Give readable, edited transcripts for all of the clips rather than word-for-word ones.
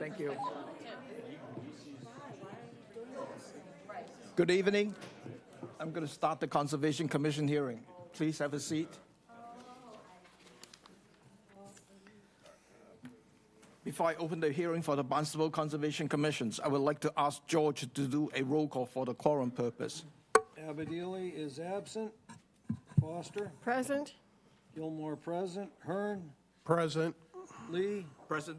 Thank you. Good evening. I'm going to start the Conservation Commission hearing. Please have a seat. Before I open the hearing for the Barnstable Conservation Commissions, I would like to ask George to do a roll call for the quorum purpose. Abadili is absent. Foster? Present. Gilmore present. Hearn? Present. Lee? Present.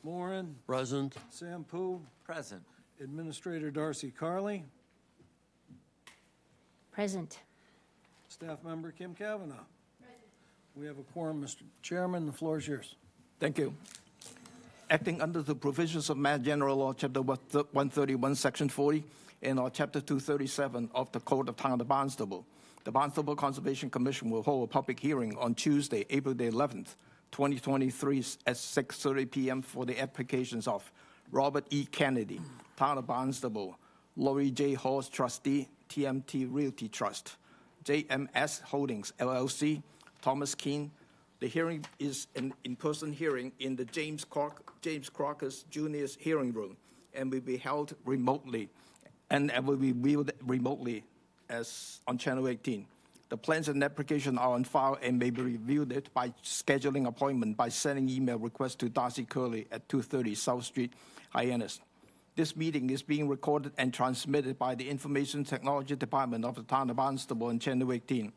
Moran? Present. Sampu? Present. Administrator Darcy Carley? Present. Staff member Kim Kavanaugh? We have a quorum, Mr. Chairman. The floor is yours. Thank you. Acting under the provisions of Mass General Law, Chapter 131, Section 40, and or Chapter 237 of the Code of Town of Barnstable, the Barnstable Conservation Commission will hold a public hearing on Tuesday, April the 11th, 2023 at 6:30 p.m. for the applications of Robert E. Kennedy, Town of Barnstable, Laurie J. Halls, Trustee, TMT Realty Trust, JMS Holdings, LLC, Thomas Keene. The hearing is an in-person hearing in the James Crocus Jr.'s hearing room and will be held remotely and will be viewed remotely as on Channel 18. The plans and application are on file and may be reviewed by scheduling appointment by sending email request to Darcy Curley at 230 South Street, Hyannis. This meeting is being recorded and transmitted by the Information Technology Department of the Town of Barnstable and Channel 18.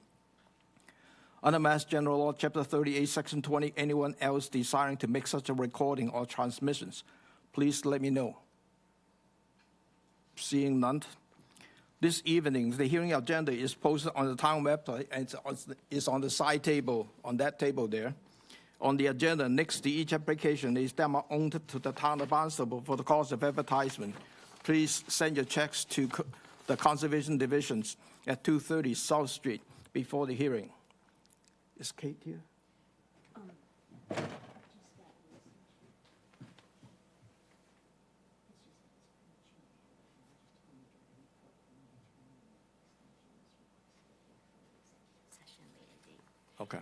Under Mass General Law, Chapter 38, Section 20, anyone else desiring to make such a recording or transmissions, please let me know. Seeing none. This evening, the hearing agenda is posted on the town website and it's on the side table, on that table there. On the agenda, next to each application is demo owned to the Town of Barnstable for the cost of advertisement. Please send your checks to the Conservation Divisions at 230 South Street before the hearing. Is Kate here? Okay.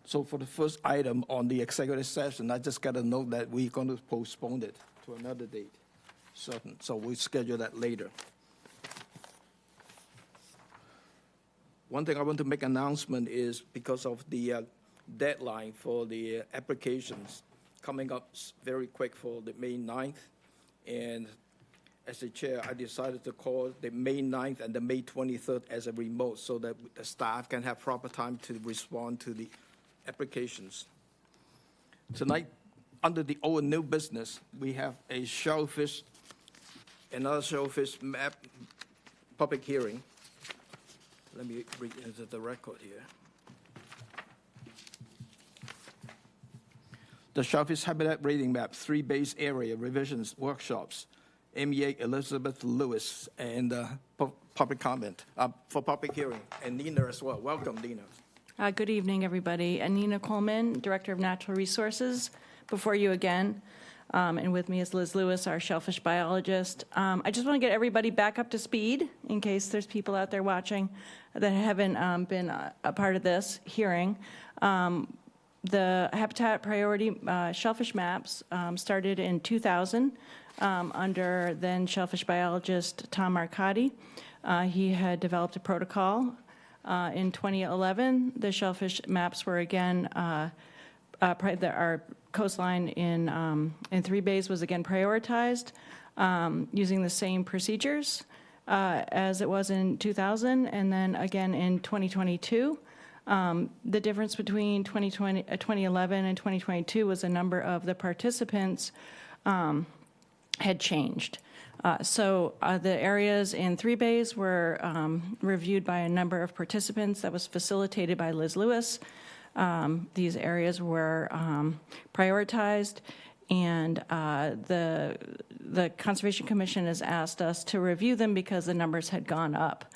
So for the first item on the executive session, I just got to note that we're going to postpone it to another date, certain. So we'll schedule that later. One thing I want to make announcement is because of the deadline for the applications coming up very quick for the May 9th. And as the chair, I decided to call the May 9th and the May 23rd as a remote so that the staff can have proper time to respond to the applications. Tonight, under the old and new business, we have a another shellfish map public hearing. Let me read into the record here. The Shellfish Habitat Rating Map, 3 base area revisions workshops, MEA Elizabeth Lewis, and public comment for public hearing, and Nina as well. Welcome, Nina. Good evening, everybody. Nina Coleman, Director of Natural Resources, before you again. And with me is Liz Lewis, our shellfish biologist. I just want to get everybody back up to speed in case there's people out there watching that haven't been a part of this hearing. The Habitat Priority Shellfish Maps started in 2000 under then shellfish biologist Tom Marcotti. He had developed a protocol. In 2011, the shellfish maps were again, our coastline in 3 bays was again prioritized using the same procedures as it was in 2000, and then again in 2022. The difference between 2011 and 2022 was a number of the participants had changed. So the areas in 3 bays were reviewed by a number of participants that was facilitated by Liz Lewis. These areas were prioritized, and the Conservation Commission has asked us to review them because the numbers had gone up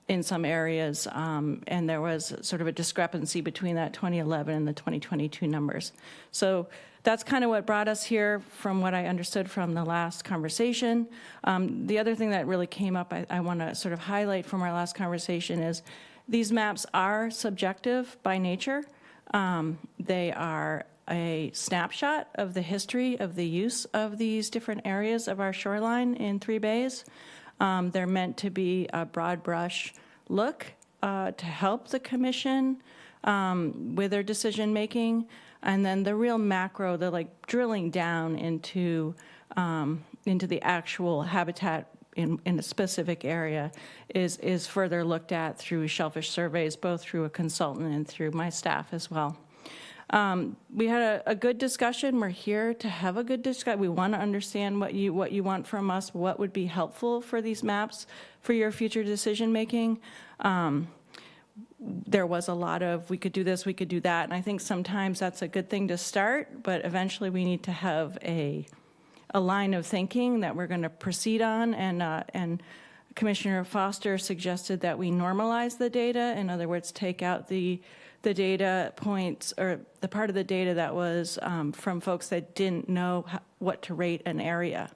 in some areas, and there was sort of a discrepancy between that 2011 and the 2022 numbers. So that's kind of what brought us here from what I understood from the last conversation. The other thing that really came up, I want to sort of highlight from our last conversation is these maps are subjective by nature. They are a snapshot of the history of the use of these different areas of our shoreline in 3 bays. They're meant to be a broad brush look to help the commission with their decision-making. And then the real macro, the like drilling down into the actual habitat in a specific area is further looked at through shellfish surveys, both through a consultant and through my staff as well. We had a good discussion. We're here to have a good discussion. We want to understand what you want from us, what would be helpful for these maps for your future decision-making. There was a lot of, we could do this, we could do that, and I think sometimes that's a good thing to start, but eventually we need to have a line of thinking that we're going to proceed on, and Commissioner Foster suggested that we normalize the data. In other words, take out the data points or the part of the data that was from folks that didn't know what to rate an area.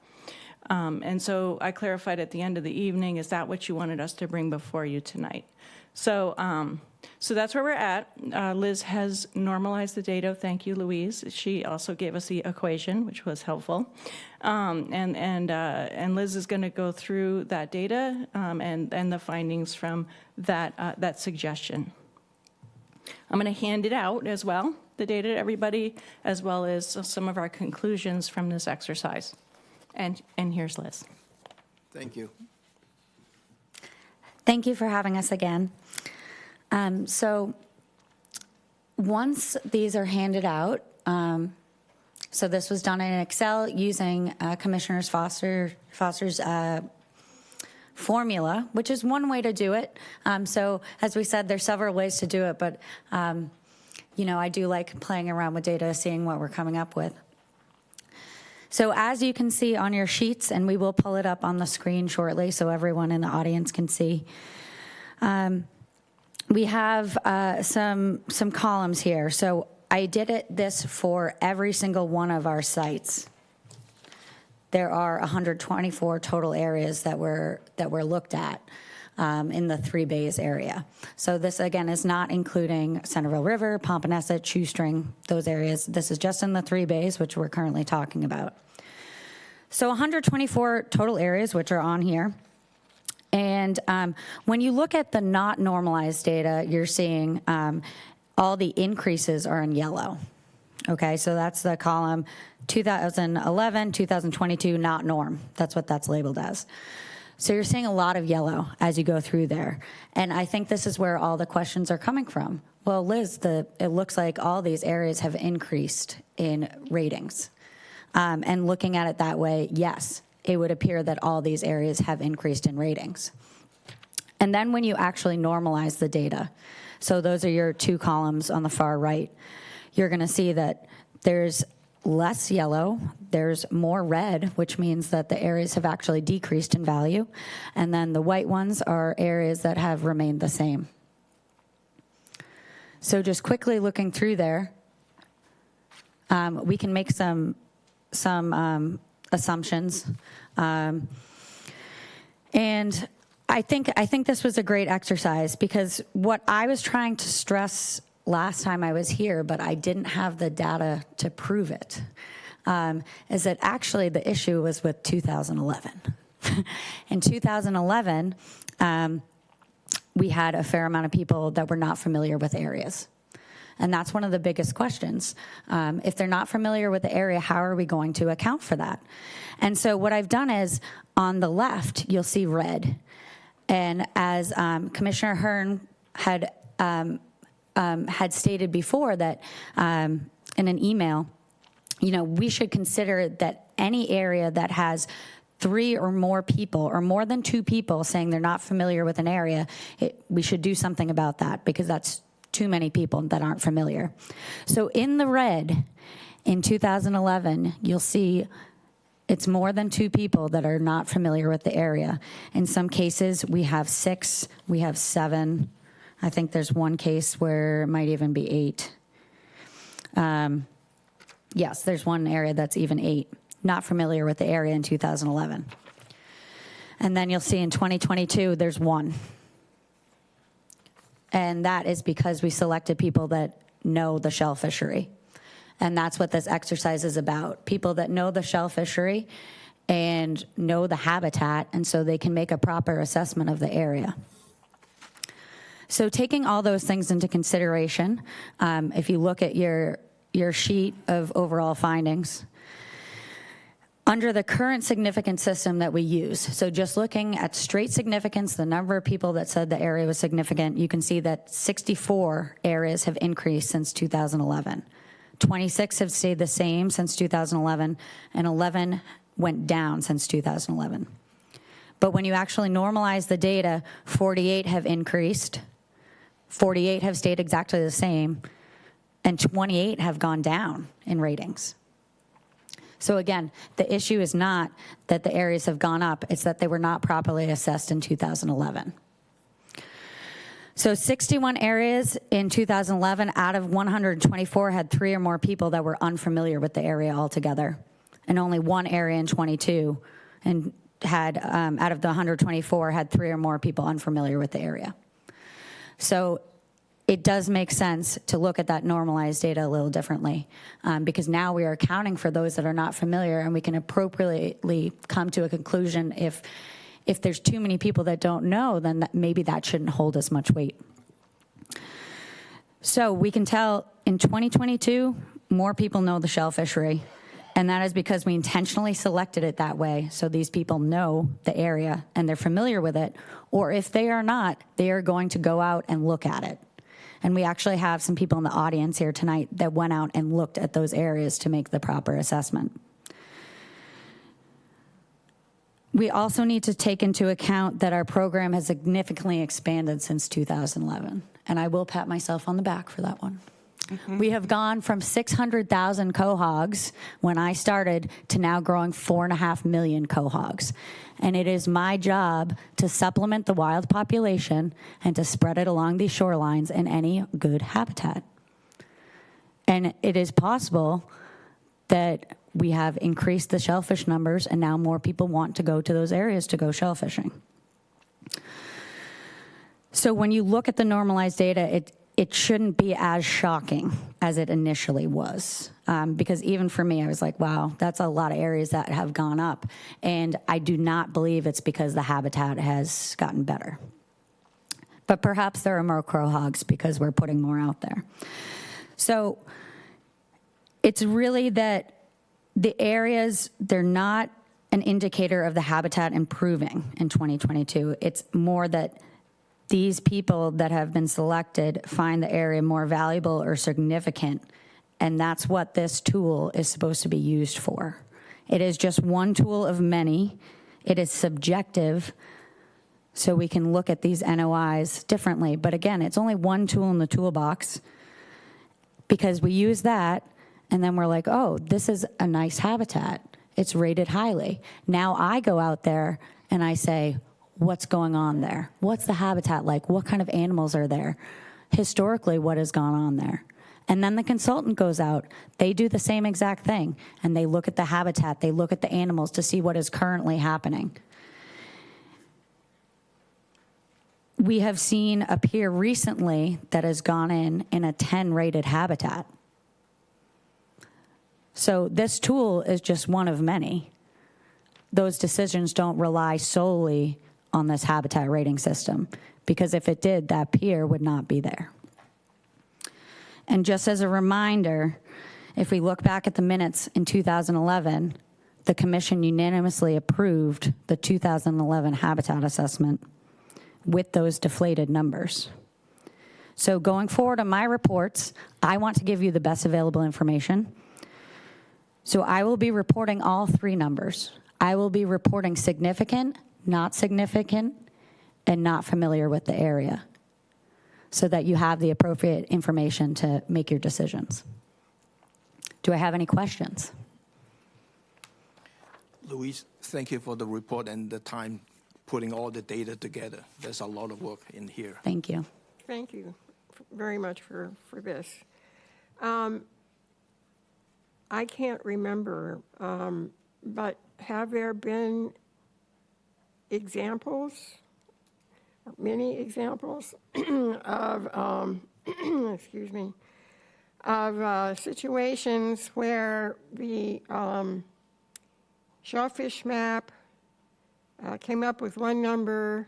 And so I clarified at the end of the evening, is that what you wanted us to bring before you tonight? So that's where we're at. Liz has normalized the data. Thank you, Louise. She also gave us the equation, which was helpful. And Liz is going to go through that data and the findings from that suggestion. I'm going to hand it out as well, the data to everybody, as well as some of our conclusions from this exercise. And here's Liz. Thank you. Thank you for having us again. So once these are handed out, so this was done in Excel using Commissioner Foster's formula, which is one way to do it. So as we said, there's several ways to do it, but I do like playing around with data, seeing what we're coming up with. So as you can see on your sheets, and we will pull it up on the screen shortly so everyone in the audience can see, we have some columns here. So I did this for every single one of our sites. There are 124 total areas that were looked at in the 3 bays area. So this, again, is not including Centerville River, Pompanesett, Shoestring, those areas. This is just in the 3 bays, which we're currently talking about. So 124 total areas, which are on here. And when you look at the not normalized data, you're seeing all the increases are in yellow. Okay, so that's the column 2011, 2022, not norm. That's what that's labeled as. So you're seeing a lot of yellow as you go through there. And I think this is where all the questions are coming from. Well, Liz, it looks like all these areas have increased in ratings. And looking at it that way, yes, it would appear that all these areas have increased in ratings. And then when you actually normalize the data, so those are your 2 columns on the far right, you're going to see that there's less yellow, there's more red, which means that the areas have actually decreased in value, and then the white ones are areas that have remained the same. So just quickly looking through there, we can make some assumptions, and I think this was a great exercise, because what I was trying to stress last time I was here, but I didn't have the data to prove it, is that actually the issue was with 2011. In 2011, we had a fair amount of people that were not familiar with areas. And that's one of the biggest questions. If they're not familiar with the area, how are we going to account for that? And so what I've done is, on the left, you'll see red. And as Commissioner Hearn had stated before, that in an email, we should consider that any area that has 3 or more people, or more than 2 people saying they're not familiar with an area, we should do something about that, because that's too many people that aren't familiar. So in the red, in 2011, you'll see it's more than 2 people that are not familiar with the area. In some cases, we have 6, we have 7. I think there's one case where it might even be 8. Yes, there's one area that's even 8, not familiar with the area in 2011. And then you'll see in 2022, there's 1. And that is because we selected people that know the shell fishery. And that's what this exercise is about. People that know the shell fishery and know the habitat, and so they can make a proper assessment of the area. So taking all those things into consideration, if you look at your sheet of overall findings, under the current significance system that we use, so just looking at straight significance, the number of people that said the area was significant, you can see that 64 areas have increased since 2011. 26 have stayed the same since 2011, and 11 went down since 2011. But when you actually normalize the data, 48 have increased, 48 have stayed exactly the same, and 28 have gone down in ratings. So again, the issue is not that the areas have gone up, it's that they were not properly assessed in 2011. So 61 areas in 2011 out of 124 had 3 or more people that were unfamiliar with the area altogether. And only 1 area in 22 and had, out of the 124, had 3 or more people unfamiliar with the area. So it does make sense to look at that normalized data a little differently, because now we are accounting for those that are not familiar, and we can appropriately come to a conclusion if there's too many people that don't know, then maybe that shouldn't hold as much weight. So we can tell in 2022, more people know the shell fishery, and that is because we intentionally selected it that way, so these people know the area and they're familiar with it, or if they are not, they are going to go out and look at it. And we actually have some people in the audience here tonight that went out and looked at those areas to make the proper assessment. We also need to take into account that our program has significantly expanded since 2011, and I will pat myself on the back for that one. We have gone from 600,000 cohogs when I started to now growing 4.5 million cohogs. And it is my job to supplement the wild population and to spread it along these shorelines in any good habitat. And it is possible that we have increased the shellfish numbers and now more people want to go to those areas to go shellfishing. So when you look at the normalized data, it shouldn't be as shocking as it initially was. Because even for me, I was like, wow, that's a lot of areas that have gone up. And I do not believe it's because the habitat has gotten better. But perhaps there are more quahogs because we're putting more out there. So it's really that the areas, they're not an indicator of the habitat improving in 2022. It's more that these people that have been selected find the area more valuable or significant, and that's what this tool is supposed to be used for. It is just one tool of many. It is subjective, so we can look at these NOIs differently. But again, it's only one tool in the toolbox because we use that, and then we're like, oh, this is a nice habitat. It's rated highly. Now I go out there and I say, what's going on there? What's the habitat like? What kind of animals are there? Historically, what has gone on there? And then the consultant goes out. They do the same exact thing, and they look at the habitat. They look at the animals to see what is currently happening. We have seen a pier recently that has gone in a 10-rated habitat. So this tool is just one of many. Those decisions don't rely solely on this habitat rating system, because if it did, that pier would not be there. And just as a reminder, if we look back at the minutes in 2011, the commission unanimously approved the 2011 habitat assessment with those deflated numbers. So going forward on my reports, I want to give you the best available information. So I will be reporting all 3 numbers. I will be reporting significant, not significant, and not familiar with the area, so that you have the appropriate information to make your decisions. Do I have any questions? Louise, thank you for the report and the time putting all the data together. There's a lot of work in here. Thank you. Thank you very much for this. I can't remember, but have there been examples, many examples of, excuse me, of situations where the shellfish map came up with one number,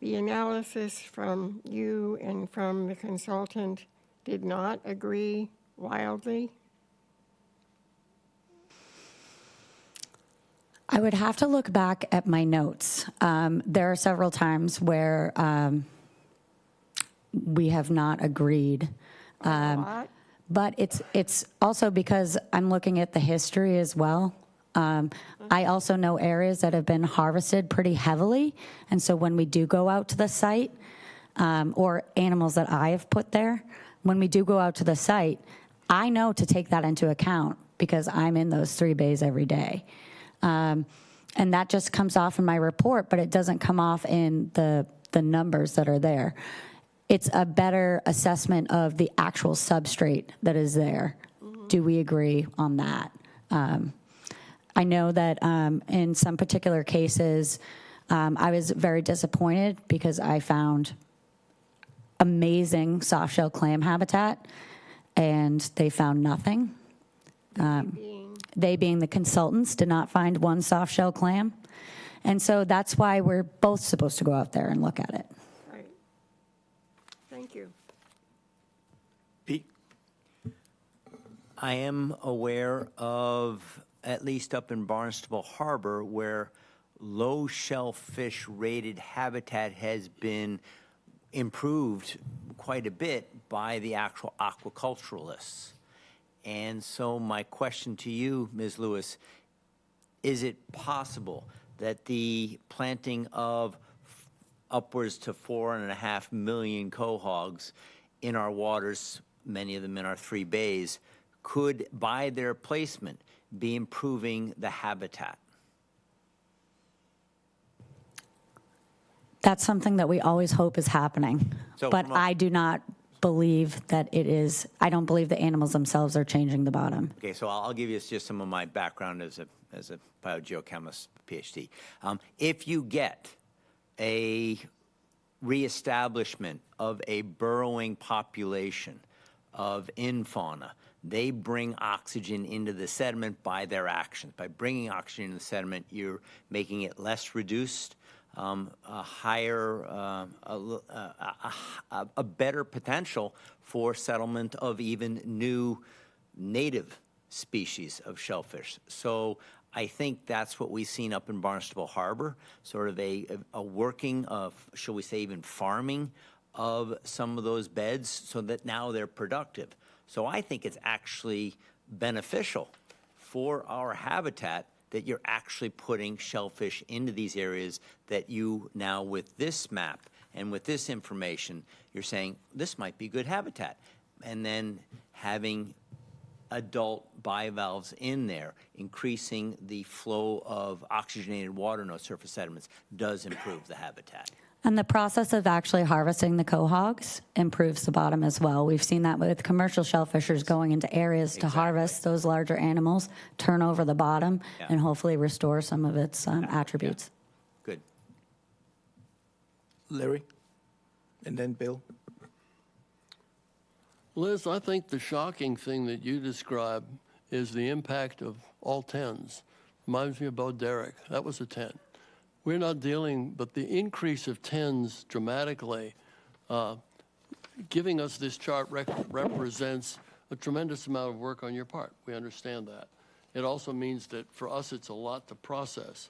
the analysis from you and from the consultant did not agree wildly? I would have to look back at my notes. There are several times where we have not agreed. A lot? But it's also because I'm looking at the history as well. I also know areas that have been harvested pretty heavily, and so when we do go out to the site, or animals that I have put there, when we do go out to the site, I know to take that into account because I'm in those 3 bays every day. And that just comes off in my report, but it doesn't come off in the numbers that are there. It's a better assessment of the actual substrate that is there. Do we agree on that? I know that in some particular cases, I was very disappointed because I found amazing soft-shell clam habitat, and they found nothing. They being the consultants did not find one soft-shell clam. And so that's why we're both supposed to go out there and look at it. Right. Thank you. Pete? I am aware of, at least up in Barnstable Harbor, where low shellfish rated habitat has been improved quite a bit by the actual aquaculturalists. And so my question to you, Ms. Lewis, is it possible that the planting of upwards to 4.5 million quahogs in our waters, many of them in our 3 bays, could, by their placement, be improving the habitat? That's something that we always hope is happening. So But from a- I do not believe that it is. I don't believe the animals themselves are changing the bottom. Okay, so I'll give you just some of my background as a biogeochemist, PhD. If you get a reestablishment of a burrowing population of infauna, they bring oxygen into the sediment by their actions. By bringing oxygen into the sediment, you're making it less reduced, a better potential for settlement of even new native species of shellfish. So I think that's what we've seen up in Barnstable Harbor, sort of a working of, shall we say, even farming of some of those beds so that now they're productive. So I think it's actually beneficial for our habitat that you're actually putting shellfish into these areas that you now, with this map and with this information, you're saying this might be good habitat. And then having adult bivalves in there, increasing the flow of oxygenated water in those surface sediments does improve the habitat. And the process of actually harvesting the quahogs improves the bottom as well. We've seen that with commercial shellfishers going into areas to harvest those larger animals, turn over the bottom, Yeah. and hopefully restore some of its attributes. Good. Larry? And then Bill? Liz, I think the shocking thing that you described is the impact of all 10s. Reminds me of Bo Derek. That was a 10. We're not dealing, but the increase of 10s dramatically, giving us this chart represents a tremendous amount of work on your part. We understand that. It also means that for us it's a lot to process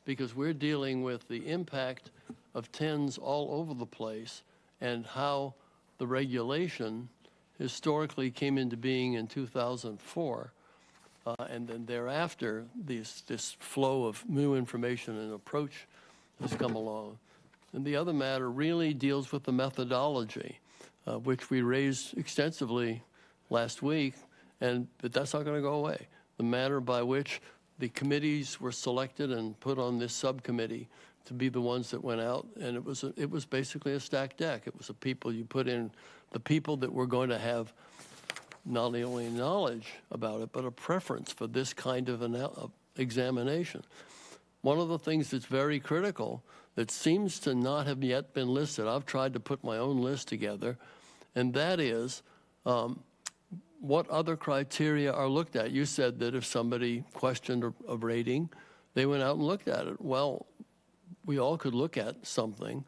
because we're dealing with the impact of 10s all over the place and how the regulation historically came into being in 2004. And then thereafter, this flow of new information and approach has come along. And the other matter really deals with the methodology, which we raised extensively last week, but that's not going to go away. The manner by which the committees were selected and put on this subcommittee to be the ones that went out, and it was basically a stacked deck. It was the people you put in, the people that were going to have not only knowledge about it, but a preference for this kind of examination. One of the things that's very critical that seems to not have yet been listed, I've tried to put my own list together, and that is what other criteria are looked at? You said that if somebody questioned a rating, they went out and looked at it. Well, we all could look at something,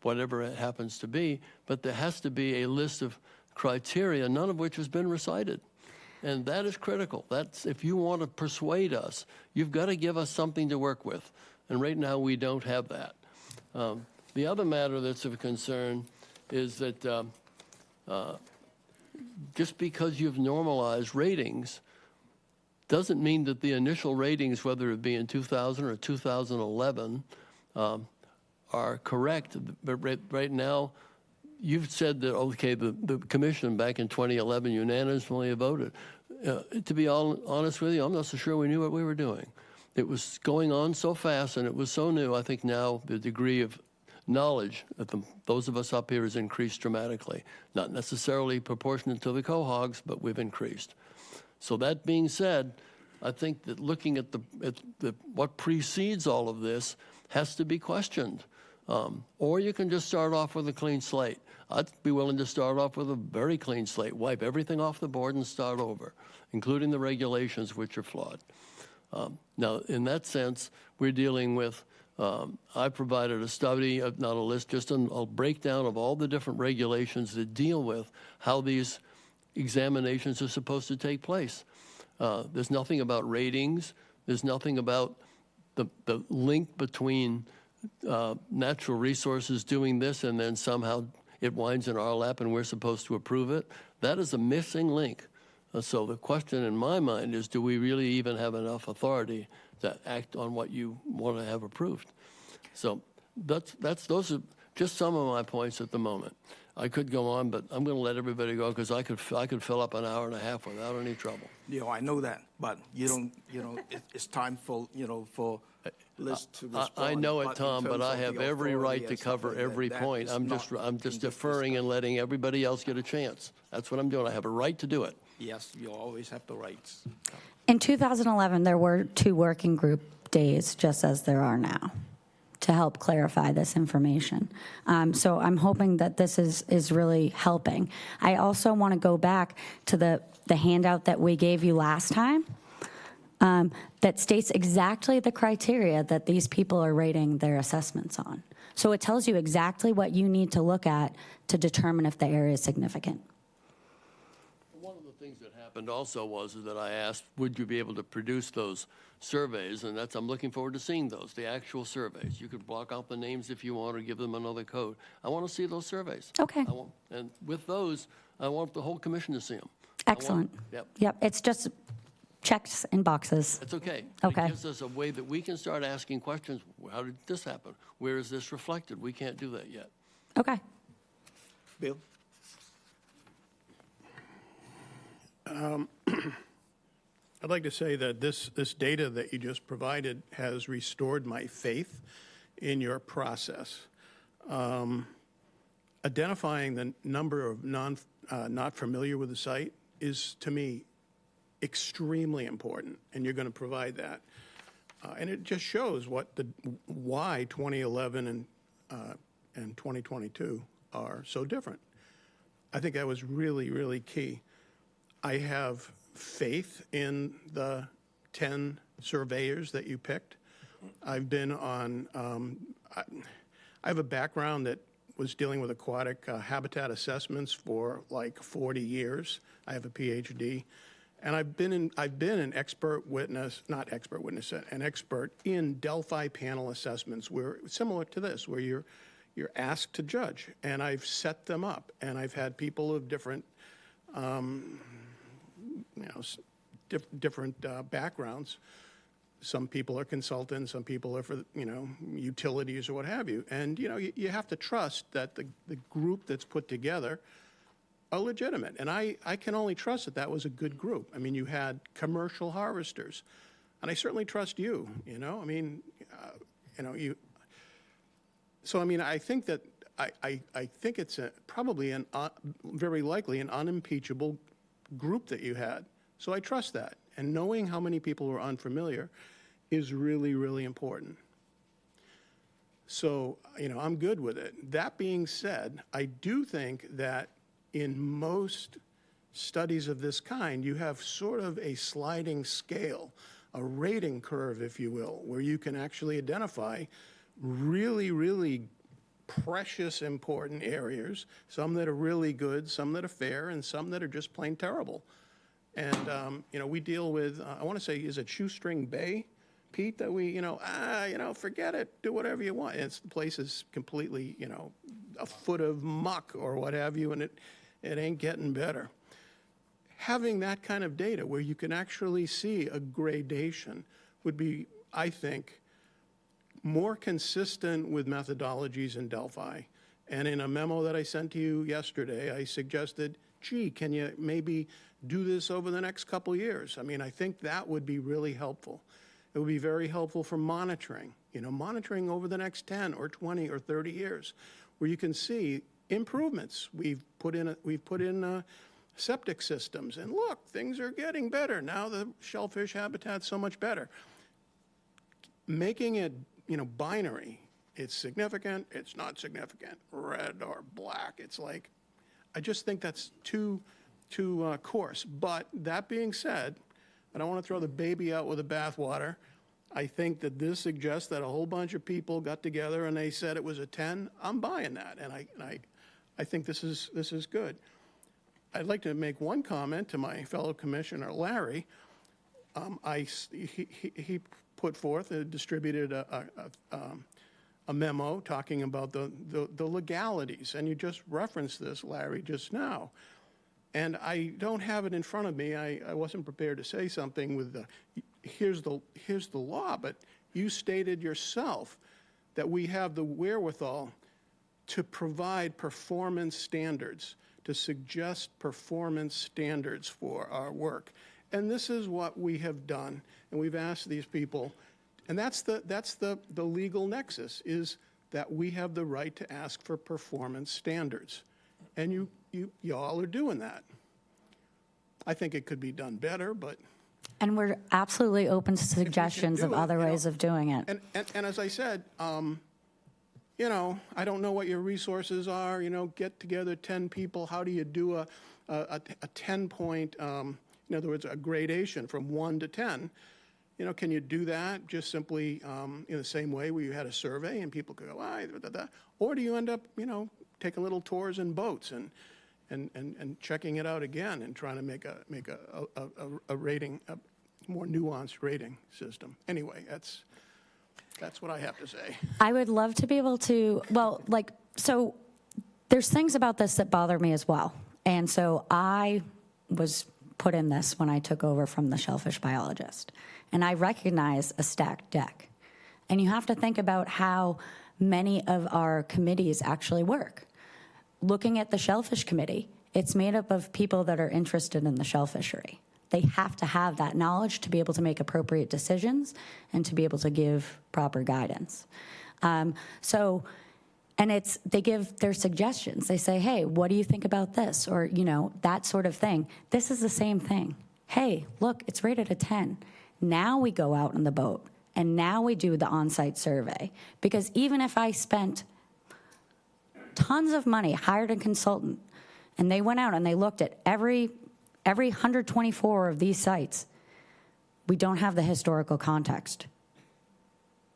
whatever it happens to be, but there has to be a list of criteria, none of which has been recited. And that is critical. That's, if you want to persuade us, you've got to give us something to work with. And right now, we don't have that. The other matter that's of concern is that just because you've normalized ratings doesn't mean that the initial ratings, whether it be in 2000 or 2011, are correct. But right now, you've said that, okay, the commission back in 2011 unanimously voted. To be honest with you, I'm not so sure we knew what we were doing. It was going on so fast and it was so new. I think now the degree of knowledge that those of us up here has increased dramatically. Not necessarily proportionate to the cohogs, but we've increased. So that being said, I think that looking at what precedes all of this has to be questioned. Or you can just start off with a clean slate. I'd be willing to start off with a very clean slate, wipe everything off the board and start over, including the regulations, which are flawed. Now, in that sense, we're dealing with, I provided a study, not a list, just a breakdown of all the different regulations that deal with how these examinations are supposed to take place. There's nothing about ratings. There's nothing about the link between natural resources doing this and then somehow it winds in our lap and we're supposed to approve it. That is a missing link. So the question in my mind is, do we really even have enough authority to act on what you want to have approved? So those are just some of my points at the moment. I could go on, but I'm going to let everybody go because I could fill up an hour and a half without any trouble. I know that, but it's time for, for Liz to respond. I know it, in Tom, but terms I of have the every right authority to and stuff cover like that, every that point. is I'm not just in this deferring and letting everybody else get a chance. That's what I'm doing. I have a right to do it. Yes, you always have the rights. In 2011, there were 2 working group days, just as there are now, to help clarify this information. So I'm hoping that this is really helping. I also want to go back to the handout that we gave you last time that states exactly the criteria that these people are rating their assessments on. So it tells you exactly what you need to look at to determine if the area is significant. One of the things that happened also was that I asked, would you be able to produce those surveys? And I'm looking forward to seeing those, the actual surveys. You could block out the names if you want or give them another code. I want to see those surveys. Okay. And with those, I want the whole commission to see them. Excellent. Yep, it's just checks in boxes. It's okay. Okay. It gives us a way that we can start asking questions. How did this happen? Where is this reflected? We can't do that yet. Okay. Bill? I'd like to say that this data that you just provided has restored my faith in your process. Identifying the number of not familiar with the site is, to me, extremely important, and you're going to provide that. And it just shows why 2011 and 2022 are so different. I think that was really, really key. I have faith in the 10 surveyors that you picked. I've been on, I have a background that was dealing with aquatic habitat assessments for like 40 years. I have a PhD. And I've been an expert witness, not expert witness, an expert in Delphi panel assessments where, similar to this, where you're asked to judge. And I've set them up. And I've had people of different, different backgrounds. Some people are consultants, some people are for, utilities or what have you. And, you have to trust that the group that's put together are legitimate. And I can only trust that was a good group. I mean, you had commercial harvesters. And I certainly trust you, So, I think that, I think it's probably very likely an unimpeachable group that you had. So I trust that. And knowing how many people are unfamiliar is really, really important. So, I'm good with it. That being said, I do think that in most studies of this kind, you have sort of a sliding scale, a rating curve, if you will, where you can actually identify really, really precious, important areas, some that are really good, some that are fair, and some that are just plain terrible. And, we deal with, I want to say, is it Shoestring Bay, Pete, that we, forget it, do whatever you want. The place is completely, a foot of muck or what have you, and it ain't getting better. Having that kind of data where you can actually see a gradation would be, I think, more consistent with methodologies in Delphi. And in a memo that I sent to you yesterday, I suggested, gee, can you maybe do this over the next couple of years? I mean, I think that would be really helpful. It would be very helpful for monitoring, monitoring over the next 10 or 20 or 30 years, where you can see improvements. We've put in septic systems, and look, things are getting better. Now the shellfish habitat's so much better. Making it, binary, it's significant, it's not significant, red or black. It's like, I just think that's too coarse. But that being said, I don't want to throw the baby out with the bathwater. I think that this suggests that a whole bunch of people got together and they said it was a 10. I'm buying that, and I think this is good. I'd like to make one comment to my fellow commissioner, Larry. He put forth, distributed a memo talking about the legalities, and you just referenced this, Larry, just now. And I don't have it in front of me. I wasn't prepared to say something with here's the law, but you stated yourself that we have the wherewithal to provide performance standards, to suggest performance standards for our work. And this is what we have done, and we've asked these people, and that's the legal nexus, is that we have the right to ask for performance standards. And y'all are doing that. I think it could be done better, but... And we're absolutely open to suggestions of other ways of doing it. And as I said, I don't know what your resources are, get together 10 people, how do you do a 10-point, in other words, a gradation from 1 to 10? Can you do that just simply in the same way where you had a survey and people could go, or do you end up, taking little tours in boats and checking it out again and trying to make a rating, a more nuanced rating system? Anyway, that's what I have to say. I would love to be able to, so there's things about this that bother me as well. And so I was put in this when I took over from the shellfish biologist. And I recognize a stacked deck. And you have to think about how many of our committees actually work. Looking at the Shellfish Committee, it's made up of people that are interested in the shellfishery. They have to have that knowledge to be able to make appropriate decisions and to be able to give proper guidance. They give their suggestions. They say, hey, what do you think about this? Or, that sort of thing. This is the same thing. Hey, look, it's rated a 10. Now we go out in the boat, and now we do the on-site survey. Because even if I spent tons of money, hired a consultant, and they went out and they looked at every 124 of these sites, we don't have the historical context,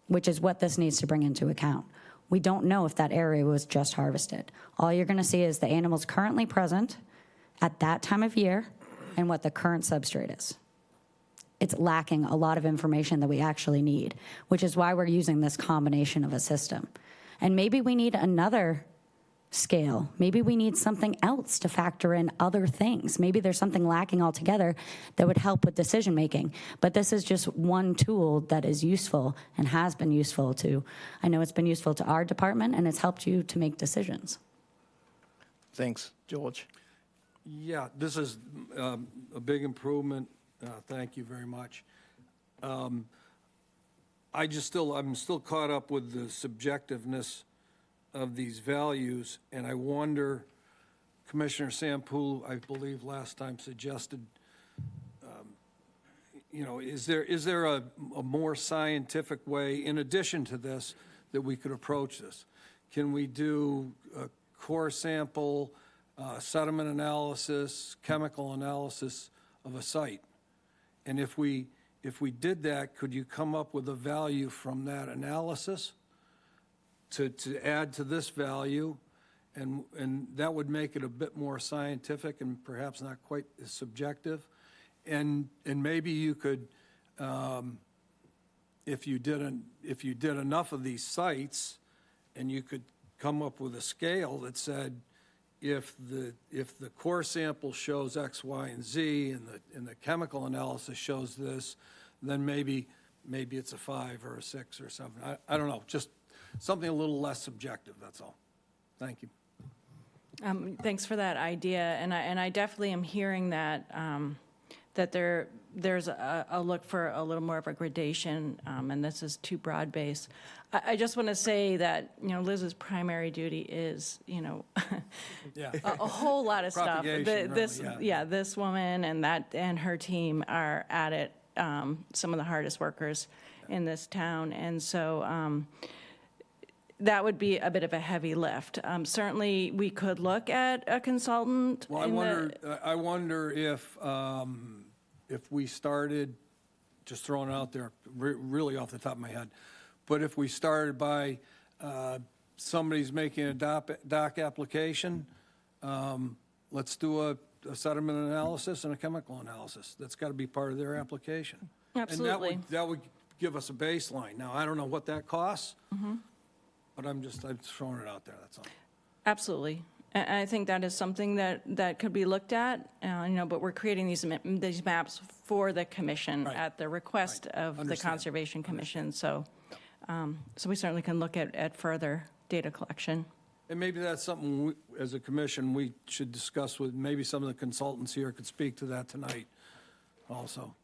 which is what this needs to bring into account. We don't know if that area was just harvested. All you're going to see is the animals currently present at that time of year and what the current substrate is. It's lacking a lot of information that we actually need, which is why we're using this combination of a system. And maybe we need another scale. Maybe we need something else to factor in other things. Maybe there's something lacking altogether that would help with decision making. But this is just one tool that is useful and has been useful to, I know it's been useful to our department, and it's helped you to make decisions. Thanks, George. Yeah, this is a big improvement. Thank you very much. I'm still caught up with the subjectiveness of these values, and I wonder, Commissioner Sampool, I believe last time suggested, is there a more scientific way, in addition to this, that we could approach this? Can we do a core sample, sediment analysis, chemical analysis of a site. And if we did that, could you come up with a value from that analysis to add to this value? And that would make it a bit more scientific and perhaps not quite as subjective. And maybe you could, if you did enough of these sites, and you could come up with a scale that said, if the core sample shows X, Y, and Z, and the chemical analysis shows this, then maybe it's a 5 or a 6 or something. I don't know, just something a little less subjective, that's all. Thank you. Thanks for that idea, and I definitely am hearing that, that there's a look for a little more of a gradation, and this is too broad-based. I just want to say that, Liz's primary duty is, Yeah. a whole lot of stuff. Propagation, This, really, yeah. this woman and her team are at it, some of the hardest workers in this town, and so that would be a bit of a heavy lift. Certainly, we could look at a consultant. Well, I wonder if we started, just throwing it out there, really off the top of my head, but if we started by somebody's making a dock application, let's do a sediment analysis and a chemical analysis. That's got to be part of their application. Absolutely. And that would give us a baseline. Now, I don't know what that costs, but I'm throwing it out there, that's all. Absolutely. And I think that is something that could be looked at, but we're creating these maps for the commission Right. at the request of the Understand. Conservation Commission. So we certainly can look at further data collection. And maybe that's something, as a commission, we should discuss with, maybe some of the consultants here could speak to that tonight also.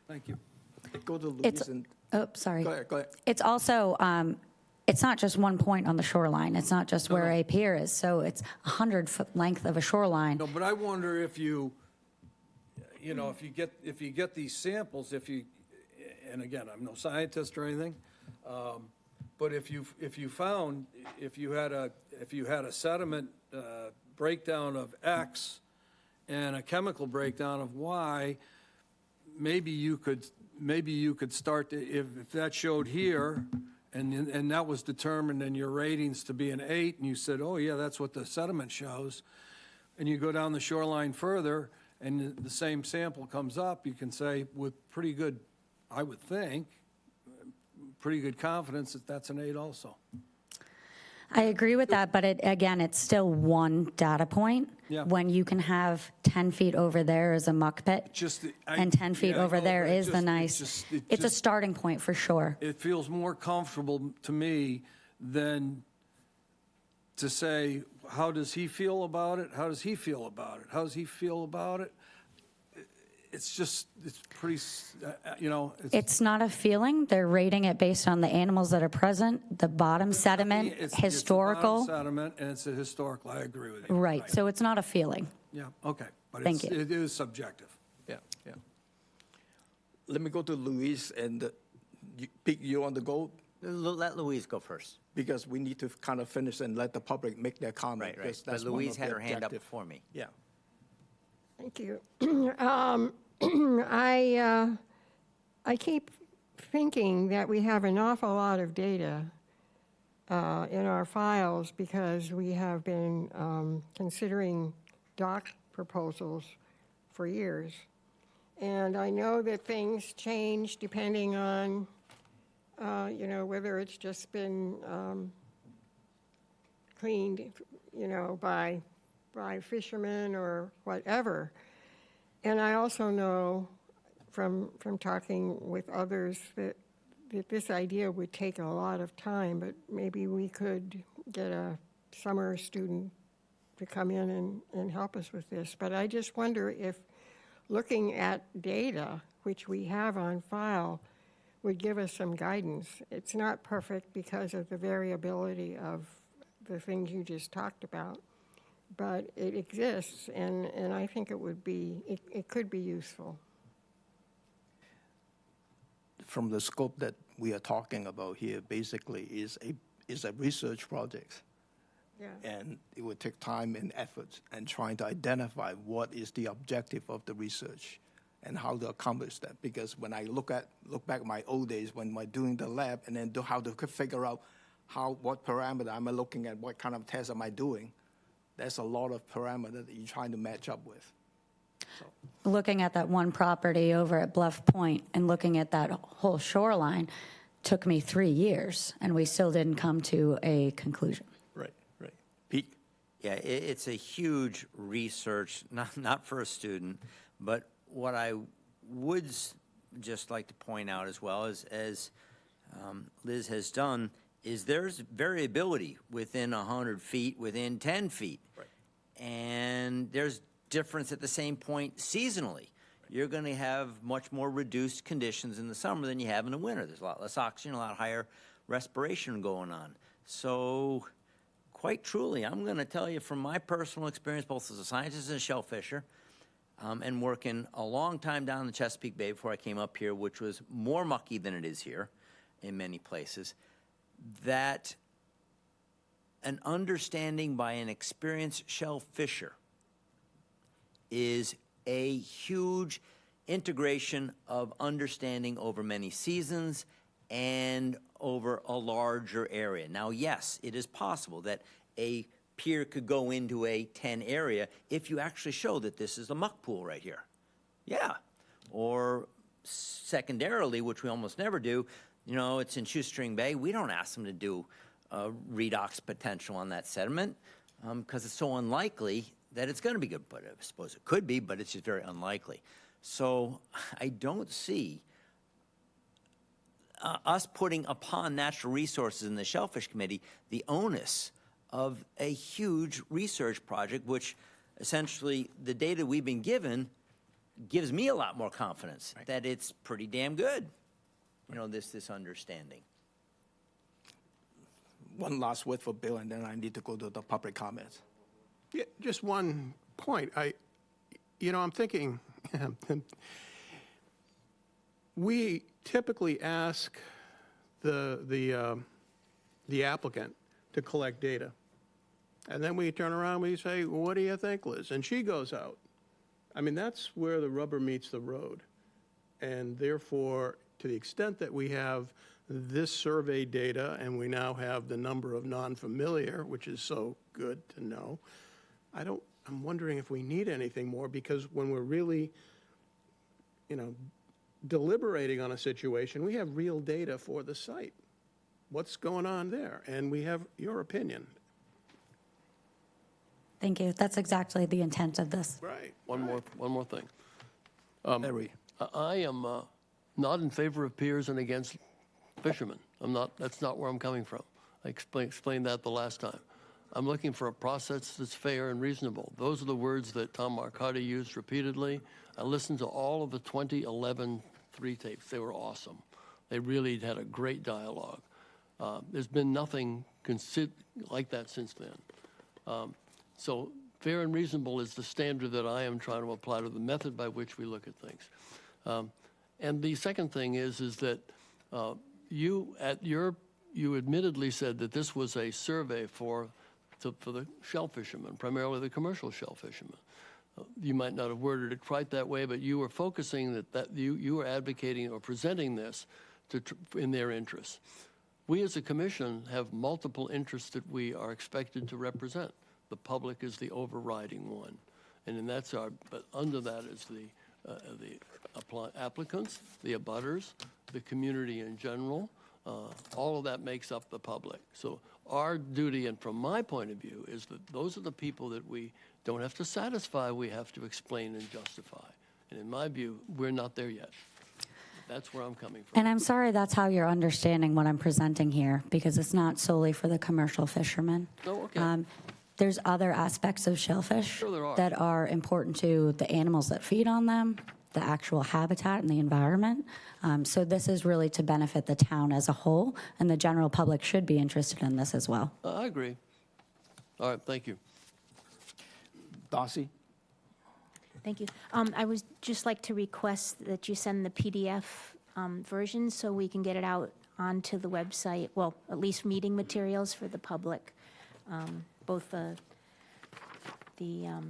Thank you. Go to It's, Louise and, sorry. go ahead. It's also, it's not just one point on the shoreline. It's not just where a pier is. So it's 100-foot length of a shoreline. No, but I wonder if if you get these samples, and again, I'm no scientist or anything, but if you had a sediment breakdown of X and a chemical breakdown of Y, maybe you could start to, if that showed here, and that was determined in your ratings to be an 8, and you said, oh yeah, that's what the sediment shows, and you go down the shoreline further, and the same sample comes up, you can say with pretty good, I would think, pretty good confidence that that's an 8 also. I agree with that, but it's still one data point. Yeah. When you can have 10 feet over there is a muck pit, and 10 feet over there is the nice. It's a starting point for sure. It feels more comfortable to me than to say, how does he feel about it? How does he feel about it? How does he feel about it? It's pretty, It's not a feeling. They're rating it based on the animals that are present, the bottom sediment, historical. It's the bottom sediment, and it's a historical, I agree with you. Right, so it's not a feeling. Yeah, okay, but Thank you. it is subjective. Yeah. Let me go to Louise and pick you on the go, Let Louise go first. because we need to kind of finish and let the public make their comment. Right. because But that's one Louise of had the her hand up objective. before me. Yeah. Thank you. I keep thinking that we have an awful lot of data in our files because we have been considering dock proposals for years. And I know that things change depending on, whether it's just been cleaned, by fishermen or whatever. And I also know from talking with others that this idea would take a lot of time, but maybe we could get a summer student to come in and help us with this. But I just wonder if looking at data, which we have on file, would give us some guidance. It's not perfect because of the variability of the things you just talked about, but it exists, and I think it could be useful. From the scope that we are talking about here, basically is a research project. Yeah. And it would take time and effort and trying to identify what is the objective of the research and how to accomplish that. Because when I look back at my old days when I doing the lab and then how to figure out what parameter am I looking at, what kind of test am I doing, there's a lot of parameters that you're trying to match up with. Looking at that one property over at Bluff Point and looking at that whole shoreline took me 3 years, and we still didn't come to a conclusion. Right, right. Pete? Yeah, it's a huge research, not for a student, but what I would just like to point out as well, as Liz has done, is there's variability within 100 feet, within 10 feet. Right. And there's difference at the same point seasonally. You're going to have much more reduced conditions in the summer than you have in the winter. There's a lot less oxygen, a lot higher respiration going on. So quite truly, I'm going to tell you from my personal experience, both as a scientist and a shellfisher, and working a long time down in the Chesapeake Bay before I came up here, which was more mucky than it is here in many places, that an understanding by an experienced shellfisher is a huge integration of understanding over many seasons and over a larger area. Now, yes, it is possible that a pier could go into a 10 area if you actually show that this is a muck pool right here. Yeah. Or secondarily, which we almost never do, you know, it's in Shoestring Bay. We don't ask them to do redox potential on that sediment because it's so unlikely that it's going to be good. But I suppose it could be, but it's just very unlikely. So I don't see us putting upon Natural Resources in the Shellfish Committee the onus of a huge research project, which essentially the data we've been given gives me a lot more confidence that it's pretty damn good, you know, this understanding. One last word for Bill, and then I need to go to the public comments. Yeah, just one point. I'm thinking, we typically ask the applicant to collect data. And then we turn around and we say, well, what do you think, Liz? And she goes out. I mean, that's where the rubber meets the road. And therefore, to the extent that we have this survey data and we now have the number of non-familiar, which is so good to know, I'm wondering if we need anything more, because when we're really, deliberating on a situation, we have real data for the site. What's going on there? And we have your opinion. Thank you. That's exactly the intent of this. Right. One more thing. Larry? I am not in favor of piers and against fishermen. That's not where I'm coming from. I explained that the last time. I'm looking for a process that's fair and reasonable. Those are the words that Tom Marcotti used repeatedly. I listened to all of the 2011 3 tapes. They were awesome. They really had a great dialogue. There's been nothing like that since then. So fair and reasonable is the standard that I am trying to apply to the method by which we look at things. And the second thing is that you admittedly said that this was a survey for the shell fishermen, primarily the commercial shell fishermen. You might not have worded it quite that way, but you were focusing that you were advocating or presenting this in their interests. We as a commission have multiple interests that we are expected to represent. The public is the overriding one, and but under that is the applicants, the abutters, the community in general. All of that makes up the public. So our duty, and from my point of view, is that those are the people that we don't have to satisfy, we have to explain and justify. And in my view, we're not there yet. That's where I'm coming from. And I'm sorry that's how you're understanding what I'm presenting here, because it's not solely for the commercial fishermen. Oh, okay. There's other aspects of shellfish Sure there are. that are important to the animals that feed on them, the actual habitat and the environment. So this is really to benefit the town as a whole, and the general public should be interested in this as well. I agree. All right, thank you. Darcy? Thank you. I would just like to request that you send the PDF version so we can get it out onto the website, well, at least meeting materials for the public. both the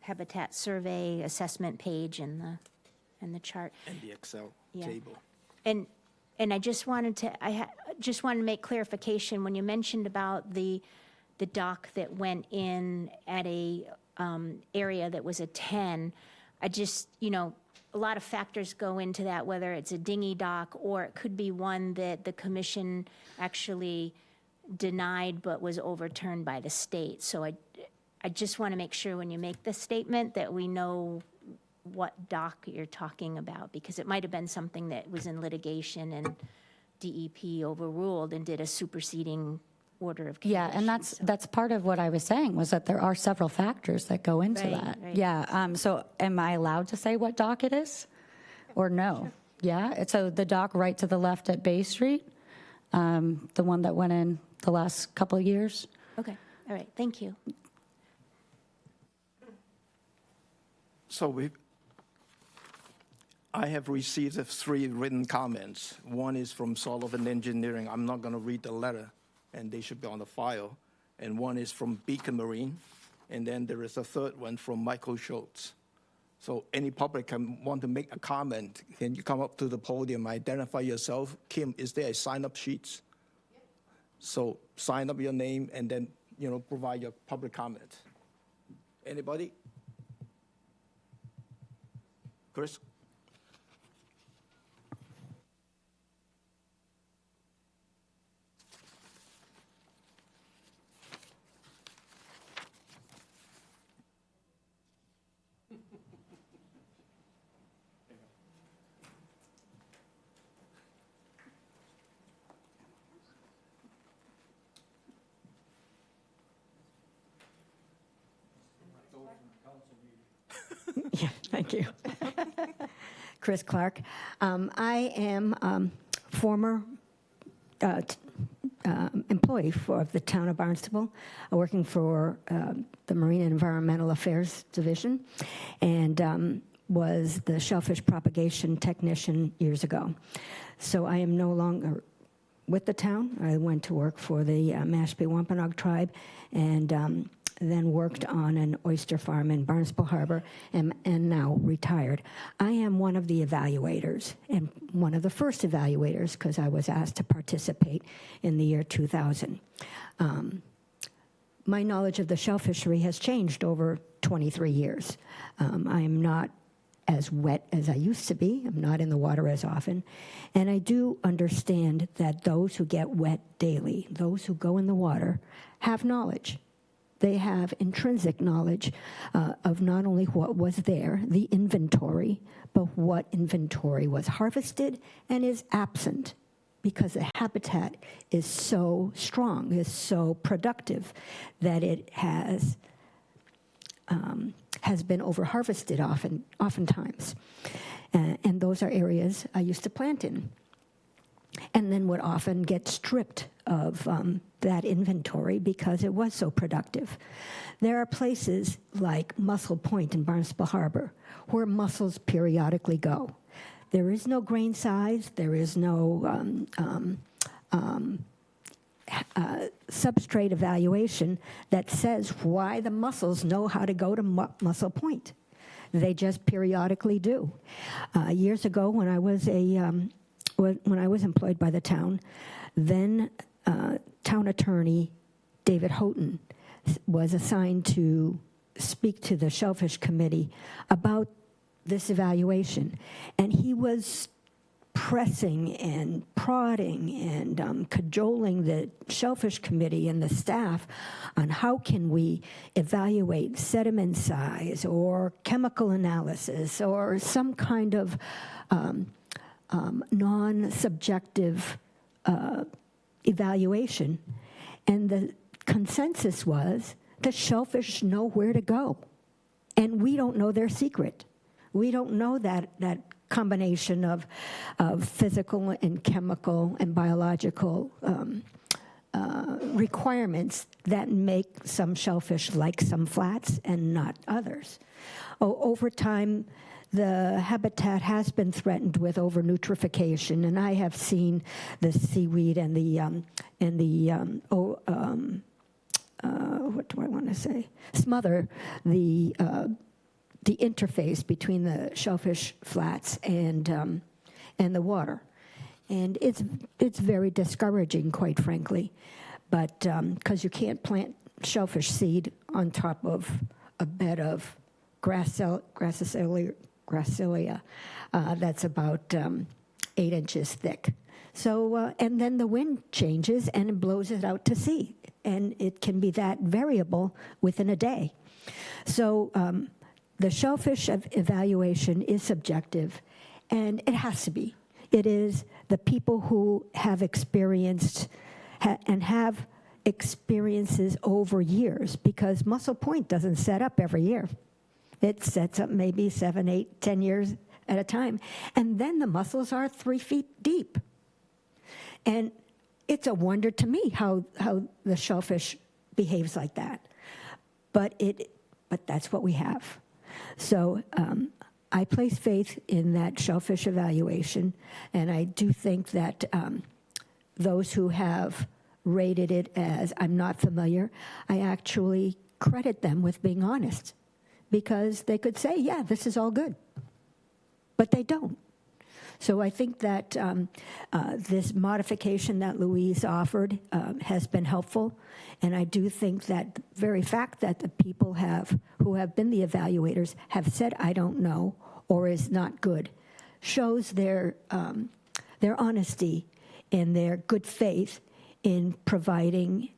habitat survey assessment page and the chart. And the Excel Yeah. table. And I just wanted to, just wanted to make clarification, when you mentioned about the dock that went in at a area that was a 10, I just, a lot of factors go into that, whether it's a dinghy dock or it could be one that the commission actually denied but was overturned by the state. So I just want to make sure when you make the statement that we know what dock you're talking about, because it might have been something that was in litigation and DEP overruled and did a superseding order of Yeah, conditions. and that's part of what I was saying, was that there are several factors that go into Right, that. right. Yeah, so am I allowed to say what dock it is? Or no? Yeah, so the dock right to the left at Bay Street, the one that went in the last couple of years? Okay, all right, thank you. So I have received 3 written comments. One is from Sullivan Engineering. I'm not going to read the letter, and they should be on the file. And one is from Beacon Marine. And then there is a third one from Michael Schultz. So any public can want to make a comment, can you come up to the podium, identify yourself? Kim, is there a sign-up sheet? So sign up your name and then, provide your public comment. Anybody? Chris? Yeah, thank you. Chris Clark. I am former employee of the town of Barnstable, working for the Marine and Environmental Affairs Division, and was the shellfish propagation technician years ago. So I am no longer with the town. I went to work for the Mashpee Wampanoag tribe, and then worked on an oyster farm in Barnstable Harbor, and now retired. I am one of the evaluators, and one of the first evaluators, because I was asked to participate in the year 2000. My knowledge of the shell fishery has changed over 23 years. I am not as wet as I used to be. I'm not in the water as often. And I do understand that those who get wet daily, those who go in the water, have knowledge. They have intrinsic knowledge of not only what was there, the inventory, but what inventory was harvested and is absent, because the habitat is so strong, is so productive, that it has been over-harvested oftentimes. And those are areas I used to plant in, and then would often get stripped of that inventory because it was so productive. There are places like Mussel Point in Barnstable Harbor where mussels periodically go. There is no grain size, there is no substrate evaluation that says why the mussels know how to go to Mussel Point. They just periodically do. Years ago, when I was employed by the town, then town attorney David Houghton was assigned to speak to the Shellfish Committee about this evaluation. And he was pressing and prodding and cajoling the Shellfish Committee and the staff on how can we evaluate sediment size or chemical analysis or some kind of non-subjective evaluation. And the consensus was the shellfish know where to go, and we don't know their secret. We don't know that combination of physical and chemical and biological requirements that make some shellfish like some flats and not others. Over time, the habitat has been threatened with overnutrification, and I have seen the seaweed and the what do I want to say? Smother the interface between the shellfish flats and the water. And it's very discouraging, quite frankly, but because you can't plant shellfish seed on top of a bed of Gracilia that's about 8 inches thick. So, and then the wind changes and it blows it out to sea, and it can be that variable within a day. So the shellfish evaluation is subjective, and it has to be. It is the people who have experienced and have experiences over years, because Muscle Point doesn't set up every year. It sets up maybe 7, 8, 10 years at a time. And then the mussels are 3 feet deep. And it's a wonder to me how the shellfish behaves like that. But that's what we have. So I place faith in that shellfish evaluation, and I do think that those who have rated it as I'm not familiar, I actually credit them with being honest, because they could say, yeah, this is all good, but they don't. So I think that this modification that Louise offered has been helpful, and I do think that the very fact that the people who have been the evaluators have said I don't know or is not good shows their honesty and their good faith in providing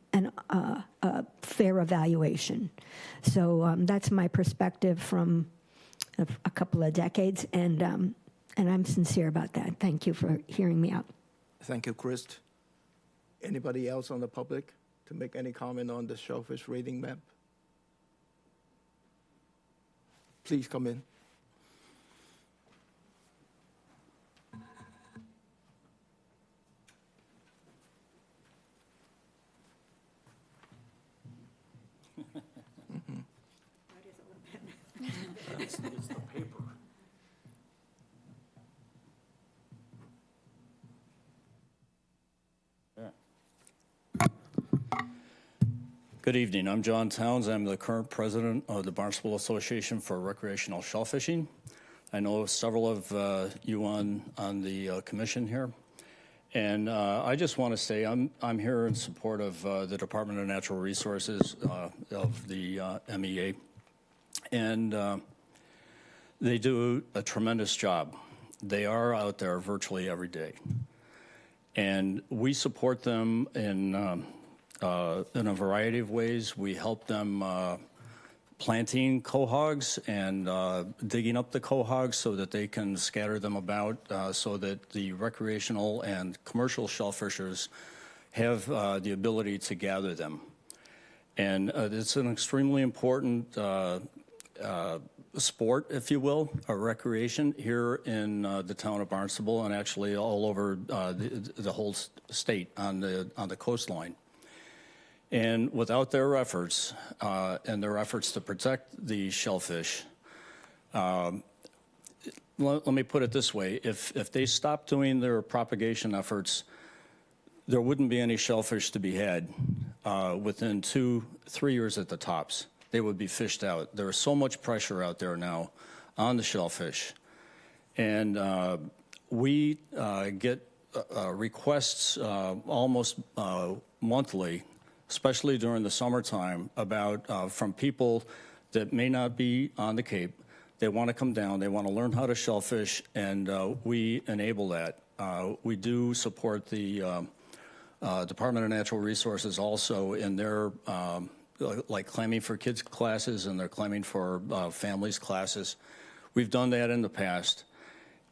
a fair evaluation. So that's my perspective from a couple of decades, and I'm sincere about that. Thank you for hearing me out. Thank you, Chris. Anybody else on the public to make any comment on the shellfish rating map? Please come in. It's the paper. Good evening. I'm John Towns. I'm the current president of the Barnstable Association for Recreational Shellfishing. I know several of you on the commission here. And I just want to say I'm here in support of the Department of Natural Resources of the MEA. And they do a tremendous job. They are out there virtually every day. And we support them in a variety of ways. We help them planting quahogs and digging up the quahogs so that they can scatter them about so that the recreational and commercial shellfishers have the ability to gather them. And it's an extremely important sport, if you will, or recreation here in the town of Barnstable and actually all over the whole state on the coastline. And without their efforts and their efforts to protect the shellfish, let me put it this way: if they stopped doing their propagation efforts, there wouldn't be any shellfish to be had within 2-3 years at the tops. They would be fished out. There is so much pressure out there now on the shellfish. And we get requests almost monthly, especially during the summertime, about from people that may not be on the Cape. They want to come down. They want to learn how to shellfish, and we enable that. We do support the Department of Natural Resources also in their like clamming for kids classes, and they're clamming for families classes. We've done that in the past.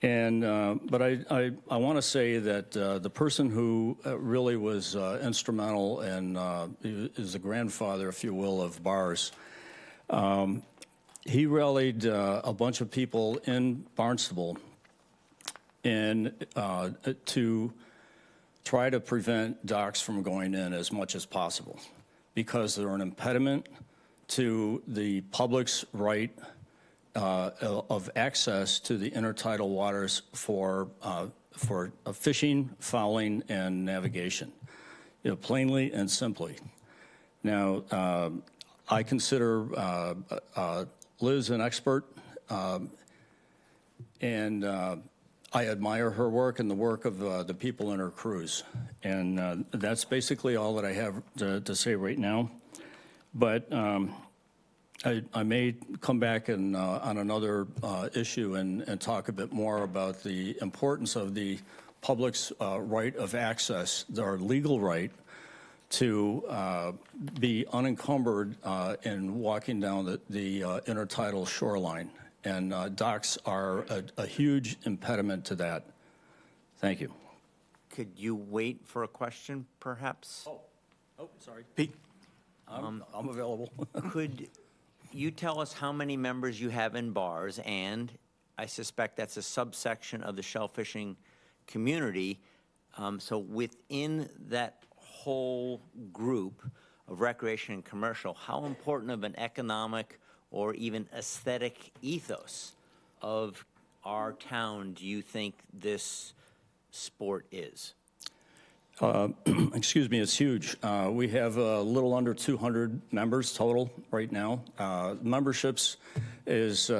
And but I want to say that the person who really was instrumental and is the grandfather, if you will, of bars, he rallied a bunch of people in Barnstable and to try to prevent docks from going in as much as possible, because they're an impediment to the public's right of access to the intertidal waters for fishing, fouling, and navigation. You know, plainly and simply. Now, I consider Liz an expert, and I admire her work and the work of the people in her crews. And that's basically all that I have to say right now. But I may come back and, on another issue and talk a bit more about the importance of the public's right of access, their legal right to be unencumbered in walking down the intertidal shoreline. And docks are a huge impediment to that. Thank you. Could you wait for a question, perhaps? Oh, sorry. Pete? I'm available. Could you tell us how many members you have in bars? And I suspect that's a subsection of the shellfishing community. So within that whole group of recreation and commercial, how important of an economic or even aesthetic ethos of our town do you think this sport is? Excuse me, it's huge. We have a little under 200 members total right now. Memberships is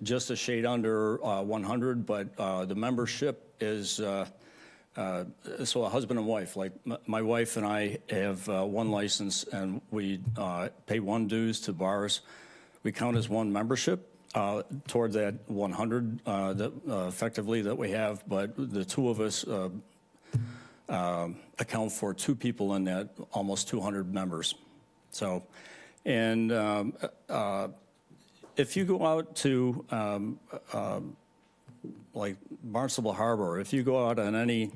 just a shade under 100, but the membership is so a husband and wife. Like my wife and I have one license, and we pay one dues to bars. We count as one membership toward that 100 that effectively that we have, but the two of us account for two people in that almost 200 members. So, and if you go out to like Barnstable Harbor, if you go out on any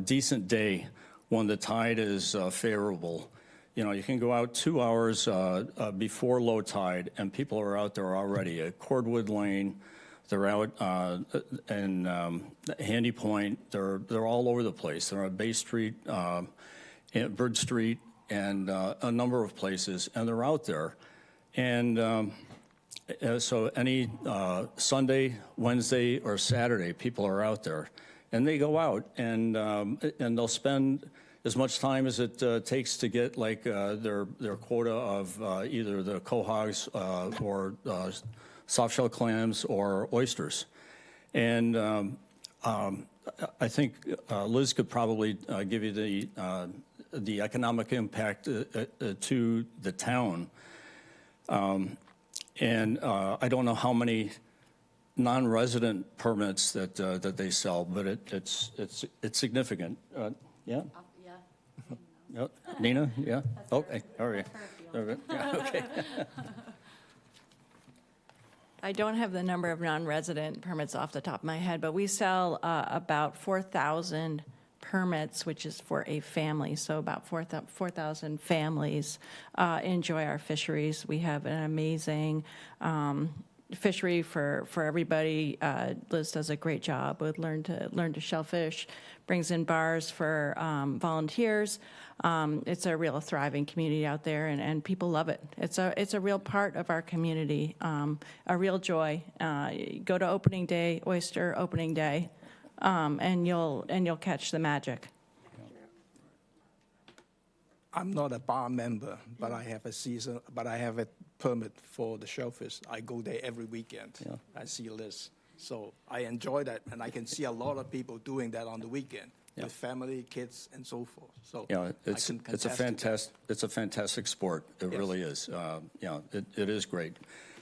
decent day when the tide is favorable, you know, you can go out 2 hours before low tide, and people are out there already at Cordwood Lane. They're out in Handy Point. They're all over the place. They're on Bay Street, Bird Street, and a number of places, and they're out there. And so any Sunday, Wednesday, or Saturday, people are out there, and they go out and they'll spend as much time as it takes to get like their quota of either the quahogs or soft-shell clams or oysters. And I think Liz could probably give you the economic impact to the town. And I don't know how many non-resident permits that they sell, but it's significant. Yeah? Yeah. Nina? Yeah? Okay, all right. Yeah, okay. I don't have the number of non-resident permits off the top of my head, but we sell about 4,000 permits, which is for a family. So about 4,000 families enjoy our fisheries. We have an amazing fishery for everybody. Liz does a great job with learn to shellfish, brings in bars for volunteers. It's a real thriving community out there, and people love it. It's a real part of our community, a real joy. Go to opening day, oyster opening day, and you'll catch the magic. I'm not a bar member, but I have a permit for the shellfish. I go there every weekend. Yeah. I see Liz. So I enjoy that, and I can see a lot of people doing that on the weekend with family, kids, and so forth. So Yeah, it's a fantastic sport. It really is. Yeah, it is great.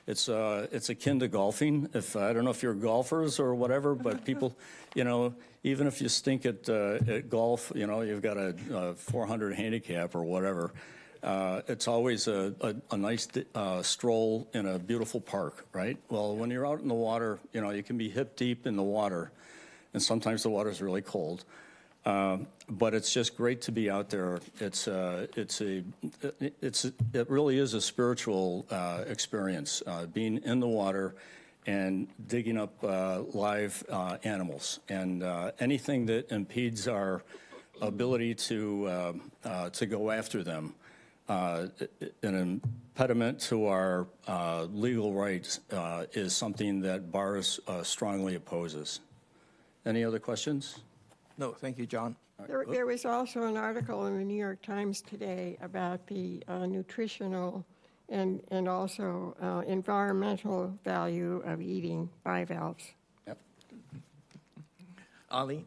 It's akin to golfing. I don't know if you're golfers or whatever, but people, you know, even if you stink at golf, you know, you've got a 400 handicap or whatever. It's always a nice stroll in a beautiful park, right? Well, when you're out in the water, you know, you can be hip deep in the water, and sometimes the water's really cold. But it's just great to be out there. It really is a spiritual experience, being in the water and digging up live animals, and anything that impedes our ability to go after them. An impediment to our legal rights is something that BARS strongly opposes. Any other questions? No, thank you, John. There was also an article in the New York Times today about the nutritional and also environmental value of eating bivalves. Yep. Ali?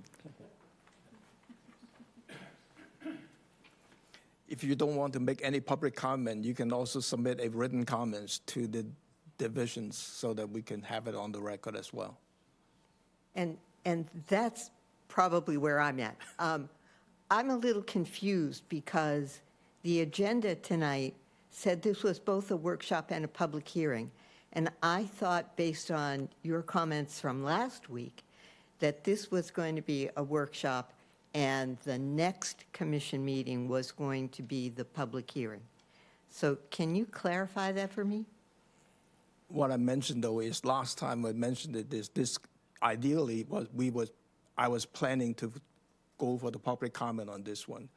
If you don't want to make any public comment, you can also submit a written comments to the divisions so that we can have it on the record as well. And that's probably where I'm at. I'm a little confused because the agenda tonight said this was both a workshop and a public hearing. And I thought, based on your comments from last week, that this was going to be a workshop and the next commission meeting was going to be the public hearing. So can you clarify that for me? What I mentioned, though, is last time I mentioned it, is this ideally I was planning to go for the public comment on this one.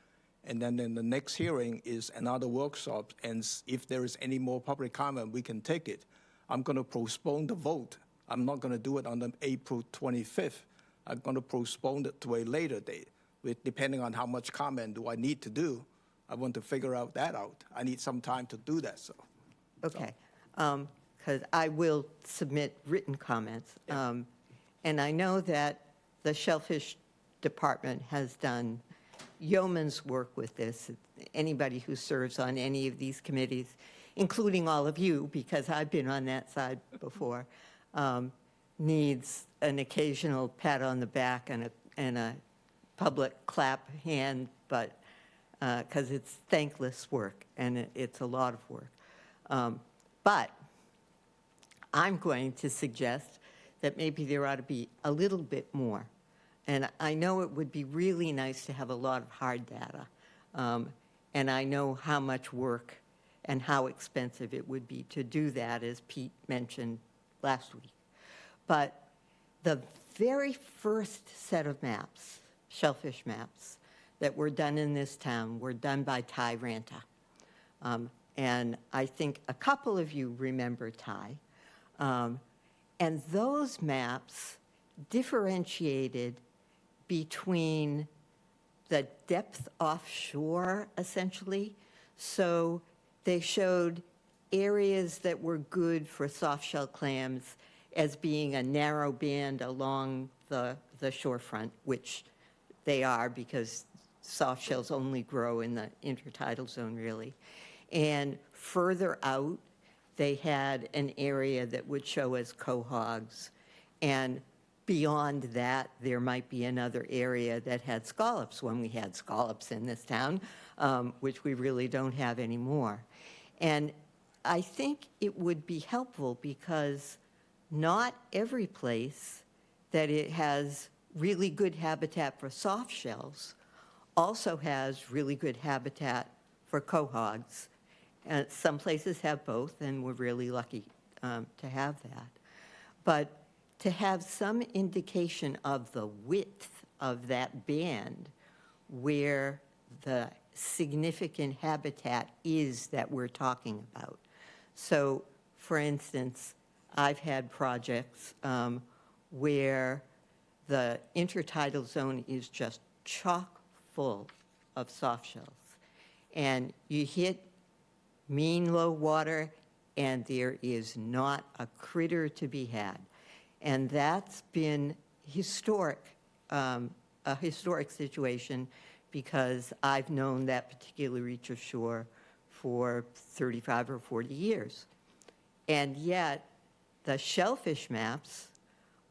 And then in the next hearing is another workshop, and if there is any more public comment, we can take it. I'm going to postpone the vote. I'm not going to do it on the April 25th. I'm going to postpone it to a later date, depending on how much comment do I need to do. I want to figure that out. I need some time to do that, so. Okay, because I will submit written comments. Yeah. And I know that the Shellfish Department has done yeoman's work with this. Anybody who serves on any of these committees, including all of you, because I've been on that side before, needs an occasional pat on the back and a public clap hand, but because it's thankless work and it's a lot of work. But I'm going to suggest that maybe there ought to be a little bit more. And I know it would be really nice to have a lot of hard data. And I know how much work and how expensive it would be to do that, as Pete mentioned last week. But the very first set of maps, shellfish maps, that were done in this town were done by Ty Ranta. And I think a couple of you remember Ty. And those maps differentiated between the depth offshore, essentially. So they showed areas that were good for soft-shell clams as being a narrow band along the shorefront, which they are because soft shells only grow in the intertidal zone, really. And further out, they had an area that would show as cohogs. And beyond that, there might be another area that had scallops when we had scallops in this town, which we really don't have anymore. And I think it would be helpful because not every place that it has really good habitat for soft shells also has really good habitat for cohogs. And some places have both, and we're really lucky to have that. But to have some indication of the width of that band where the significant habitat is that we're talking about. So, for instance, I've had projects where the intertidal zone is just chock full of soft shells. And you hit mean low water, and there is not a critter to be had. And that's been historic, a historic situation, because I've known that particular reach of shore for 35 or 40 years. And yet, the shellfish maps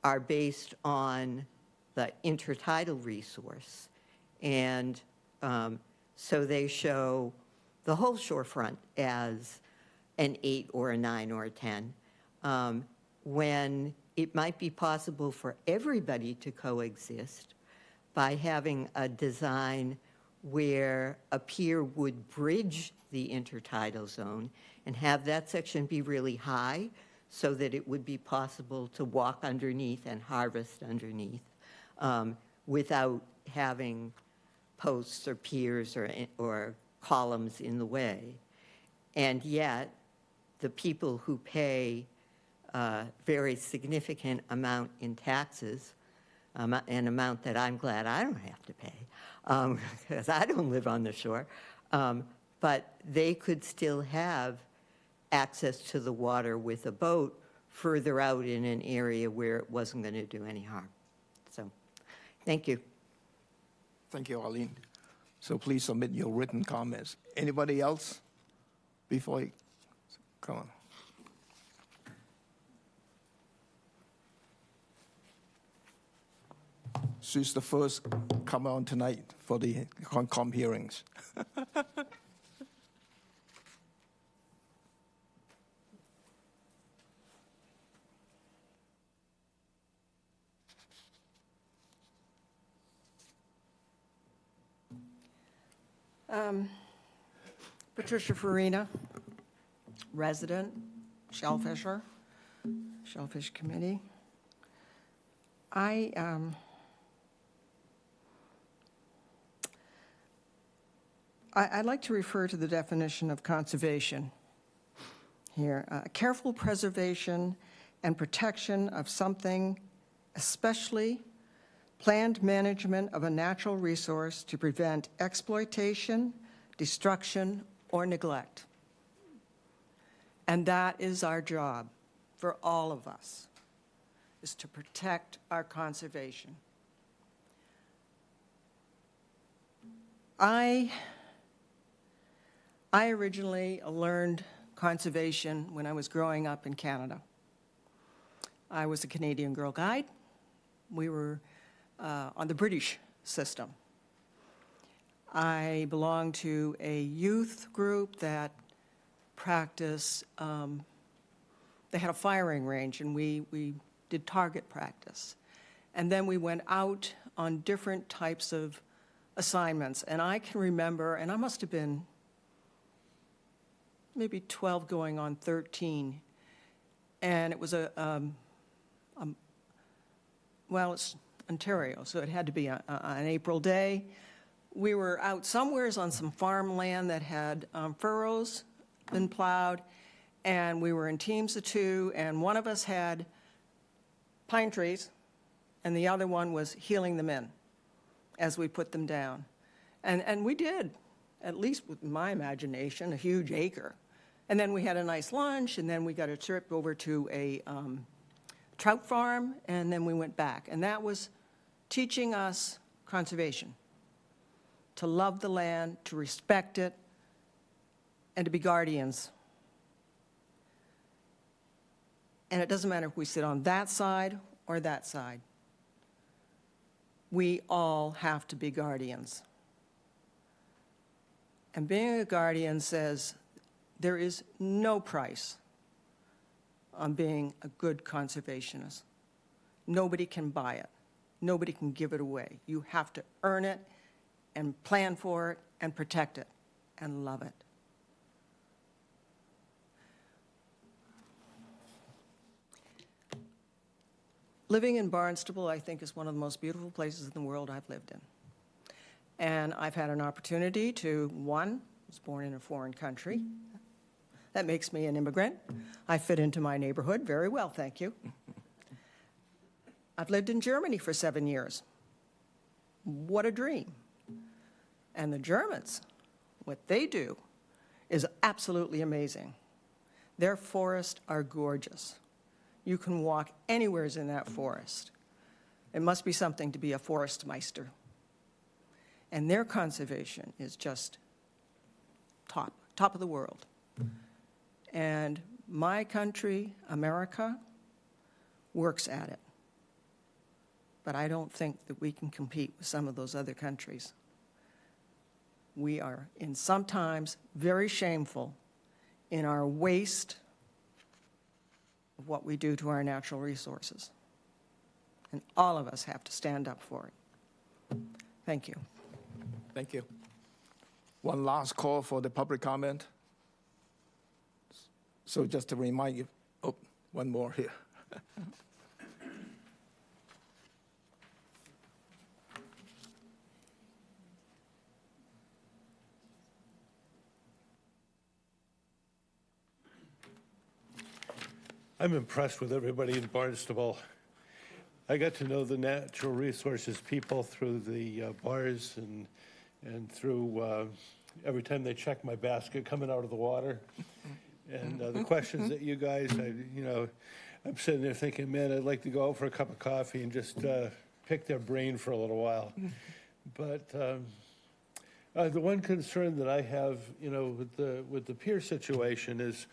are based on the intertidal resource. And so they show the whole shorefront as an 8 or a 9 or a 10, when it might be possible for everybody to coexist by having a design where a pier would bridge the intertidal zone and have that section be really high so that it would be possible to walk underneath and harvest underneath without having posts or piers or columns in the way. And yet, the people who pay a very significant amount in taxes an amount that I'm glad I don't have to pay, because I don't live on the shore. But they could still have access to the water with a boat further out in an area where it wasn't going to do any harm. So, thank you. Thank you, Arlene. So please submit your written comments. Anybody else before you come on? She's the first come on tonight for the Concom hearings. Patricia Farina, resident, shellfisher, Shellfish Committee. I'd like to refer to the definition of conservation here. Careful preservation and protection of something, especially planned management of a natural resource to prevent exploitation, destruction, or neglect. And that is our job for all of us, is to protect our conservation. I originally learned conservation when I was growing up in Canada. I was a Canadian Girl Guide. We were on the British system. I belonged to a youth group that practiced, they had a firing range, and we did target practice. And then we went out on different types of assignments. And I can remember, and I must have been maybe 12 going on 13, and it was well, it's Ontario, so it had to be an April day. We were out somewheres on some farmland that had furrows been plowed, and we were in teams of 2, and one of us had pine trees, and the other one was healing them in as we put them down. And we did, at least with my imagination, a huge acre. And then we had a nice lunch, and then we got a trip over to a trout farm, and then we went back. And that was teaching us conservation, to love the land, to respect it, and to be guardians. And it doesn't matter if we sit on that side or that side. We all have to be guardians. And being a guardian says there is no price on being a good conservationist. Nobody can buy it. Nobody can give it away. You have to earn it and plan for it and protect it and love it. Living in Barnstable, I think, is one of the most beautiful places in the world I've lived in. And I've had an opportunity to, one, I was born in a foreign country. That makes me an immigrant. I fit into my neighborhood very well, thank you. I've lived in Germany for 7 years. What a dream. And the Germans, what they do is absolutely amazing. Their forests are gorgeous. You can walk anywhere in that forest. It must be something to be a forestmeister. And their conservation is just top of the world. And my country, America, works at it. But I don't think that we can compete with some of those other countries. We are, in sometimes, very shameful in our waste of what we do to our natural resources. And all of us have to stand up for it. Thank you. Thank you. One last call for the public comment. So just to remind you, oh, one more here. I'm impressed with everybody in Barnstable. I got to know the natural resources people through the bars and through every time they check my basket coming out of the water. And the questions that you guys, I'm sitting there thinking, man, I'd like to go out for a cup of coffee and just pick their brain for a little while. But the one concern that I have, with the pier situation is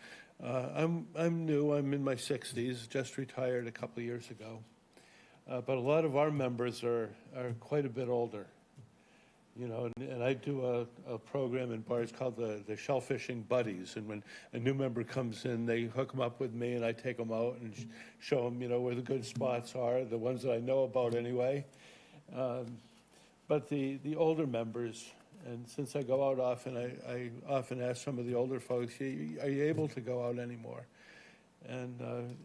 I'm new. I'm in my 60s, just retired a couple of years ago. But a lot of our members are quite a bit older. And I do a program in bars called the Shellfishing Buddies. And when a new member comes in, they hook them up with me, and I take them out and show them, where the good spots are, the ones that I know about anyway. But the older members, and since I go out often, I often ask some of the older folks, are you able to go out anymore? And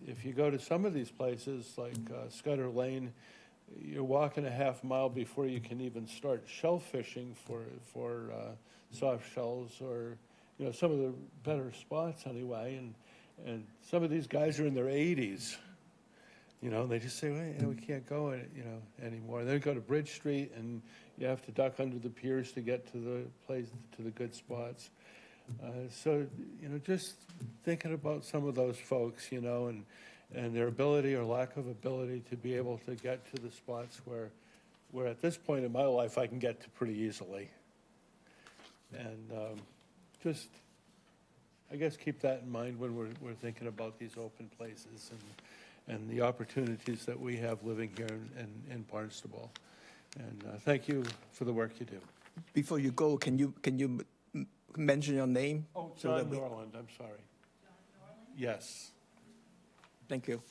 if you go to some of these places, like Scudder Lane, you're walking a half mile before you can even start shell fishing for soft shells or, some of the better spots anyway. And some of these guys are in their 80s, and they just say, well, we can't go, anymore. Then go to Bridge Street, and you have to duck under the piers to get to the place, to the good spots. So, just thinking about some of those folks, and their ability or lack of ability to be able to get to the spots where at this point in my life I can get to pretty easily. And just, I guess, keep that in mind when we're thinking about these open places and the opportunities that we have living here in Barnstable. And thank you for the work you do. Before you go, can you mention your name? Oh, so John that we- Norland, I'm sorry. John Norland? Yes. Thank you.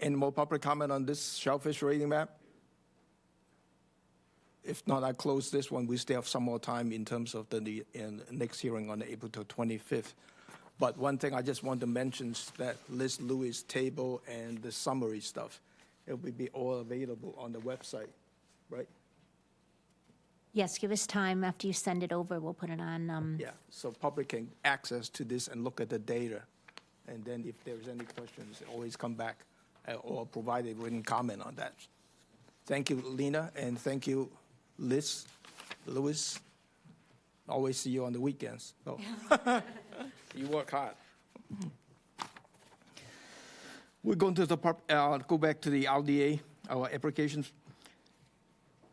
Any more public comment on this shellfish rating map? If not, I close this one. We still have some more time in terms of the next hearing on April 25th. But one thing I just want to mention is that Liz Lewis table and the summary stuff, it will be all available on the website, right? Yes, give us time after you send it over, we'll put it on. Yeah, so public can access to this and look at the data. And then if there's any questions, always come back or provide a written comment on that. Thank you, Lena, and thank you, Liz, Lewis. Always see you on the weekends. So. You work hard. We're going to go back to the RDA, our applications.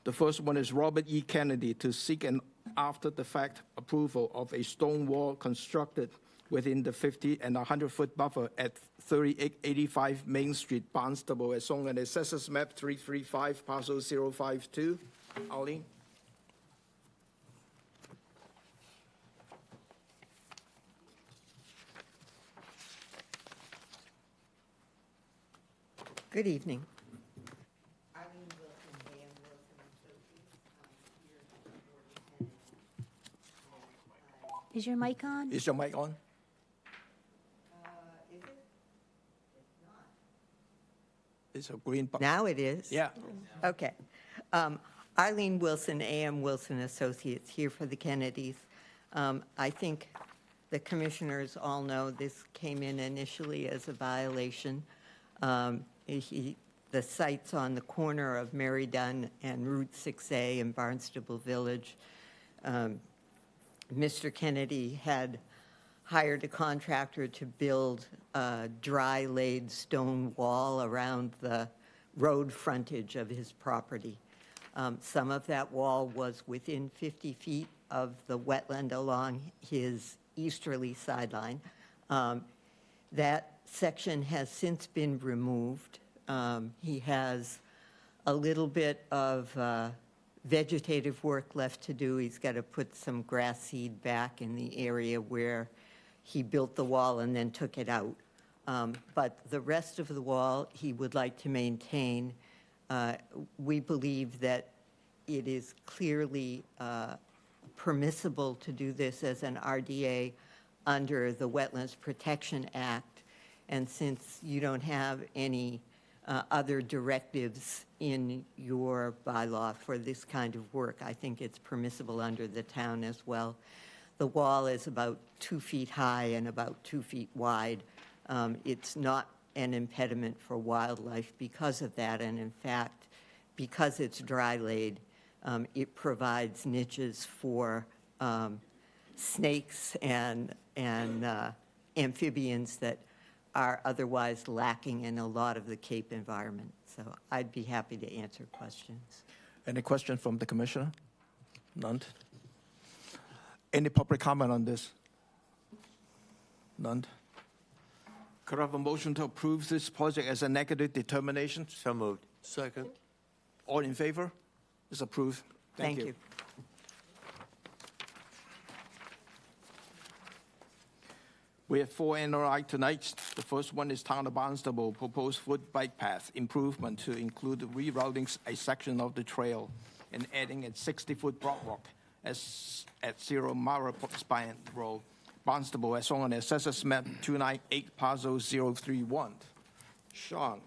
The first one is Robert E. Kennedy to seek an after-the-fact approval of a stone wall constructed within the 50 and 100-foot buffer at 3885 Main Street, Barnstable, as shown on Assessors Map 335, Parcel 052. Arlene? Good evening. Is your mic on? Is your mic on? Is it? It's a green button. Now it is? Yeah. Okay. Arlene Wilson, A.M. Wilson Associates, here for the Kennedys. I think the commissioners all know this came in initially as a violation. The site's on the corner of Mary Dunn and Route 6A in Barnstable Village. Mr. Kennedy had hired a contractor to build a dry-laid stone wall around the road frontage of his property. Some of that wall was within 50 feet of the wetland along his easterly sideline. That section has since been removed. He has a little bit of vegetative work left to do. He's got to put some grass seed back in the area where he built the wall and then took it out. But the rest of the wall he would like to maintain. We believe that it is clearly permissible to do this as an RDA under the Wetlands Protection Act. And since you don't have any other directives in your bylaw for this kind of work, I think it's permissible under the town as well. The wall is about 2 feet high and about 2 feet wide. It's not an impediment for wildlife because of that. And in fact, because it's dry laid, it provides niches for snakes and amphibians that are otherwise lacking in a lot of the Cape environment. So I'd be happy to answer questions. Any question from the commissioner? None? Any public comment on this? None? Could I have a motion to approve this project as a negative determination? So moved. Second. All in favor? It's approved. Thank you. We have 4 NRI tonight. The first one is Town of Barnstable proposed foot bike path improvement to include rerouting a section of the trail and adding a 60-foot boardwalk at 0 Mara Spine Road, Barnstable, as shown on the Assessors Map 298, Parcel 031. Sean.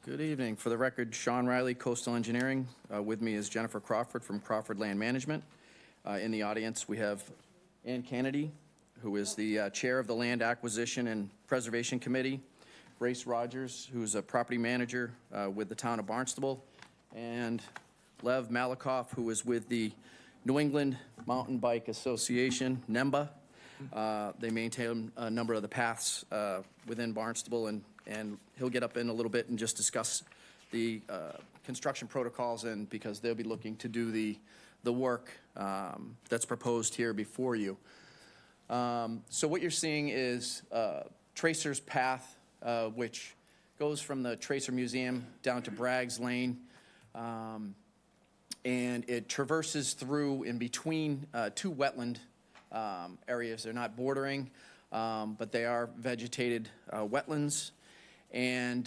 Good evening. For the record, Sean Riley, Coastal Engineering. With me is Jennifer Crawford from Crawford Land Management. In the audience, we have Ann Kennedy, who is the chair of the Land Acquisition and Preservation Committee, Grace Rogers, who's a property manager with the town of Barnstable, and Lev Malikoff, who is with the New England Mountain Bike Association, NEMBA. They maintain a number of the paths within Barnstable, and he'll get up in a little bit and just discuss the construction protocols, and because they'll be looking to do the work that's proposed here before you. So what you're seeing is Tracer's Path, which goes from the Tracer Museum down to Bragg's Lane, and it traverses through in between 2 wetland areas. They're not bordering, but they are vegetated wetlands. And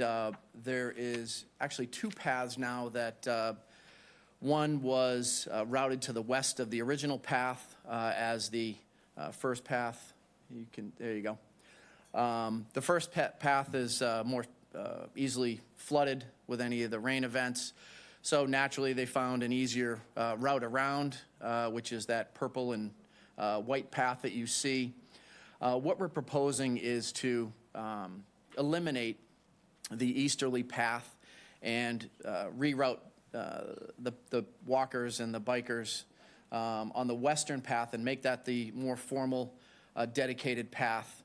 there is actually 2 paths now that one was routed to the west of the original path as the first path. There you go. The first path is more easily flooded with any of the rain events. So naturally they found an easier route around, which is that purple and white path that you see. What we're proposing is to eliminate the easterly path and reroute the walkers and the bikers on the western path and make that the more formal dedicated path,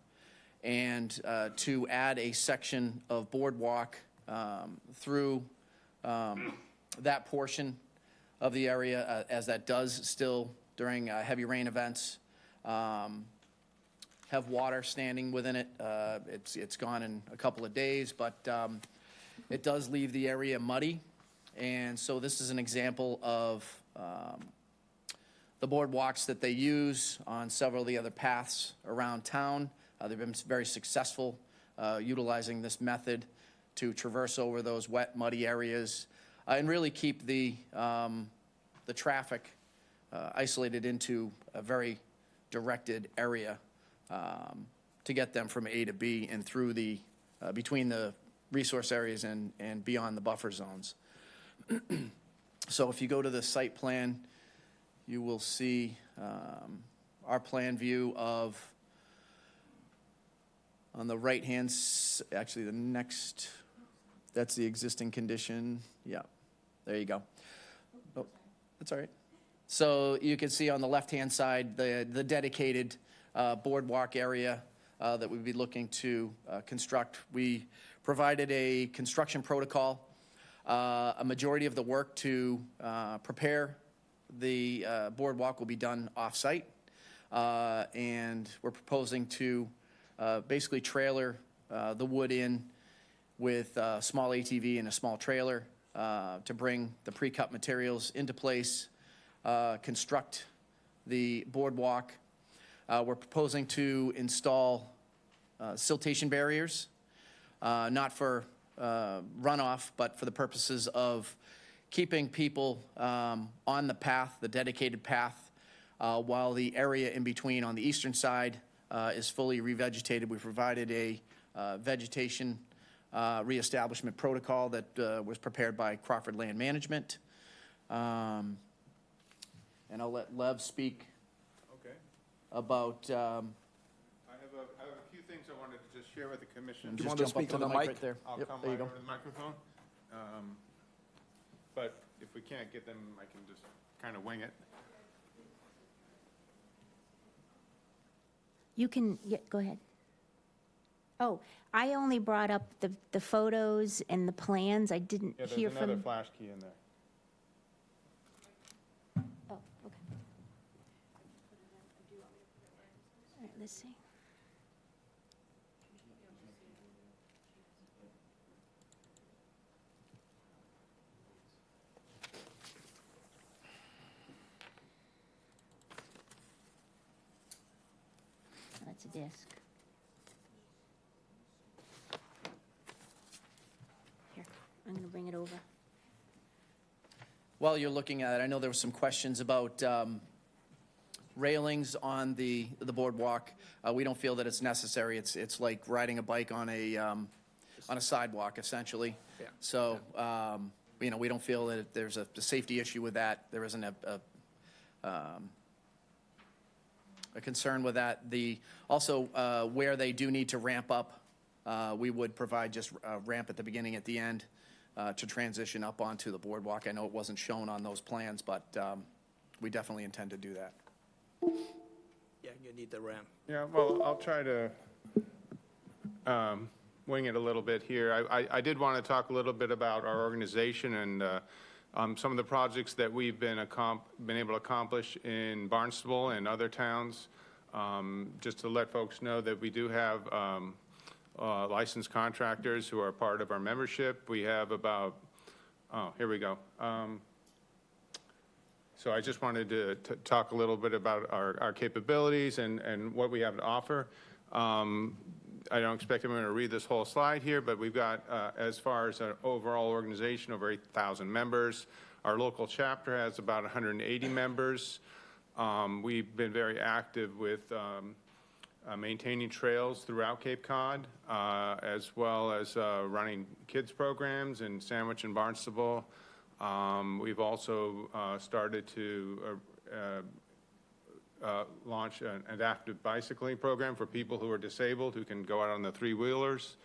and to add a section of boardwalk through that portion of the area, as that does still during heavy rain events have water standing within it. It's gone in a couple of days, but it does leave the area muddy. And so this is an example of the boardwalks that they use on several of the other paths around town. They've been very successful utilizing this method to traverse over those wet, muddy areas and really keep the traffic isolated into a very directed area to get them from A to B and through the between the resource areas and beyond the buffer zones. So if you go to the site plan, you will see our plan view of, on the right hand, actually the next, that's the existing condition. Yeah, there you go. Oh, that's all right. So you can see on the left-hand side the dedicated boardwalk area that we'd be looking to construct. We provided a construction protocol. A majority of the work to prepare the boardwalk will be done off-site, and we're proposing to basically trailer the wood in with a small ATV and a small trailer to bring the pre-cut materials into place, construct the boardwalk. We're proposing to install siltation barriers, not for runoff, but for the purposes of keeping people on the path, the dedicated path, while the area in between on the eastern side is fully revegetated. We provided a vegetation reestablishment protocol that was prepared by Crawford Land Management. And I'll let Lev speak about... I have a few things things I wanted to just share with the commission. Do you Just want to jump up speak to the mic mic? right there. I'll Yep, come there you right go. over to the microphone. But if we can't get them, I can just kind of wing it. You can, yeah, go ahead. Oh, I only brought up the photos and the plans. I didn't Yeah, hear there's another from. flash key in there. Oh, okay. All right, let's see. That's a disc. Here, I'm going to bring it over. While you're looking at it, I know there were some questions about railings on the boardwalk. We don't feel that it's necessary. It's like riding a bike on a sidewalk, essentially. Yeah. So, you know, we don't feel that there's a safety issue with that. There isn't a concern with that. Also, where they do need to ramp up, we would provide just a ramp at the beginning, at the end, to transition up onto the boardwalk. I know it wasn't shown on those plans, but we definitely intend to do that. Yeah, you need the ramp. Yeah, well, I'll try to wing it a little bit here. I did want to talk a little bit about our organization and some of the projects that we've been able to accomplish in Barnstable and other towns. Just to let folks know that we do have licensed contractors who are part of our membership. We have about, here we go. So I just wanted to talk a little bit about our capabilities and what we have to offer. I don't expect I'm going to read this whole slide here, but we've got, as far as our overall organization, over 8,000 members. Our local chapter has about 180 members. We've been very active with maintaining trails throughout Cape Cod, as well as running kids programs in Sandwich and Barnstable. We've also started to launch an adaptive bicycling program for people who are disabled who can go out on the three-wheelers.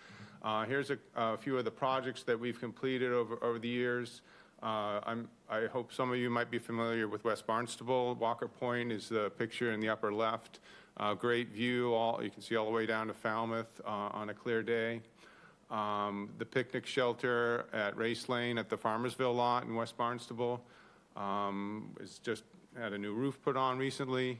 Here's a few of the projects that we've completed over the years. I hope some of you might be familiar with West Barnstable. Walker Point is the picture in the upper left. Great view, you can see all the way down to Falmouth on a clear day. The picnic shelter at Race Lane at the Farmersville lot in West Barnstable is just had a new roof put on recently.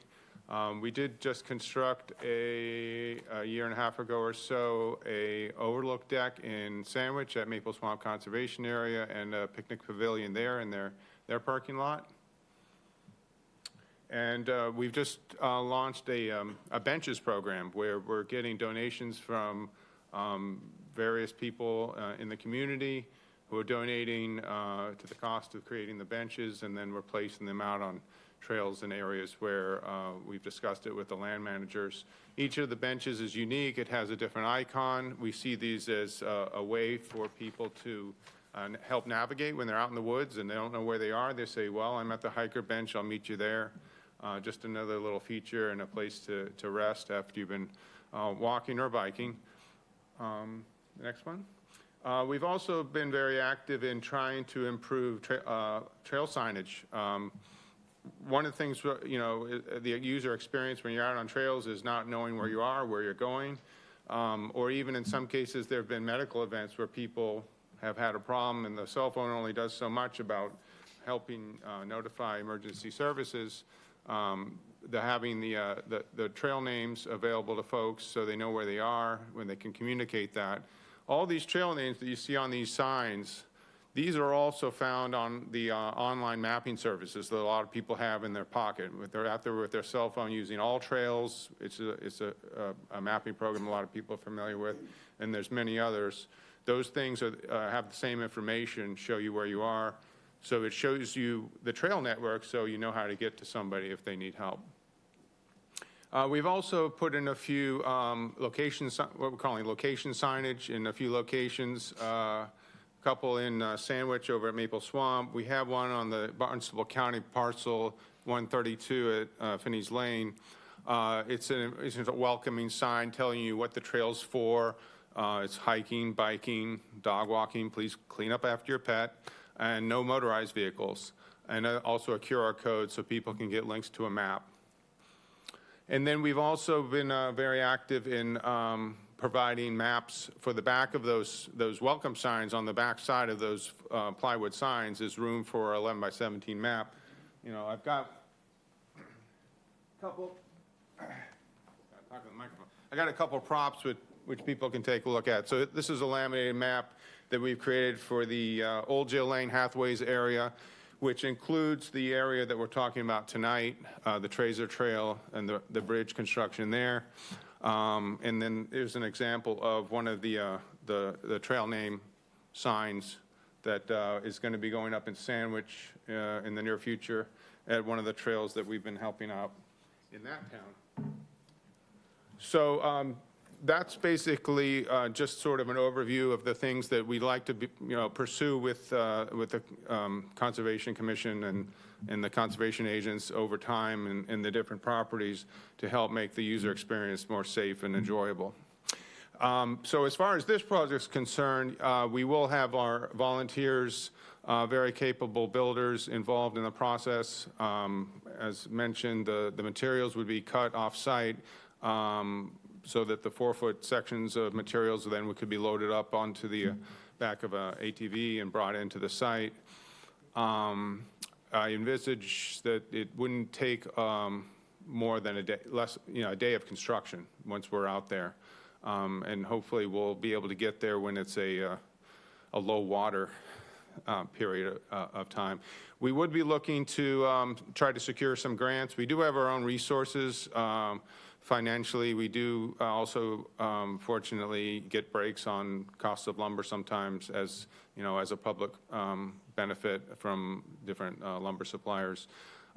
We did just construct a year and a half ago or so a overlook deck in Sandwich at Maple Swamp Conservation Area and a picnic pavilion there in their parking lot. And we've just launched a benches program where we're getting donations from various people in the community who are donating to the cost of creating the benches, and then we're placing them out on trails and areas where we've discussed it with the land managers. Each of the benches is unique. It has a different icon. We see these as a way for people to help navigate when they're out in the woods and they don't know where they are. They say, well, I'm at the hiker bench. I'll meet you there. Just another little feature and a place to rest after you've been walking or biking. The next one. We've also been very active in trying to improve trail signage. One of the things, you know, the user experience when you're out on trails is not knowing where you are, where you're going, or even in some cases there have been medical events where people have had a problem and the cell phone only does so much about helping notify emergency services. Having the trail names available to folks so they know where they are, when they can communicate that. All these trail names that you see on these signs, these are also found on the online mapping services that a lot of people have in their pocket. They're out there with their cell phone using All Trails. It's a mapping program a lot of people are familiar with, and there's many others. Those things have the same information, show you where you are. So it shows you the trail network so you know how to get to somebody if they need help. We've also put in a few locations, what we're calling location signage in a few locations. A couple in Sandwich over at Maple Swamp. We have one on the Barnstable County parcel 132 at Finney's Lane. It's a welcoming sign telling you what the trail's for. It's hiking, biking, dog walking, please clean up after your pet, and no motorized vehicles. And also a QR code so people can get links to a map. And then we've also been very active in providing maps for the back of those welcome signs. On the back side of those plywood signs is room for 11 by 17 map. You know, I've got a couple, talk to the microphone. I got a couple props which people can take a look at. So this is a laminated map that we've created for the Old Jail Lane Hathways area, which includes the area that we're talking about tonight, the Trazer Trail and the bridge construction there. And then there's an example of one of the trail name signs that is going to be going up in Sandwich in the near future at one of the trails that we've been helping out in that town. So that's basically just sort of an overview of the things that we'd like to pursue with the Conservation Commission and the conservation agents over time and the different properties to help make the user experience more safe and enjoyable. So as far as this project is concerned, we will have our volunteers, very capable builders involved in the process. As mentioned, the materials would be cut off-site so that the 4-foot sections of materials then could be loaded up onto the back of a ATV and brought into the site. I envisage that it wouldn't take more than a day, a day of construction once we're out there. And hopefully we'll be able to get there when it's a low water period of time. We would be looking to try to secure some grants. We do have our own resources. Financially, we do also, fortunately, get breaks on cost of lumber sometimes as a public benefit from different lumber suppliers.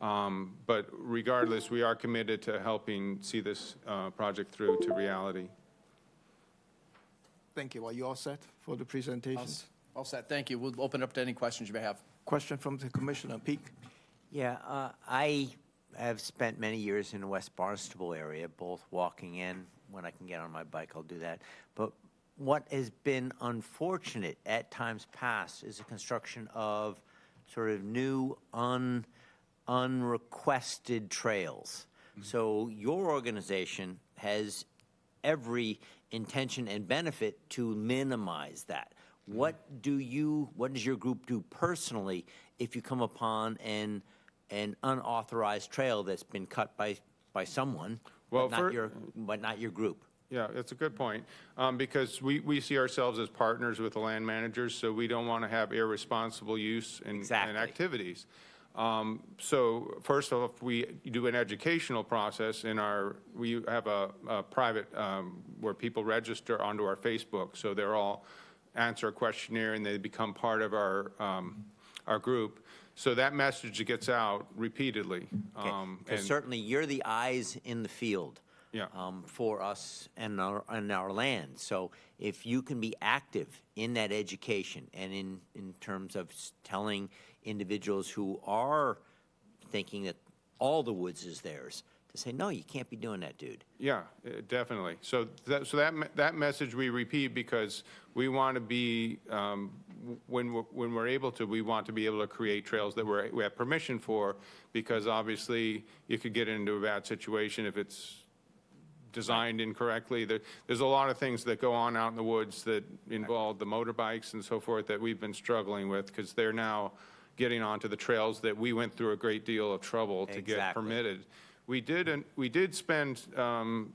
But regardless, we are committed to helping see this project through to reality. Thank you. Are you all set for the presentations? All set. Thank you. We'll open up to any questions you may have. Question from the Commissioner Peak. Yeah, I have spent many years in the West Barnstable area, both walking in. When I can get on my bike, I'll do that. But what has been unfortunate at times past is the construction of sort of new, unrequested trails. Mm-hmm. So your organization has every intention and benefit to minimize that. Mm-hmm. What does your group do personally if you come upon an unauthorized trail that's been cut by someone, but not your group? Yeah, that's a good point, because we see ourselves as partners with the land managers, so we don't want to have irresponsible use and activities. So first off, we do an educational process we have a private, where people register onto our Facebook, so they're all answer a questionnaire and they become part of our group. So that message gets out repeatedly. Okay. And certainly you're the eyes in the field. Yeah. For us and our land. So if you can be active in that education and in terms of telling individuals who are thinking that all the woods is theirs, to say, no, you can't be doing that, dude. Yeah, definitely. So that message we repeat because we want to be, when we're able to, we want to be able to create trails that we have permission for, because obviously you could get into a bad situation if it's designed incorrectly. There's a lot of things that go on out in the woods that involve the motorbikes and so forth that we've been struggling with, because they're now getting onto the trails that we went through a great deal of trouble to get permitted. We did spend some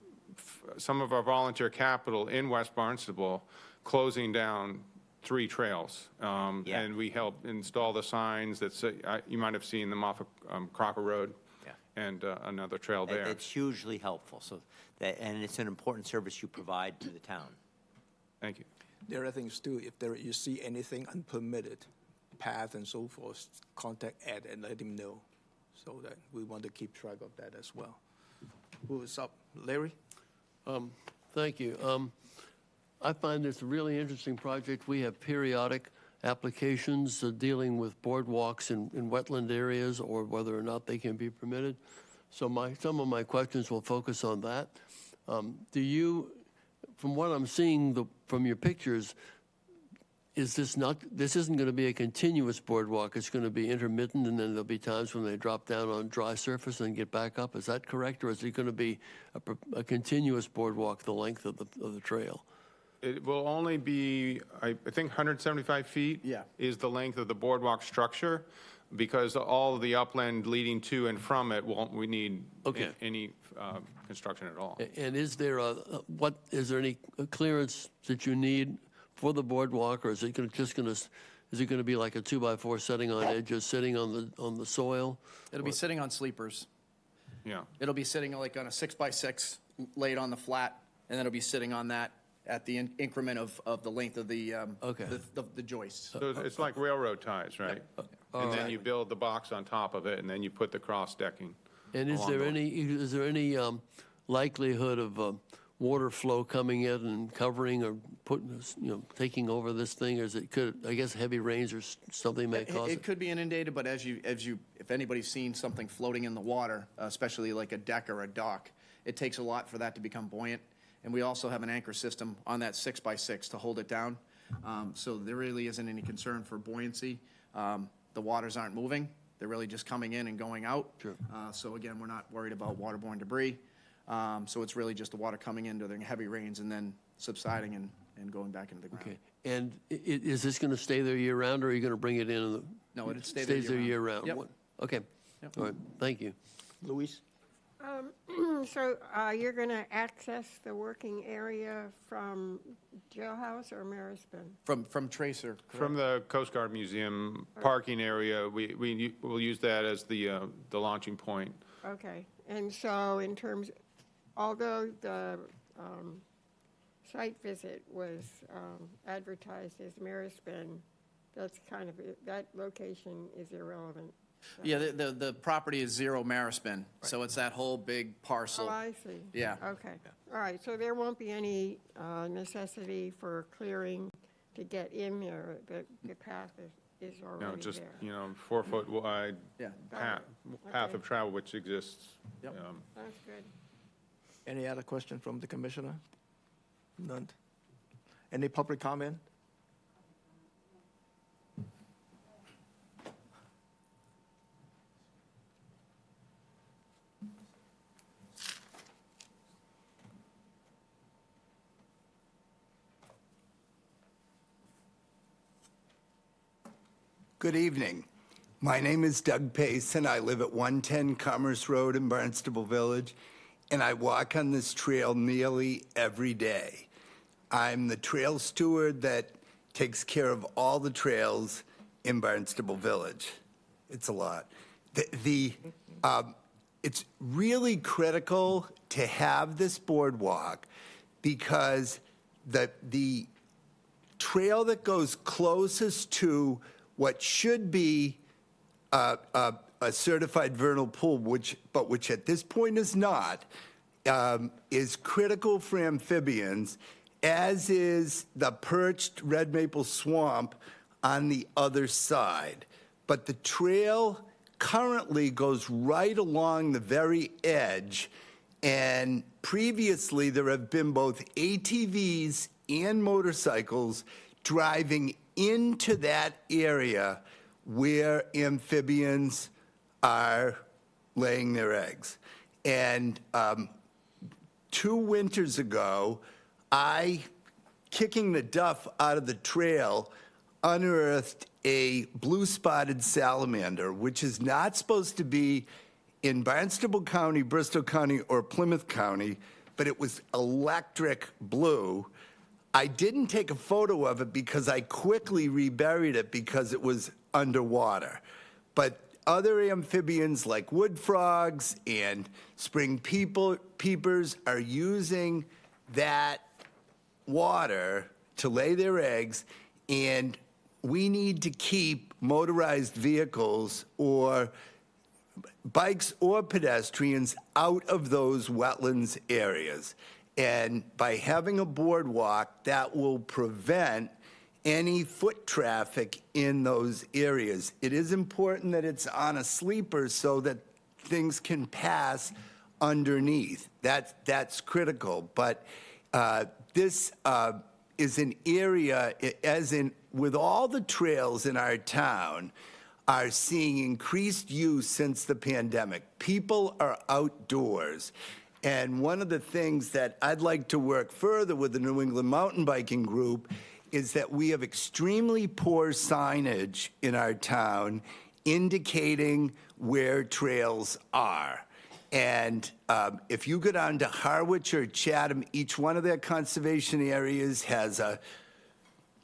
of our volunteer capital in West Barnstable closing down 3 trails, and we helped install the signs that say, you might have seen them off of Crocker Road. And another trail there. It's hugely helpful. So and it's an important service you provide to the town. Thank you. There are things too. If you see anything unpermitted, path and so forth, contact Ed and let him know, so that we want to keep track of that as well. Who is up? Larry? Thank you. I find this a really interesting project. We have periodic applications dealing with boardwalks in wetland areas or whether or not they can be permitted. So some of my questions will focus on that. Do you, from what I'm seeing from your pictures, this isn't going to be a continuous boardwalk. It's going to be intermittent, and then there'll be times when they drop down on dry surface and get back up. Is that correct, or is it going to be a continuous boardwalk the length of the trail? It will only be, I think, 175 feet. Yeah. Is the length of the boardwalk structure, because all of the upland leading to and from it we need Okay. any construction at all. And is there is there any clearance that you need for the boardwalk, or is it going to be like a 2x4 setting on edges, sitting on the soil? It'll be sitting on sleepers. Yeah. It'll be sitting like on a 6x6 laid on the flat, and then it'll be sitting on that at the increment of the length of the the joists. So it's like railroad ties, right? And then you build the box on top of it, and then you put the cross decking. And is there any likelihood of water flow coming in and covering or taking over this thing, or I guess heavy rains or something may cause it? It could be inundated, but if anybody's seen something floating in the water, especially like a deck or a dock, it takes a lot for that to become buoyant. And we also have an anchor system on that 6x6 to hold it down. So there really isn't any concern for buoyancy. The waters aren't moving. They're really just coming in and going out. Sure. So again, we're not worried about waterborne debris. So it's really just the water coming in during heavy rains and then subsiding and going back into the ground. Okay. And is this going to stay there year-round, or are you going to bring it in? No, it'll stay there Stays there year-round? Yep. Okay. Yep. All right. Thank you. Luis? So you're going to access the working area from Jailhouse or Marispin? From Tracer. From the Coast Guard Museum parking area, we will use that as the launching point. Okay, and so in terms, although the site visit was advertised as Marispin, that's kind of, that location is irrelevant. Yeah, the property is 0 Marispin, so it's that whole big parcel. Oh, I see. Yeah. Okay, all right, so there won't be any necessity for clearing to get in there, the path is already there. No, just, 4-foot wide Yeah. path of travel which exists. Yep. That's good. Any other question from the commissioner? None. Any public comment? Good evening. My name is Doug Pace, and I live at 110 Commerce Road in Barnstable Village, and I walk on this trail nearly every day. I'm the trail steward that takes care of all the trails in Barnstable Village. It's a lot. It's really critical to have this boardwalk because the trail that goes closest to what should be a certified vernal pool, which at this point is not, is critical for amphibians, as is the perched red maple swamp on the other side. But the trail currently goes right along the very edge, and previously there have been both ATVs and motorcycles driving into that area where amphibians are laying their eggs. And 2 winters ago, I, kicking the duff out of the trail, unearthed a blue-spotted salamander, which is not supposed to be in Barnstable County, Bristol County, or Plymouth County, but it was electric blue. I didn't take a photo of it because I quickly reburied it because it was underwater. But other amphibians like wood frogs and spring peepers are using that water to lay their eggs, and we need to keep motorized vehicles or bikes or pedestrians out of those wetlands areas. And by having a boardwalk, that will prevent any foot traffic in those areas. It is important that it's on a sleeper so that things can pass underneath. That's critical. But this is an area, as in with all the trails in our town, are seeing increased use since the pandemic. People are outdoors. And one of the things that I'd like to work further with the New England Mountain Biking Group is that we have extremely poor signage in our town indicating where trails are. And if you go down to Harwich or Chatham, each one of their conservation areas has a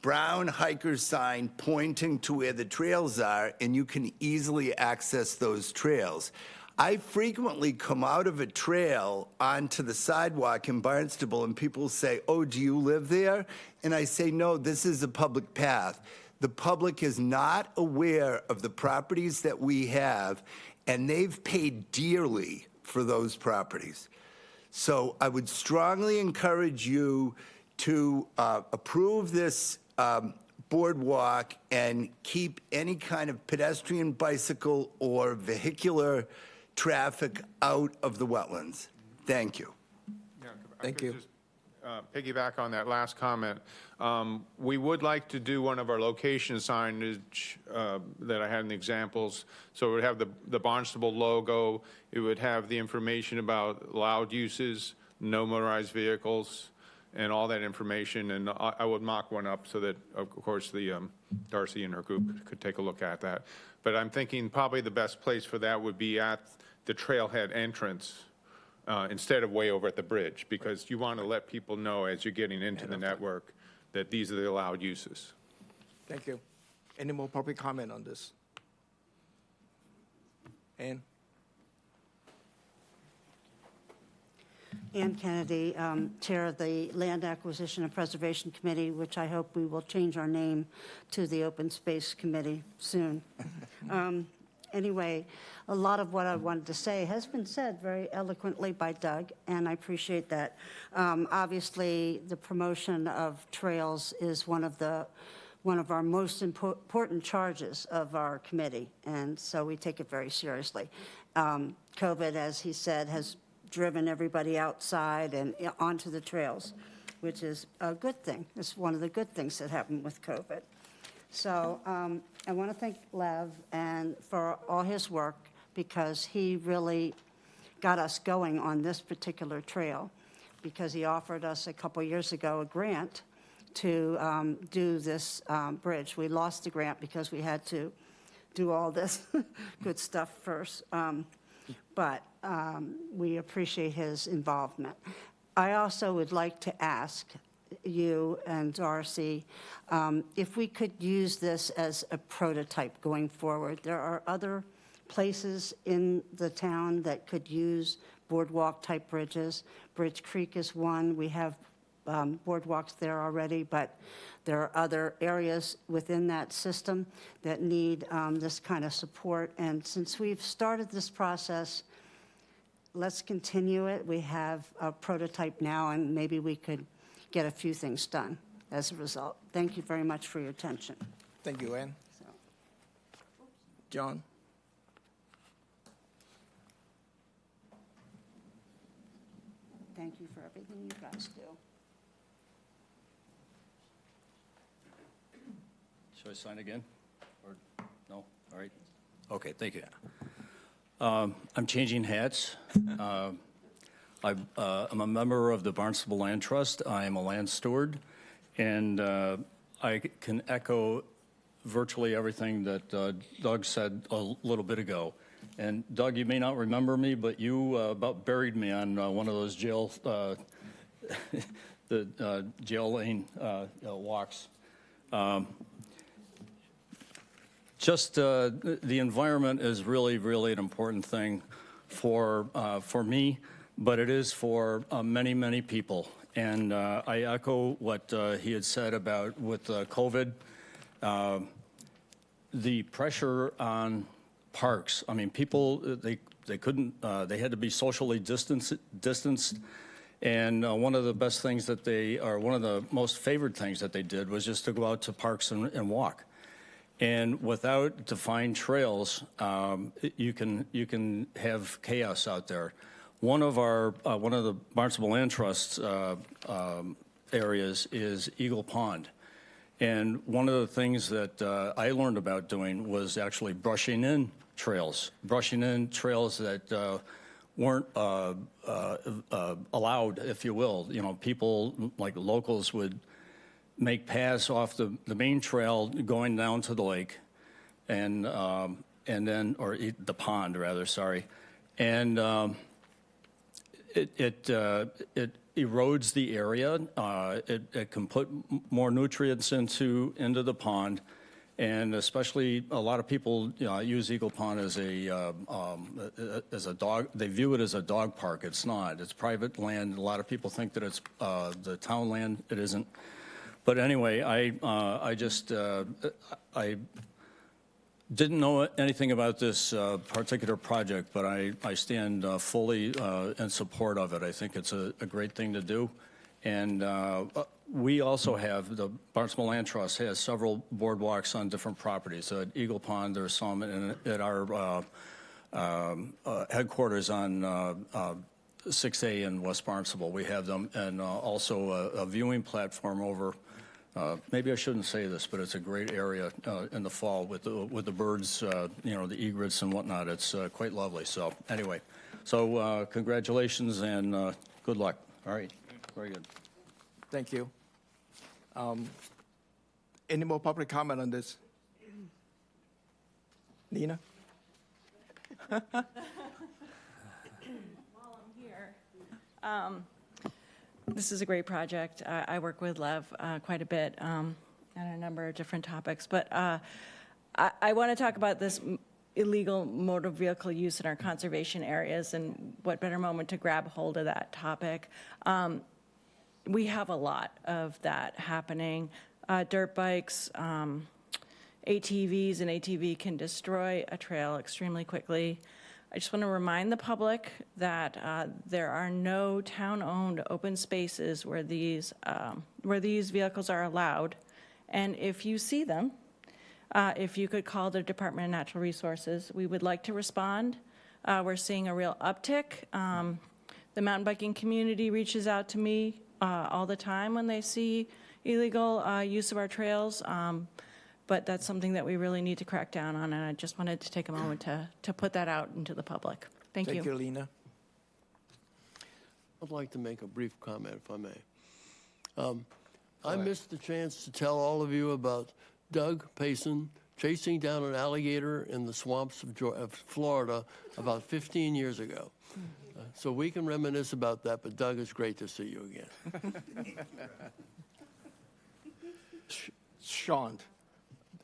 brown hiker sign pointing to where the trails are, and you can easily access those trails. I frequently come out of a trail onto the sidewalk in Barnstable, and people say, "Oh, do you live there?" And I say, "No, this is a public path." The public is not aware of the properties that we have, and they've paid dearly for those properties. So I would strongly encourage you to approve this boardwalk and keep any kind of pedestrian, bicycle, or vehicular traffic out of the wetlands. Thank you. Yeah, Thank you. Just piggyback on that last comment. We would like to do one of our location signage that I had in the examples. So it would have the Barnstable logo. It would have the information about loud uses, no motorized vehicles, and all that information. And I would mock one up so that, of course, the Darcy and her group could take a look at that. But I'm thinking probably the best place for that would be at the trailhead entrance instead of way over at the bridge, because you want to let people know as you're getting into the network that these are the allowed uses. Thank you. Any more public comment on this? Ann? Ann Kennedy, Chair of the Land Acquisition and Preservation Committee, which I hope we will change our name to the Open Space Committee soon. Anyway, a lot of what I wanted to say has been said very eloquently by Doug, and I appreciate that. Obviously, the promotion of trails is one of our most important charges of our committee, and so we take it very seriously. COVID, as he said, has driven everybody outside and onto the trails, which is a good thing. It's one of the good things that happened with COVID. So I want to thank Lev and for all his work, because he really got us going on this particular trail, because he offered us a couple years ago a grant to do this bridge. We lost the grant because we had to do all this good stuff first. But we appreciate his involvement. I also would like to ask you and Darcy if we could use this as a prototype going forward. There are other places in the town that could use boardwalk-type bridges. Bridge Creek is one. We have boardwalks there already, but there are other areas within that system that need this kind of support. And since we've started this process, let's continue it. We have a prototype now, and maybe we could get a few things done as a result. Thank you very much for your attention. Thank you, Ann. John? Thank you for everything you guys do. Should I sign again? Or no? All right. Okay, thank you. I'm changing hats. I'm a member of the Barnstable Land Trust. I am a land steward, and I can echo virtually everything that Doug said a little bit ago. And Doug, you may not remember me, but you about buried me on one of those jail lane walks. Just the environment is really, really an important thing for me, but it is for many, many people. And I echo what he had said about with COVID, the pressure on parks. I mean, people, they couldn't, they had to be socially distanced. And one of the best things that one of the most favored things that they did was just to go out to parks and walk. And without defined trails, you can have chaos out there. One of the Barnstable Land Trust's areas is Eagle Pond. And one of the things that I learned about doing was actually brushing in trails that weren't allowed, if you will. You know, people like locals would make paths off the main trail going down to the lake, and then, or the pond rather, sorry, and it erodes the area. It can put more nutrients into the pond, and especially a lot of people use Eagle Pond as a dog. They view it as a dog park. It's not. It's private land. A lot of people think that it's the town land. It isn't. But anyway, I didn't know anything about this particular project, but I stand fully in support of it. I think it's a great thing to do. And we also have, the Barnstable Land Trust has several boardwalks on different properties. At Eagle Pond, there's some, and at our headquarters on 6A in West Barnstable, we have them, and also a viewing platform over. Maybe I shouldn't say this, but it's a great area in the fall with the birds, the egrets and whatnot. It's quite lovely. So anyway, congratulations and good luck. All right, very good. Thank you. Any more public comment on this? Nina? While I'm here. This is a great project. I work with Lev quite a bit on a number of different topics, but I want to talk about this illegal motor vehicle use in our conservation areas, and what better moment to grab hold of that topic. We have a lot of that happening. Dirt bikes, ATVs, an ATV can destroy a trail extremely quickly. I just want to remind the public that there are no town-owned open spaces where these vehicles are allowed. And if you see them, if you could call the Department of Natural Resources, we would like to respond. We're seeing a real uptick. The mountain biking community reaches out to me all the time when they see illegal use of our trails. But that's something that we really need to crack down on, and I just wanted to take a moment to put that out into the public. Thank you. Thank you, Lena. I'd like to make a brief comment, if I may. I missed the chance to tell all of you about Doug Payson chasing down an alligator in the swamps of Florida about 15 years ago. So we can reminisce about that, but Doug, it's great to see you again. Sean,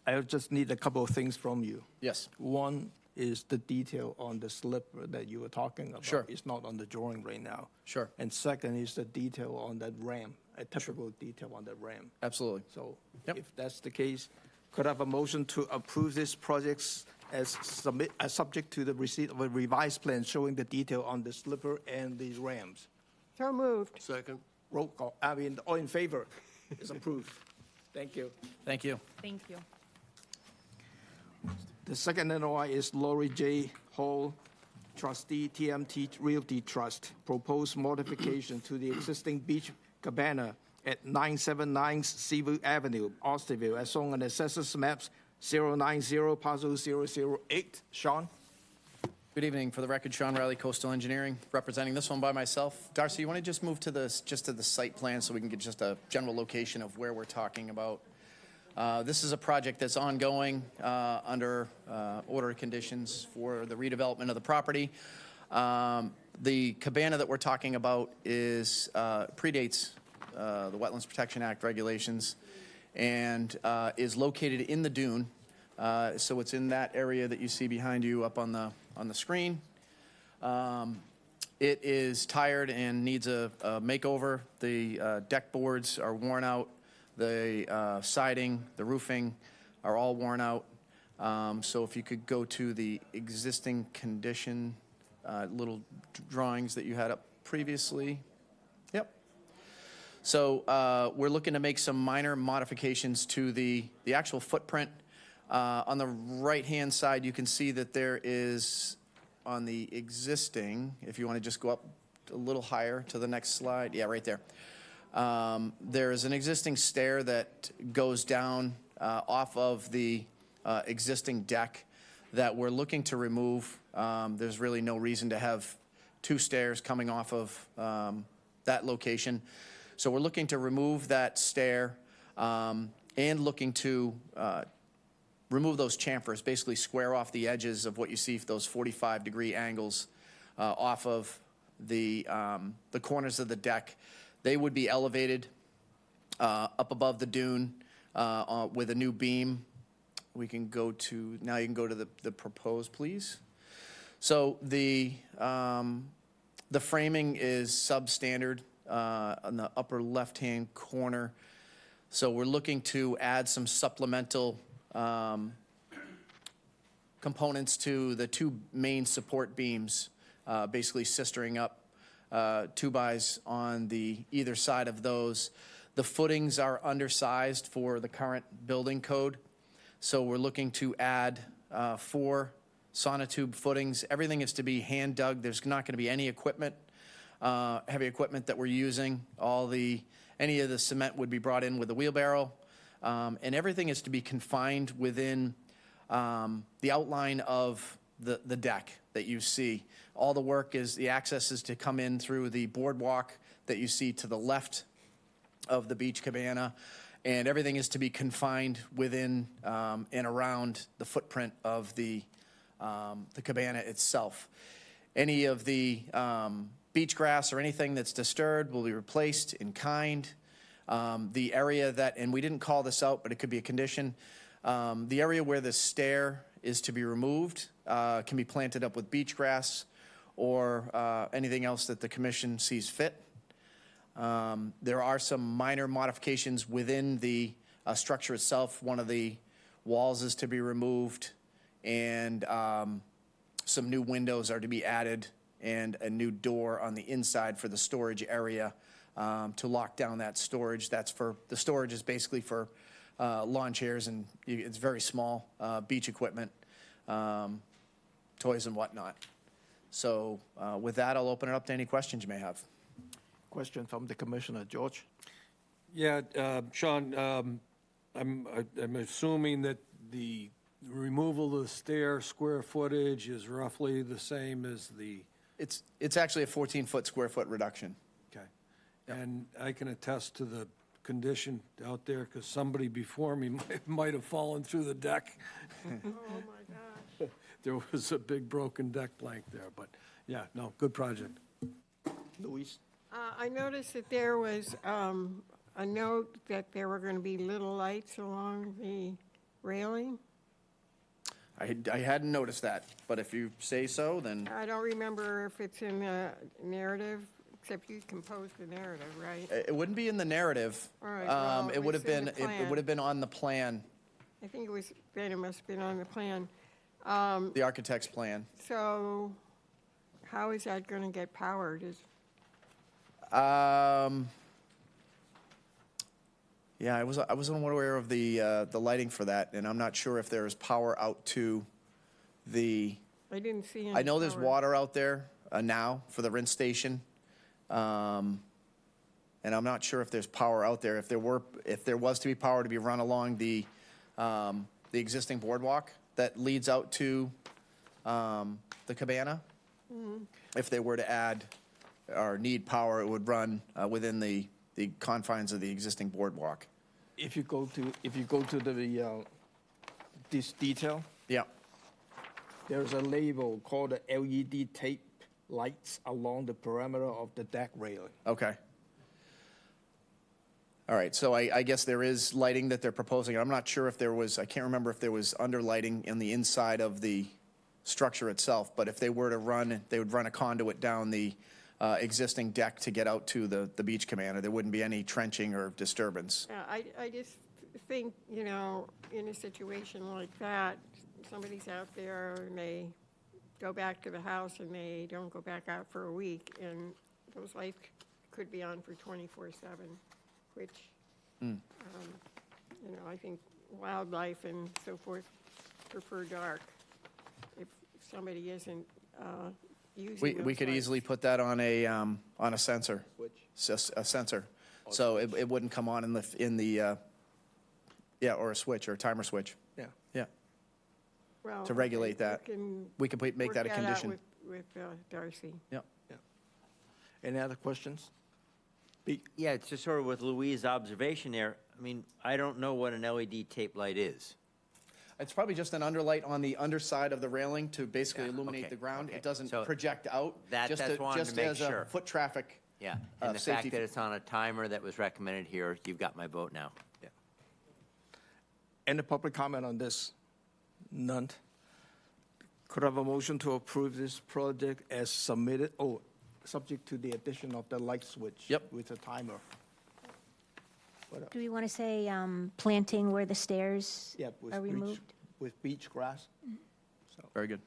I just need a couple of things from you. Yes. One is the detail on the slipper that you were talking about. Sure. It's not on the drawing right now. Sure. And second is the detail on that ram, a typical detail on that ram. Absolutely. So Yep. if that's the case, could I have a motion to approve this project as subject to the receipt of a revised plan showing the detail on the slipper and the rams? So moved. Second. Roll call, all in favor? It's approved. Thank you. Thank you. Thank you. The second NOI is Lori J. Hall, trustee, TMT Realty Trust. Proposed modification to the existing beach cabana at 979 Seaview Avenue, Austinville, as shown on Assessors Maps 090, parcel 008. Sean? Good evening. For the record, Sean Riley, Coastal Engineering, representing this one by myself. Darcy, you want to just move to the site plan so we can get just a general location of where we're talking about? This is a project that's ongoing under order conditions for the redevelopment of the property. The cabana that we're talking about predates the Wetlands Protection Act regulations and is located in the dune. So it's in that area that you see behind you up on the screen. It is tired and needs a makeover. The deck boards are worn out. The siding, the roofing are all worn out. So if you could go to the existing condition little drawings that you had up previously. Yep. So we're looking to make some minor modifications to the actual footprint. On the right-hand side, you can see that there is, on the existing, if you want to just go up a little higher to the next slide, yeah, right there. There is an existing stair that goes down off of the existing deck that we're looking to remove. There's really no reason to have two stairs coming off of that location. So we're looking to remove that stair and looking to remove those chamfers, basically square off the edges of what you see, those 45-degree angles off of the corners of the deck. They would be elevated up above the dune with a new beam. We can go to, now you can go to the proposed, please. So the framing is substandard on the upper left-hand corner. So we're looking to add some supplemental components to the two main support beams, basically sistering up 2-bys on the either side of those. The footings are undersized for the current building code, so we're looking to add 4 sonotube footings. Everything is to be hand dug. There's not going to be any equipment, heavy equipment that we're using. Any of the cement would be brought in with a wheelbarrow, and everything is to be confined within the outline of the deck that you see. All the work is, the access is to come in through the boardwalk that you see to the left of the beach cabana, and everything is to be confined within and around the footprint of the cabana itself. Any of the beach grass or anything that's disturbed will be replaced in kind. The area that, and we didn't call this out, but it could be a condition, the area where the stair is to be removed can be planted up with beach grass or anything else that the commission sees fit. There are some minor modifications within the structure itself. One of the walls is to be removed, and some new windows are to be added, and a new door on the inside for the storage area to lock down that storage. The storage is basically for lawn chairs, and it's very small, beach equipment, toys and whatnot. So with that, I'll open it up to any questions you may have. Question from the commissioner. George? Yeah, Sean, I'm assuming that the removal of the stair square footage is roughly the same as the... It's actually a 14-foot square foot reduction. Okay. And I can attest to the condition out there, because somebody before me might have fallen through the deck. Oh, my gosh. There was a big broken deck plank there, but yeah, no, good project. Luis? I noticed that there was a note that there were going to be little lights along the railing. I hadn't noticed that, but if you say so, then... I don't remember if it's in the narrative, except you composed the narrative, right? It wouldn't be in the narrative. All right, well, It would have it's in been, the plan. it would have been on the plan, I think it was, then it must have been on the plan. the architect's plan. So how is that going to get powered? Yeah, I wasn't aware of the lighting for that, and I'm not sure if there is power out to the... I didn't see any I know there's power. water out there now for the rinse station, and I'm not sure if there's power out there. If there was to be power to be run along the existing boardwalk that leads out to the cabana, if they were to add or need power, it would run within the confines of the existing boardwalk. If you go to the this detail, Yeah. there's a label called the LED tape lights along the perimeter of the deck railing. Okay. All right, so I guess there is lighting that they're proposing. I'm not sure if there was, I can't remember if there was underlighting in the inside of the structure itself, but if they were to run, they would run a conduit down the existing deck to get out to the beach cabana. There wouldn't be any trenching or disturbance. I just think, in a situation like that, somebody's out there and they go back to the house and they don't go back out for a week, and those lights could be on for 24/7, which, I think wildlife and so forth prefer dark. If somebody isn't using We could those easily lights. put that on a sensor. A sensor. So it wouldn't come on in the yeah, or a switch or a timer switch. Yeah. Yeah. Well, to regulate okay, that. can We can make work that a out condition. with Darcy. Yep. Any other questions? Yeah, it's just sort of with Louise's observation there. I mean, I don't know what an LED tape light is. It's probably just an underlight on the underside of the railing to basically illuminate okay, the ground. okay. It doesn't So project out. that's wanted to just make as a sure. foot traffic. Yeah, and the safety fact that it's on a timer that was recommended here, you've got my vote now. Yeah. Any public comment on this? None. Could I have a motion to approve this project as submitted? Oh, subject to the addition of the light switch. Yep. With a timer. Do we want to say planting where the stairs Yeah, with are beach, removed? with beach grass. Very good.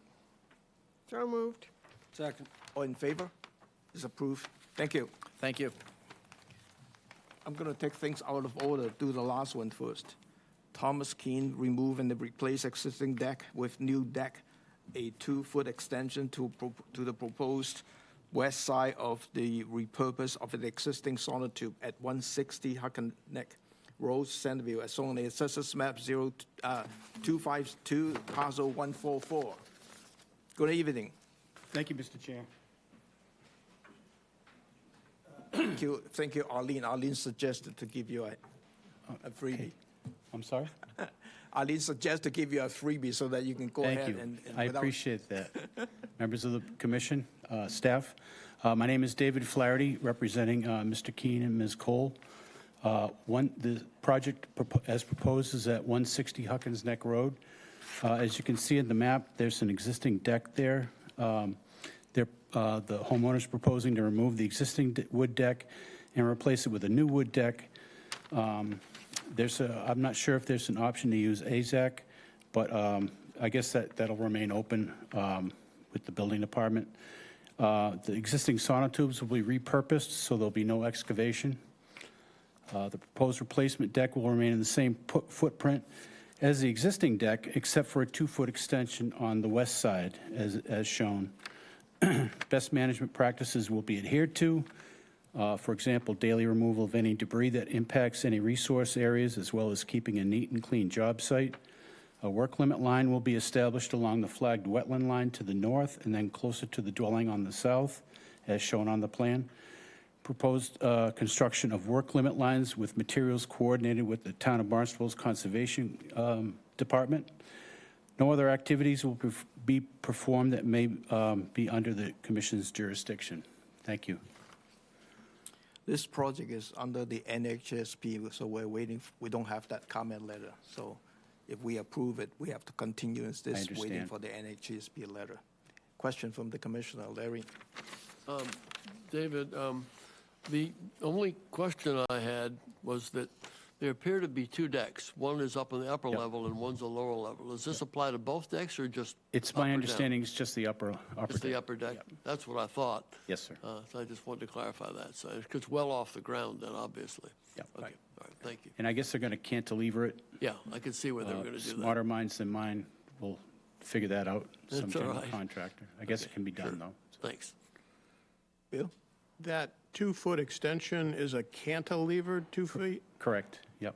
So moved. Second. All in favor? Is approved. Thank you. Thank you. I'm going to take things out of order. Do the last one first. Thomas Keene, remove and replace existing deck with new deck, a 2-foot extension to the proposed west side of the repurpose of the existing sonotube at 160 Huckenneck Road, Centerville, as shown on the Assessors Map 252, parcel 144. Good evening. Thank you, Mr. Chair. Thank you, Arlene. Arlene suggested to give you a freebie. Okay. I'm sorry? Arlene suggested to give you a freebie so that you can go Thank ahead you. and I without- appreciate that. Members of the commission, staff, my name is David Flaherty, representing Mr. Keene and Ms. Cole. The project as proposed is at 160 Huckins Neck Road. As you can see in the map, there's an existing deck there. The homeowner's proposing to remove the existing wood deck and replace it with a new wood deck. I'm not sure if there's an option to use AZAC, but I guess that'll remain open with the building department. The existing sonotubes will be repurposed, so there'll be no excavation. The proposed replacement deck will remain in the same footprint as the existing deck, except for a 2-foot extension on the west side, as shown. Best management practices will be adhered to. For example, daily removal of any debris that impacts any resource areas, as well as keeping a neat and clean job site. A work limit line will be established along the flagged wetland line to the north and then closer to the dwelling on the south, as shown on the plan. Proposed construction of work limit lines with materials coordinated with the Town of Barnstable's Conservation Department. No other activities will be performed that may be under the Commission's jurisdiction. Thank you. This project is under the NHSP, so we're waiting. We don't have that comment letter. So if we approve it, we have to continue this waiting understand. for the NHSP letter. Question from the Commissioner, Larry. David, the only question I had was that there appear to be 2 decks. One is up on the upper level and one's a lower level. Does this apply to both decks or just It's up or my down? understanding it's just the upper Just the deck. upper deck? That's what I thought. Yes, sir. So I just wanted to clarify that. So it's well off the ground then, obviously. Yep. Okay, all right, thank you. And I guess they're going to cantilever it. Yeah, I could see where they were going to do that. Smarter minds than mine will figure that out, some That's all general right. contractor. I guess it can be done, though. Thanks. Bill? That 2-foot extension is a cantilevered 2 feet? Correct, yep.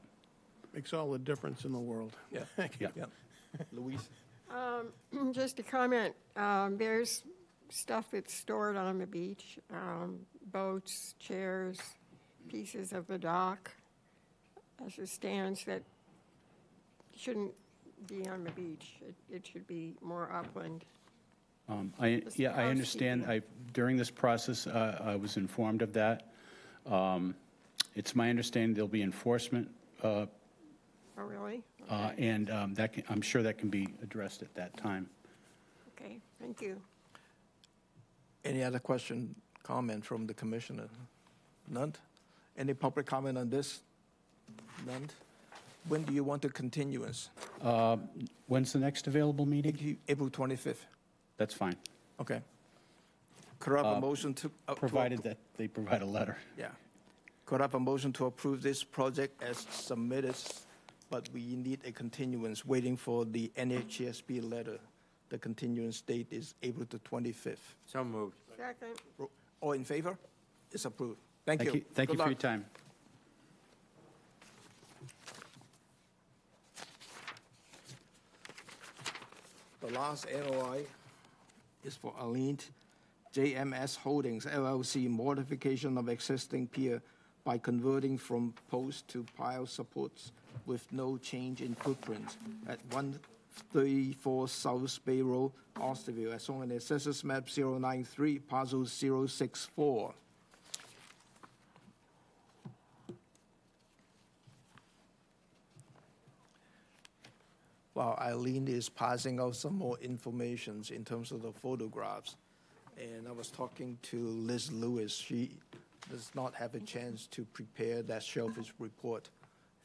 Makes all the difference in the world. Yeah. Yeah. Yeah. Louise? Just a comment, there's stuff that's stored on the beach, boats, chairs, pieces of the dock, as it stands, that shouldn't be on the beach. It should be more upland. I Just understand. housekeeping. During this process, I was informed of that. It's my understanding there'll be enforcement, Oh, really? and I'm sure that can be addressed at that time. Okay, thank you. Any other question, comment from the Commissioner? None? Any public comment on this? None? When do you want the continuance? When's the next available meeting? April 25th. That's fine, Okay. Could I have a motion to? provided that they provide a letter. Yeah. Could I have a motion to approve this project as submitted but we need a continuance, waiting for the NHSB letter. The continuance date is April the 25th. So moved. Second. All in favor? It's approved. Thank you. Thank you Good for your luck. time. The last LOI is for Aline JMS Holdings LLC, modification of existing pier by converting from post to pile supports with no change in footprint at 134 South Bay Road, Austerville, as shown in the Assessors Map 093, Parcel 064. While Eileen is passing out some more information in terms of the photographs, and I was talking to Liz Lewis. She does not have a chance to prepare that shellfish report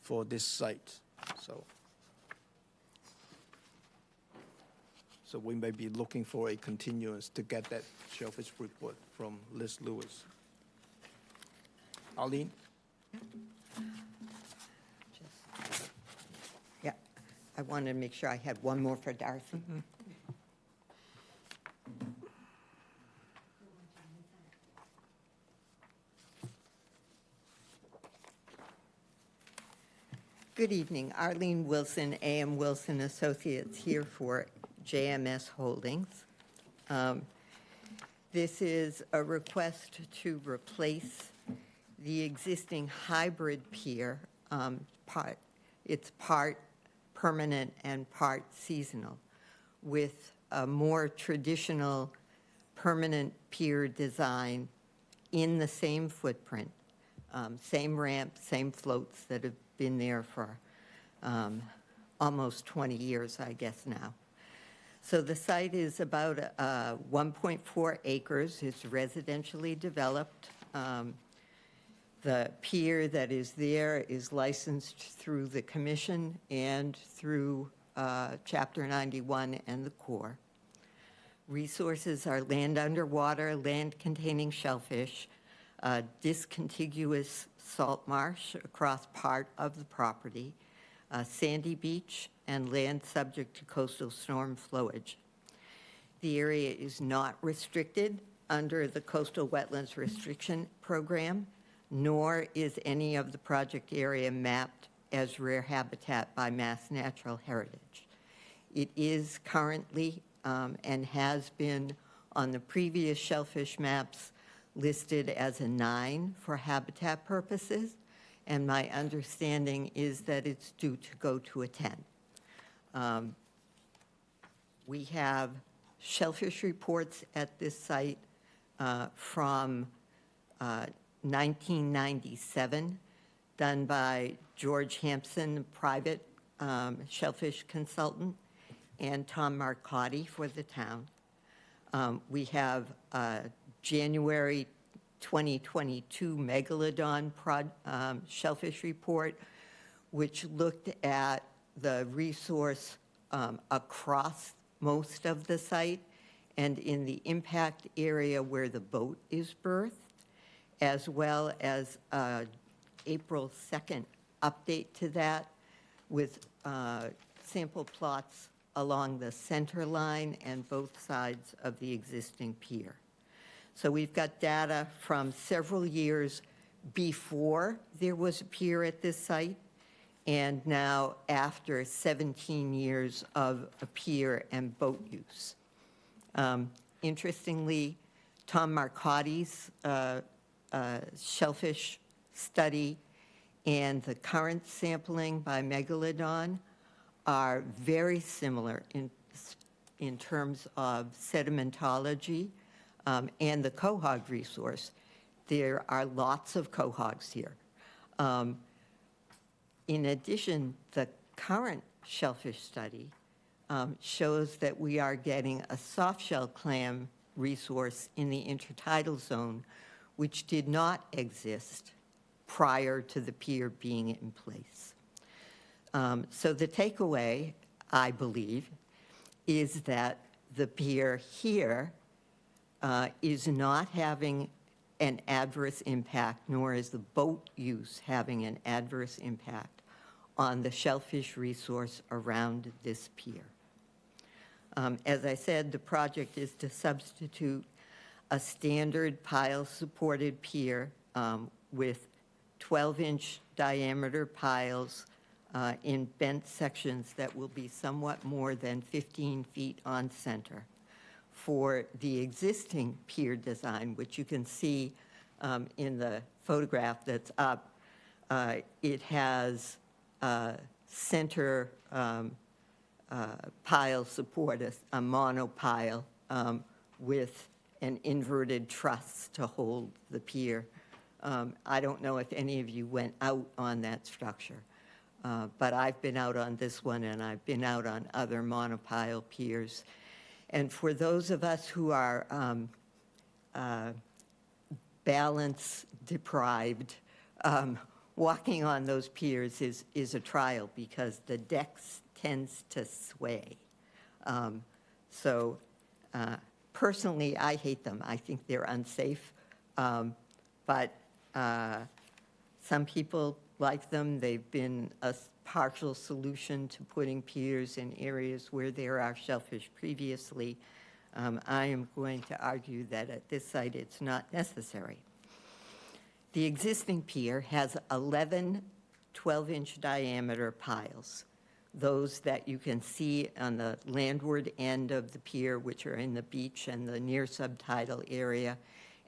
for this site. So we may be looking for a continuance to get that shellfish report from Liz Lewis. Eileen? Yeah, I wanted to make sure I had one more for Darcy. Good evening. Arlene Wilson, A.M. Wilson Associates, here for JMS Holdings. This is a request to replace the existing hybrid pier. It's part permanent and part seasonal, with a more traditional permanent pier design in the same footprint, same ramp, same floats that have been there for almost 20 years, I guess now. So the site is about 1.4 acres. It's residentially developed. The pier that is there is licensed through the commission and through Chapter 91 and the Corps. Resources are land underwater, land containing shellfish, discontiguous salt marsh across part of the property, sandy beach, and land subject to coastal storm flowage. The area is not restricted under the Coastal Wetlands Restriction Program, nor is any of the project area mapped as rare habitat by Mass Natural Heritage. It is currently and has been on the previous shellfish maps listed as a 9 for habitat purposes, and my understanding is that it's due to go to a 10. We have shellfish reports at this site from 1997, done by George Hampson, private shellfish consultant, and Tom Marcotti for the town. We have January 2022 Megalodon shellfish report, which looked at the resource across most of the site and in the impact area where the boat is berthed, as well as April 2nd update to that with sample plots along the center line and both sides of the existing pier. So we've got data from several years before there was a pier at this site, and now after 17 years of a pier and boat use. Interestingly, Tom Marcotti's shellfish study and the current sampling by Megalodon are very similar in terms of sedimentology and the quahog resource. There are lots of quahogs here. In addition, the current shellfish study shows that we are getting a softshell clam resource in the intertidal zone, which did not exist prior to the pier being in place. So the takeaway, I believe, is that the pier here is not having an adverse impact, nor is the boat use having an adverse impact on the shellfish resource around this pier. As I said, the project is to substitute a standard pile-supported pier with 12-inch diameter piles in bent sections that will be somewhat more than 15 feet on center. For the existing pier design, which you can see in the photograph that's up, it has center pile support, a monopile with an inverted truss to hold the pier. I don't know if any of you went out on that structure, but I've been out on this one and I've been out on other monopile piers. And for those of us who are balance deprived, walking on those piers is a trial because the deck tends to sway. Personally, I hate them. I think they're unsafe. But some people like them. They've been a partial solution to putting piers in areas where there are shellfish previously. I am going to argue that at this site it's not necessary. The existing pier has 11 12-inch diameter piles, those that you can see on the landward end of the pier, which are in the beach and the near subtidal area,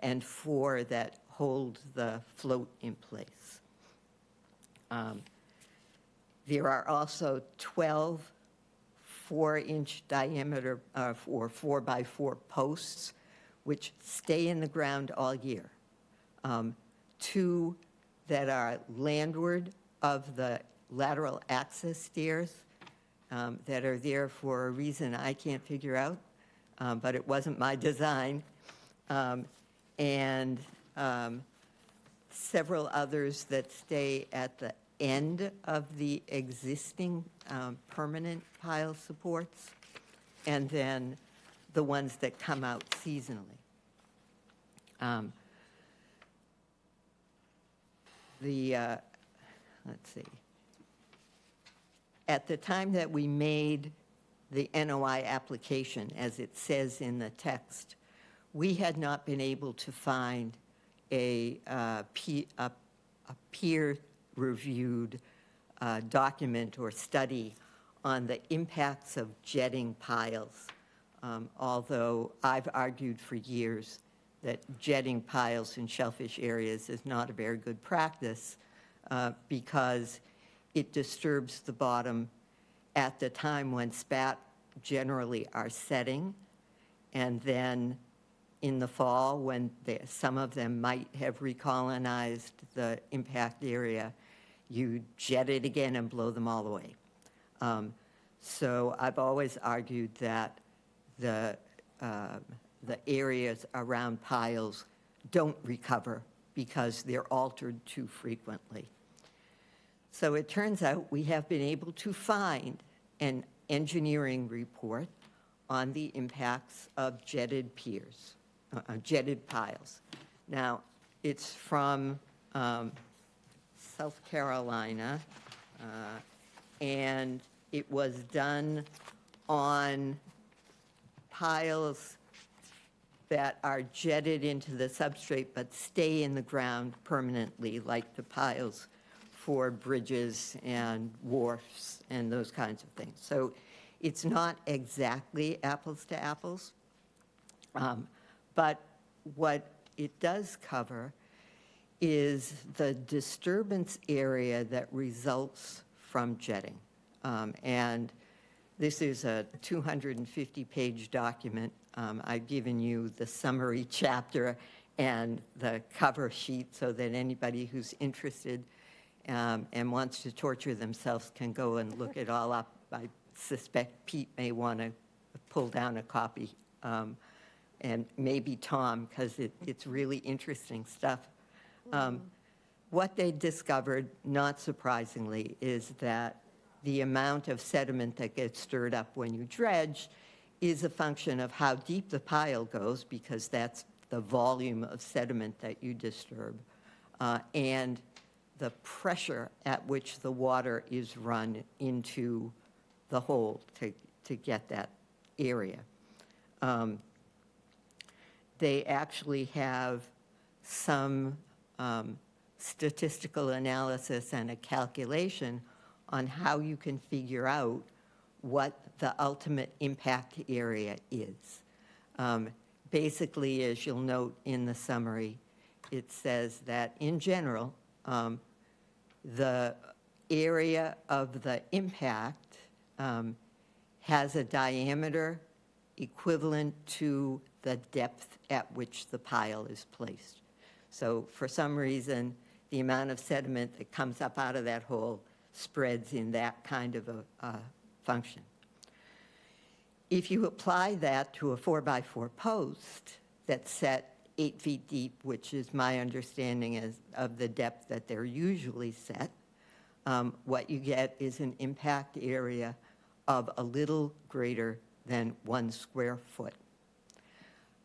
and 4 that hold the float in place. There are also 12 4-inch diameter or 4x4 posts, which stay in the ground all year. 2 that are landward of the lateral access stairs that are there for a reason I can't figure out, but it wasn't my design. And several others that stay at the end of the existing permanent pile supports, and then the ones that come out seasonally. Let's see. At the time that we made the NOI application, as it says in the text, we had not been able to find a peer-reviewed document or study on the impacts of jetting piles, although I've argued for years that jetting piles in shellfish areas is not a very good practice because it disturbs the bottom at the time when spat generally are setting, and then in the fall when some of them might have recolonized the impact area, you jet it again and blow them all away. So I've always argued that the areas around piles don't recover because they're altered too frequently. So it turns out we have been able to find an engineering report on the impacts of jetted piers, jetted piles. Now, it's from South Carolina, and it was done on piles that are jetted into the substrate but stay in the ground permanently, like the piles for bridges and wharfs and those kinds of things. So it's not exactly apples to apples, but what it does cover is the disturbance area that results from jetting. And this is a 250-page document. I've given you the summary chapter and the cover sheet so that anybody who's interested and wants to torture themselves can go and look it all up. I suspect Pete may want to pull down a copy, and maybe Tom, because it's really interesting stuff. What they discovered, not surprisingly, is that the amount of sediment that gets stirred up when you dredge is a function of how deep the pile goes, because that's the volume of sediment that you disturb, and the pressure at which the water is run into the hole to get that area. They actually have some statistical analysis and a calculation on how you can figure out what the ultimate impact area is. Basically, as you'll note in the summary, it says that in general, the area of the impact has a diameter equivalent to the depth at which the pile is placed. So for some reason, the amount of sediment that comes up out of that hole spreads in that kind of a function. If you apply that to a 4x4 post that's set 8 feet deep, which is my understanding of the depth that they're usually set, what you get is an impact area of a little greater than 1 square foot.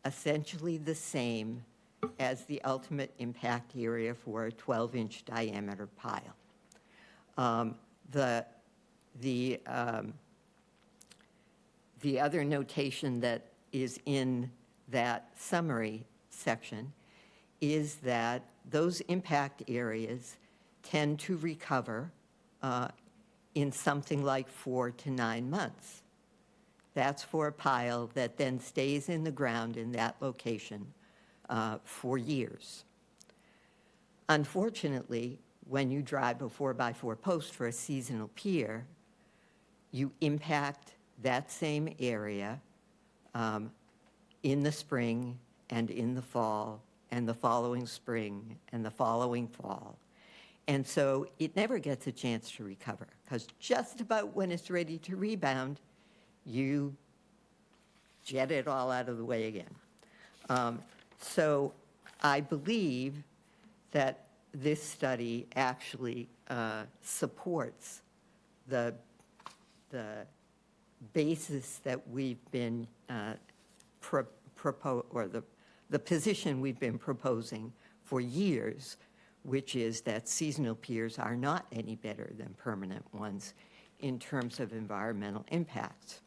Essentially the same as the ultimate impact area for a 12-inch diameter pile. The other notation that is in that summary section is that those impact areas tend to recover in something like 4 to 9 months. That's for a pile that then stays in the ground in that location for years. Unfortunately, when you drive a 4x4 post for a seasonal pier, you impact that same area in the spring and in the fall and the following spring and the following fall. And so it never gets a chance to recover, because just about when it's ready to rebound, you jet it all out of the way again. So I believe that this study actually supports the basis that we've been the position we've been proposing for years, which is that seasonal piers are not any better than permanent ones in terms of environmental impacts.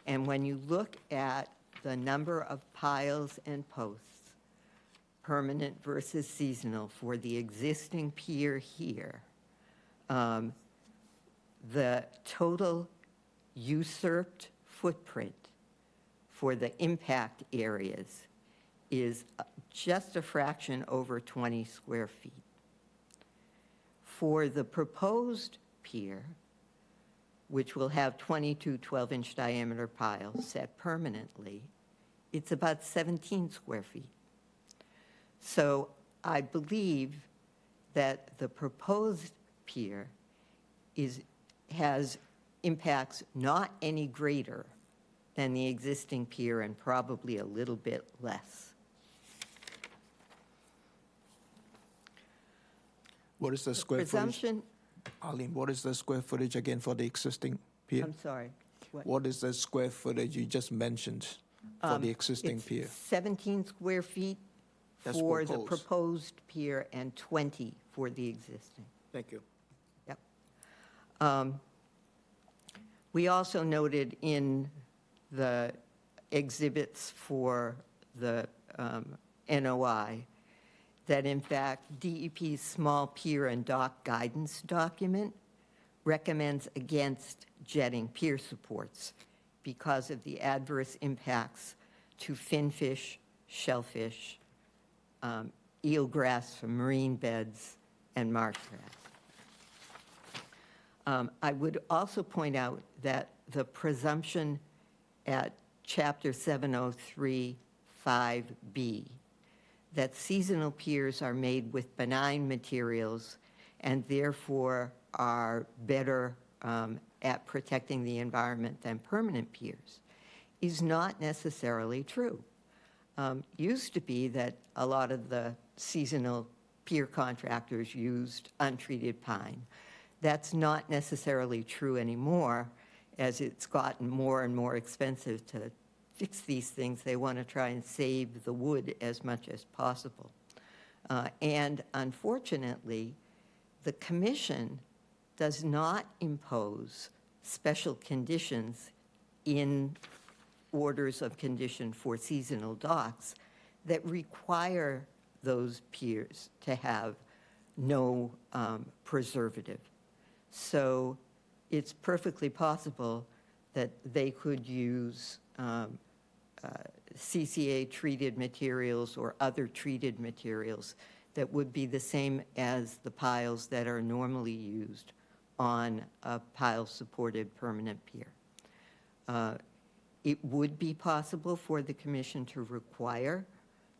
And when you look at the number of piles and posts, permanent versus seasonal, for the existing pier here, the total usurped footprint for the impact areas is just a fraction over 20 square feet. For the proposed pier, which will have 22 12-inch diameter piles set permanently, it's about 17 square feet. So I believe that the proposed pier has impacts not any greater than the existing pier, and probably a little bit less. What is the square footage? Presumption, Arlene, what is the square footage again for the existing pier? I'm sorry. What is the square footage you just mentioned for the existing It's pier? 17 square feet That's for the proposed. proposed pier and 20 for the existing. Thank you. Yep. We also noted in the exhibits for the NOI that in fact DEP's small pier and dock guidance document recommends against jetting pier supports because of the adverse impacts to finfish, shellfish, eelgrass from marine beds, and marsh grass. I would also point out that the presumption at Chapter 703 5B that seasonal piers are made with benign materials and therefore are better at protecting the environment than permanent piers is not necessarily true. Used to be that a lot of the seasonal pier contractors used untreated pine. That's not necessarily true anymore, as it's gotten more and more expensive to fix these things. They want to try and save the wood as much as possible. And unfortunately, The commission does not impose special conditions in orders of condition for seasonal docks that require those piers to have no preservative. So it's perfectly possible that they could use CCA treated materials or other treated materials that would be the same as the piles that are normally used on a pile-supported permanent pier. It would be possible for the commission to require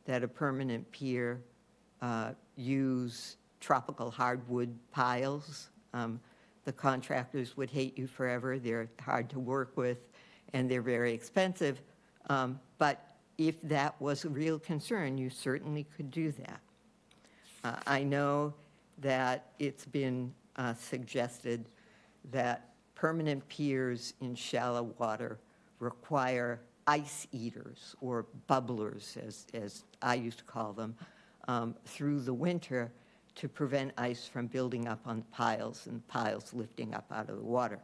that a permanent pier use tropical hardwood piles. The contractors would hate you forever. They're hard to work with, and they're very expensive. But if that was a real concern, you certainly could do that. I know that it's been suggested that permanent piers in shallow water require ice eaters, or bubblers, as I used to call them, through the winter to prevent ice from building up on piles and piles lifting up out of the water.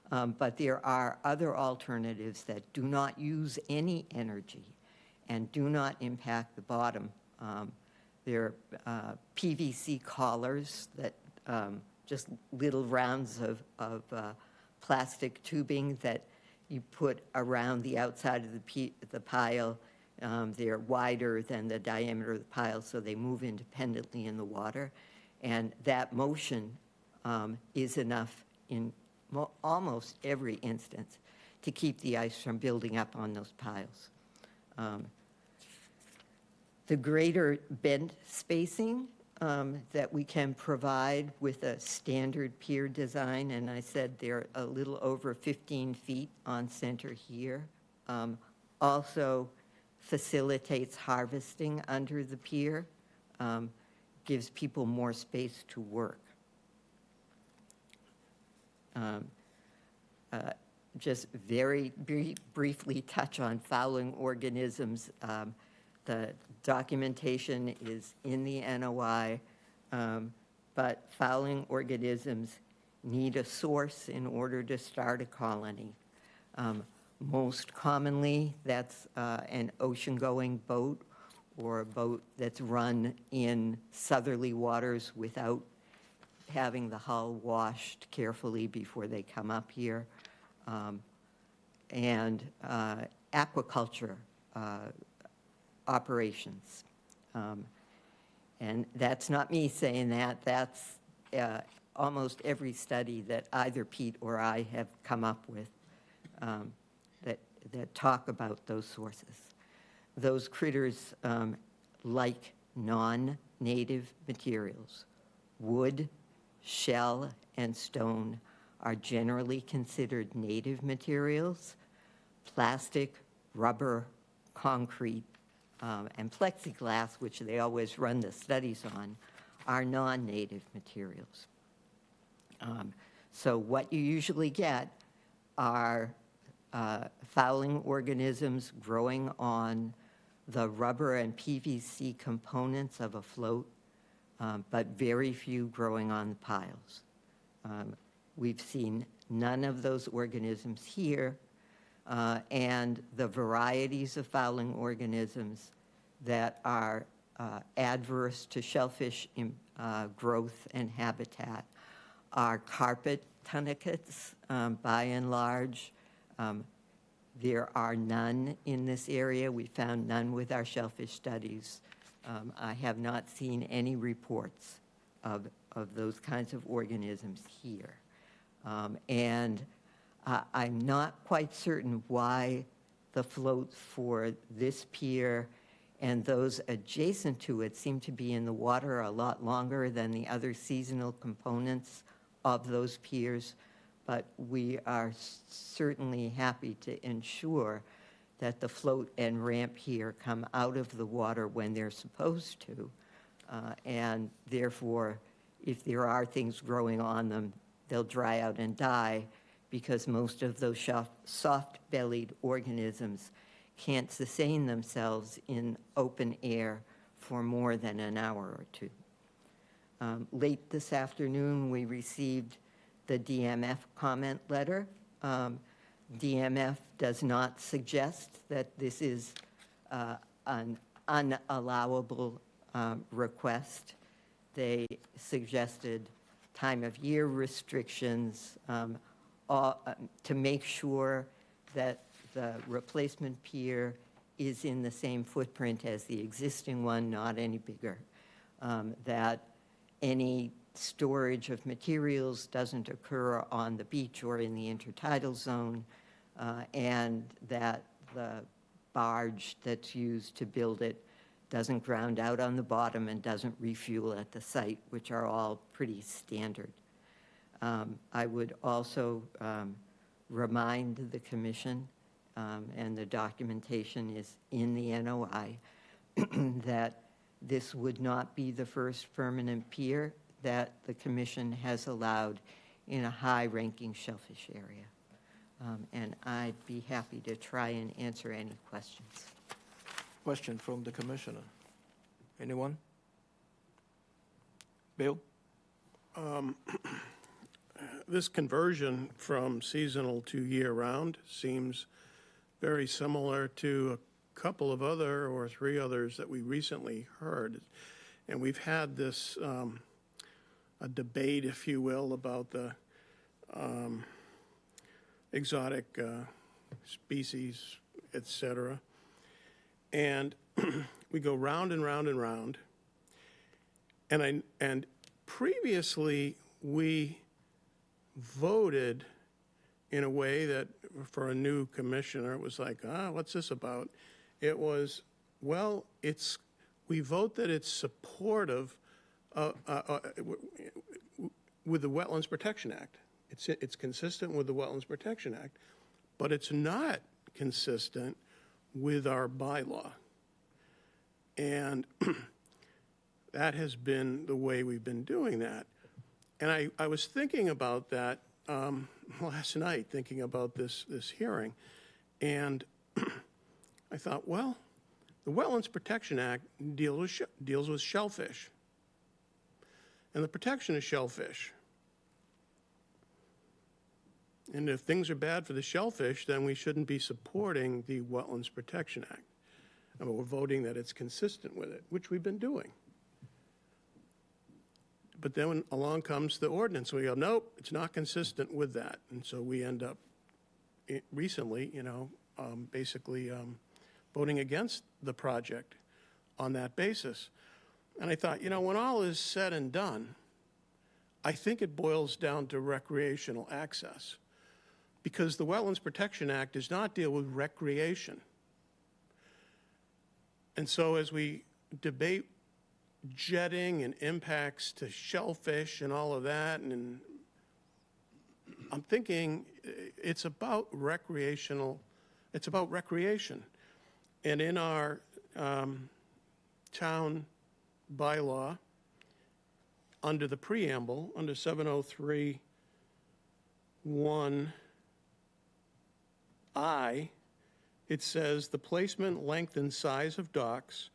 But there are other alternatives that do not use any energy and do not impact the bottom. There are PVC collars that just little rounds of plastic tubing that you put around the outside of the pile. They're wider than the diameter of the pile, so they move independently in the water. And that motion is enough in almost every instance to keep the ice from building up on those piles. The greater bent spacing that we can provide with a standard pier design, and I said they're a little over 15 feet on center here, also facilitates harvesting under the pier, gives people more space to work. Just very briefly touch on fouling organisms. The documentation is in the NOI, but fouling organisms need a source in order to start a colony. Most commonly, that's an ocean-going boat or a boat that's run in southerly waters without having the hull washed carefully before they come up here. And aquaculture operations. And that's not me saying that. That's almost every study that either Pete or I have come up with that talk about those sources. Those critters like non-native materials. Wood, shell, and stone are generally considered native materials. Plastic, rubber, concrete, and plexiglass, which they always run the studies on, are non-native materials. So what you usually get are fouling organisms growing on the rubber and PVC components of a float, but very few growing on the piles. We've seen none of those organisms here, and the varieties of fouling organisms that are adverse to shellfish growth and habitat are carpet tunicates, by and large. There are none in this area. We found none with our shellfish studies. I have not seen any reports of those kinds of organisms here. And I'm not quite certain why the floats for this pier and those adjacent to it seem to be in the water a lot longer than the other seasonal components of those piers. But we are certainly happy to ensure that the float and ramp here come out of the water when they're supposed to. And therefore, if there are things growing on them, they'll dry out and die, because most of those soft-bellied organisms can't sustain themselves in open air for more than an hour or two. Late this afternoon, we received the DMF comment letter. DMF does not suggest that this is an unallowable request. They suggested time of year restrictions to make sure that the replacement pier is in the same footprint as the existing one, not any bigger. That any storage of materials doesn't occur on the beach or in the intertidal zone, and that the barge that's used to build it doesn't ground out on the bottom and doesn't refuel at the site, which are all pretty standard. I would also remind the commission, and the documentation is in the NOI, that this would not be the first permanent pier that the commission has allowed in a high-ranking shellfish area. And I'd be happy to try and answer any questions. Question from the commissioner. Anyone? Bill? This conversion from seasonal to year-round seems very similar to a couple of other or three others that we recently heard. And we've had this, a debate, if you will, about the exotic species, et cetera. And we go round and round and round. And previously, we voted in a way that for a new commissioner, it was like, what's this about? It was, well, we vote that it's supportive with the Wetlands Protection Act. It's consistent with the Wetlands Protection Act, but it's not consistent with our bylaw. And that has been the way we've been doing that. And I was thinking about that last night, thinking about this hearing, and I thought, well, the Wetlands Protection Act deals with shellfish, and the protection of shellfish. And if things are bad for the shellfish, then we shouldn't be supporting the Wetlands Protection Act. And we're voting that it's consistent with it, which we've been doing. But then when along comes the ordinance, we go, nope, it's not consistent with that. And so we end up recently, basically voting against the project on that basis. And I thought, when all is said and done, I think it boils down to recreational access, because the Wetlands Protection Act does not deal with recreation. And so as we debate jetting and impacts to shellfish and all of that, and I'm thinking it's about recreation. And in our town bylaw, under the preamble, under 703(1)I, it says the placement, length, and size of docks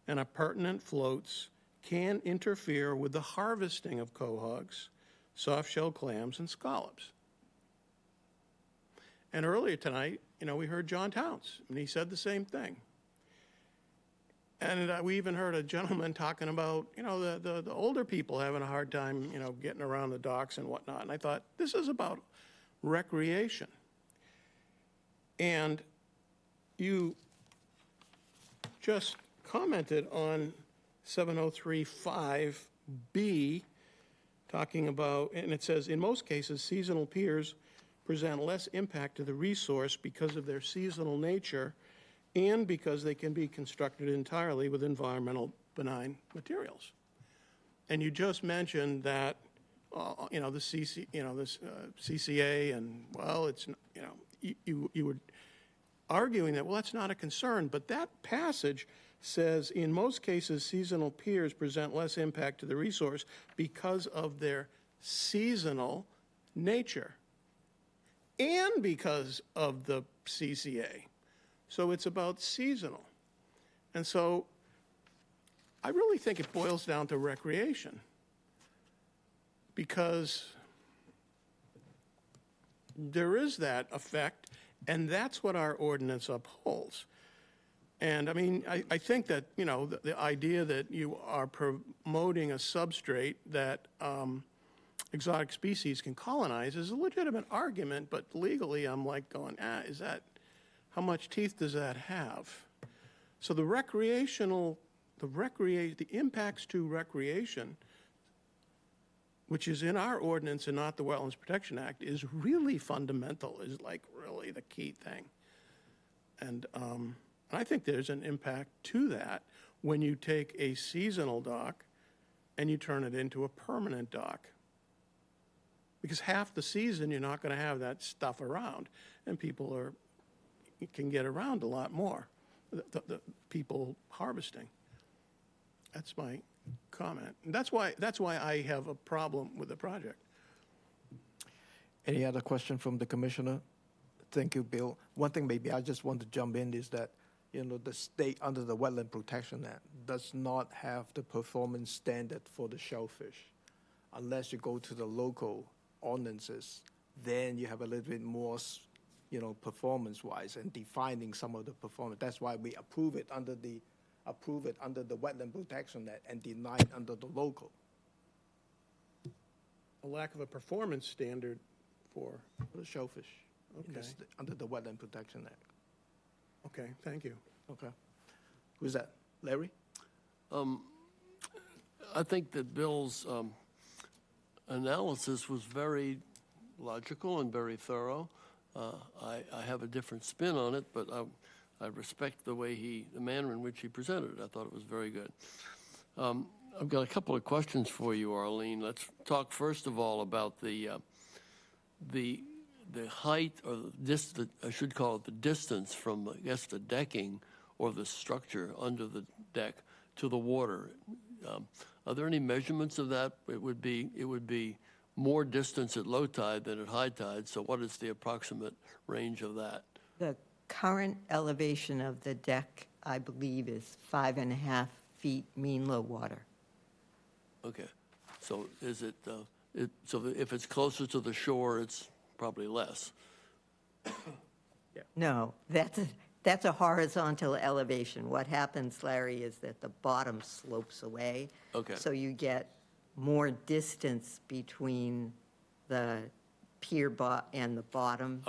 and appurtenant floats can interfere with the harvesting of quahogs, soft-shell clams, and scallops. And earlier tonight, we heard John Towns, and he said the same thing. And we even heard a gentleman talking about, the older people having a hard time, getting around the docks and whatnot. And I thought, this is about recreation. And you just commented on 703(5)B, talking about, and it says, in most cases, seasonal piers present less impact to the resource because of their seasonal nature and because they can be constructed entirely with environmental benign materials. And you just mentioned that, the CCA, and, well, it's, you were arguing that, well, that's not a concern, but that passage says, in most cases, seasonal piers present less impact to the resource because of their seasonal nature and because of the CCA. So it's about seasonal. And so I really think it boils down to recreation. because there is that effect, and that's what our ordinance upholds. And I mean, I think that, you know, the idea that you are promoting a substrate that exotic species can colonize is a legitimate argument, but legally I'm like going, is that, how much teeth does that have? So the impacts to recreation, which is in our ordinance and not the Wetlands Protection Act, is really fundamental, is like really the key thing. And I think there's an impact to that when you take a seasonal dock and you turn it into a permanent dock. Because half the season, you're not going to have that stuff around, and people can get around a lot more, the people harvesting. That's my comment. And that's why I have a problem with the project. Any other question from the commissioner? Thank you, Bill. One thing maybe I just want to jump in is that, you know, the state under the Wetland Protection Act does not have the performance standard for the shellfish. Unless you go to the local ordinances, then you have a little bit more, you know, performance-wise and defining some of the performance. That's why we approve it under the Wetland Protection Act and deny it under the local. A lack of a performance standard for the shellfish. Okay. Under the Wetland Protection Act. Okay, thank you. Okay. Who's that? Larry? I think that Bill's analysis was very logical and very thorough. I have a different spin on it, but I respect the manner in which he presented it. I thought it was very good. I've got a couple of questions for you, Arlene. Let's talk first of all about the height, or I should call it the distance from, I guess, the decking or the structure under the deck to the water. Are there any measurements of that? It would be more distance at low tide than at high tide. So what is the approximate range of that? The current elevation of the deck, I believe, is 5.5 feet mean low water. Okay. So is it, if it's closer to the shore, it's probably less? No, that's a horizontal elevation. What happens, Larry, is that the bottom slopes away. Okay. So you get more distance between the pier and the bottom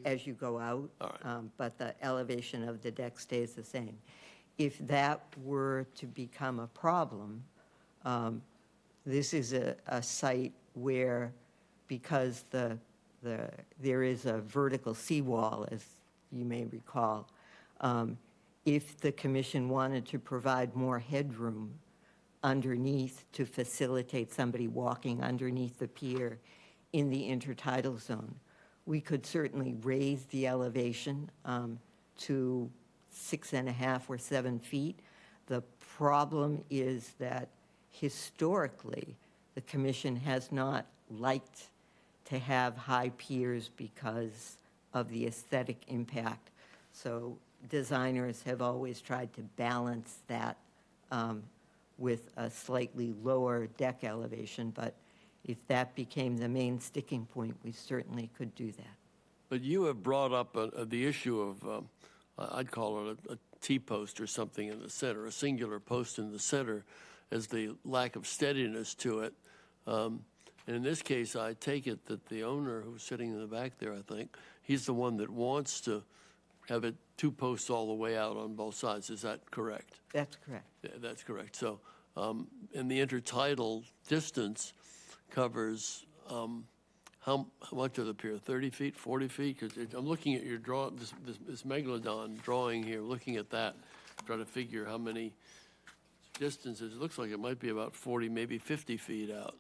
as you go out. All right. But the elevation of the deck stays the same. If that were to become a problem, this is a site where, because there is a vertical seawall, as you may recall, if the commission wanted to provide more headroom underneath to facilitate somebody walking underneath the pier in the intertidal zone, we could certainly raise the elevation to 6.5 or 7 feet. The problem is that historically, the commission has not liked to have high piers because of the aesthetic impact. So designers have always tried to balance that with a slightly lower deck elevation, but if that became the main sticking point, we certainly could do that. But you have brought up the issue of, I'd call it a T-post or something in the center, a singular post in the center, as the lack of steadiness to it. And in this case, I take it that the owner, who's sitting in the back there, I think, he's the one that wants to have it 2 posts all the way out on both sides. Is that correct? That's correct. Yeah, that's correct. So, and the intertidal distance covers how much of the pier? 30 feet, 40 feet? Because I'm looking at your this megalodon drawing here, looking at that, trying to figure how many distances. It looks like it might be about 40, maybe 50 feet out.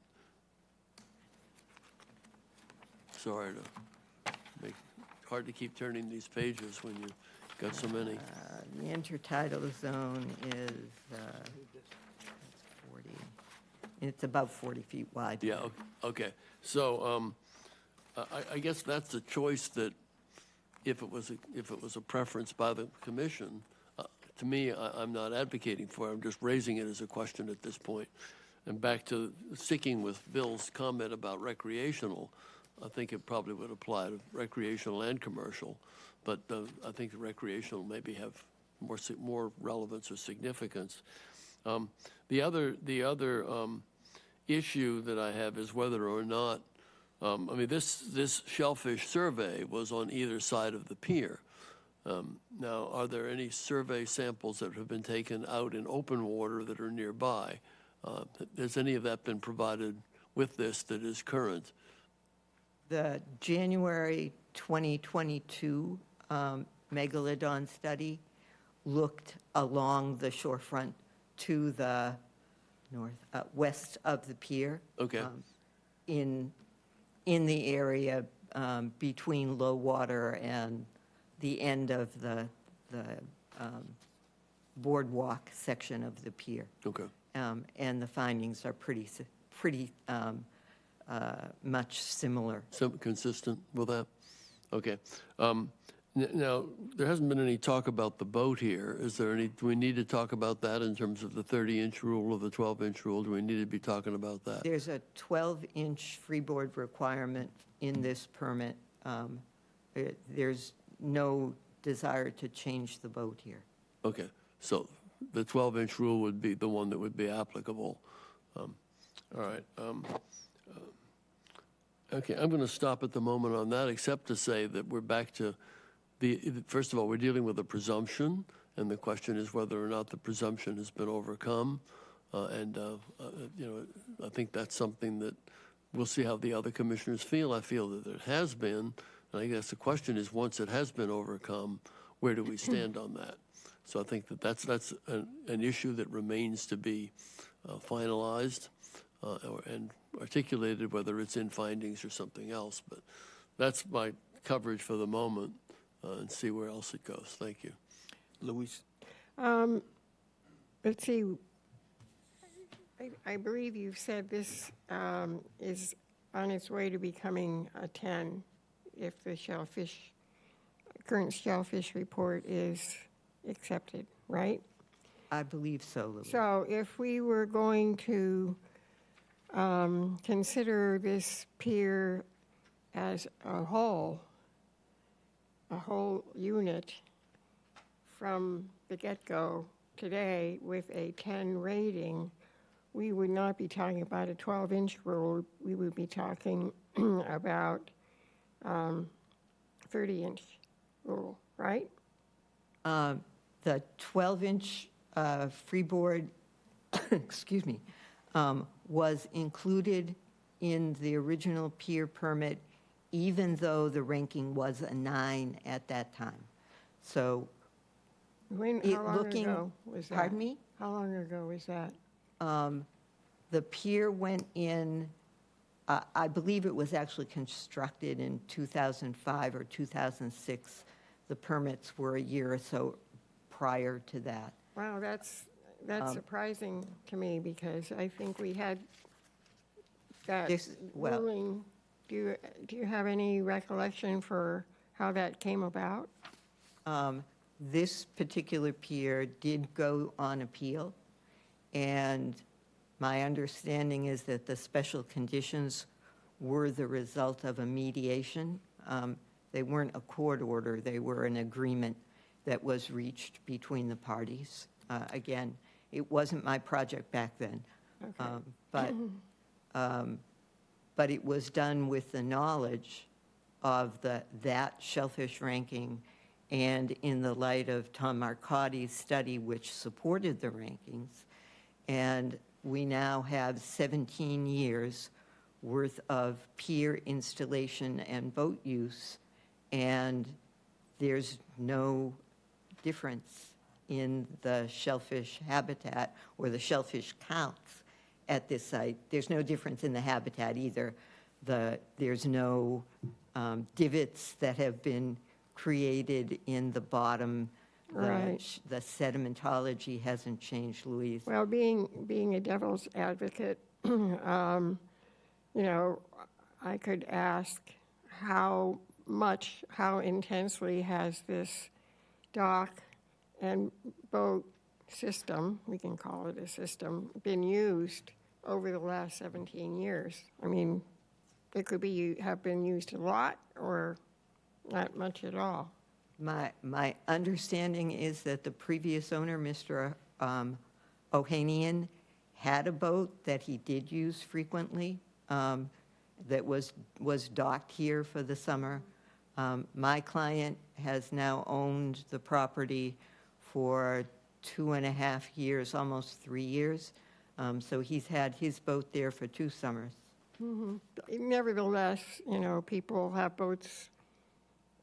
Sorry to make it hard to keep turning these pages when you've got so many. The intertidal zone is 40. It's about 40 feet wide. Yeah, okay. So I guess that's a choice that if it was a preference by the commission, to me, I'm not advocating for it. I'm just raising it as a question at this point. And back to sticking with Bill's comment about recreational, I think it probably would apply to recreational and commercial, but I think the recreational maybe have more relevance or significance. The other issue that I have is whether or not, I mean, this shellfish survey was on either side of the pier. Now, are there any survey samples that have been taken out in open water that are nearby? Has any of that been provided with this that is current? The January 2022 Megalodon study looked along the shorefront to the west of the pier. Okay. In the area between low water and the end of the boardwalk section of the pier. Okay. And the findings are pretty much similar. Consistent with that? Okay. Now, there hasn't been any talk about the boat here. Is there any, do we need to talk about that in terms of the 30-inch rule or the 12-inch rule? Do we need to be talking about that? There's a 12-inch freeboard requirement in this permit. There's no desire to change the boat here. Okay, so the 12-inch rule would be the one that would be applicable. All right. Okay, I'm going to stop at the moment on that, except to say that we're back to first of all, we're dealing with a presumption, and the question is whether or not the presumption has been overcome. You know, I think that's something that we'll see how the other commissioners feel. I feel that it has been, and I guess the question is, once it has been overcome, where do we stand on that? So I think that that's an issue that remains to be finalized and articulated, whether it's in findings or something else. But that's my coverage for the moment, and see where else it goes. Thank you. Louise? Let's see. I believe you've said this is on its way to becoming a 10 if the current shellfish report is accepted, right? I believe so, Louise. So if we were going to consider this pier as a whole unit from the get-go today with a 10 rating, we would not be talking about a 12-inch rule. We would be talking about 30-inch rule, right? The 12-inch freeboard, excuse me, was included in the original pier permit, even though the ranking was a 9 at that time. So how long ago was that? Pardon me? How long ago was that? The pier went in, I believe it was actually constructed in 2005 or 2006. The permits were a year or so prior to that. Wow, that's surprising to me, because I think we had that ruling. Do you have any recollection for how that came about? This particular pier did go on appeal, and my understanding is that the special conditions were the result of a mediation. They weren't a court order, they were an agreement that was reached between the parties. Again, it wasn't my project back then. Okay. But it was done with the knowledge of that shellfish ranking, and in the light of Tom Marcotti's study, which supported the rankings. And we now have 17 years worth of pier installation and boat use, and there's no difference in the shellfish habitat or the shellfish counts at this site. There's no difference in the habitat either. There's no divots that have been created in the bottom. Right. The sedimentology hasn't changed, Louise. Well, being a devil's advocate, you know, I could ask how intensely has this dock and boat system, we can call it a system, been used over the last 17 years. I mean, it could be, have been used a lot or not much at all. My understanding is that the previous owner, Mr. Ohanian, had a boat that he did use frequently, that was docked here for the summer. My client has now owned the property for 2.5 years, almost 3 years. So he's had his boat there for 2 summers. Nevertheless, people have boats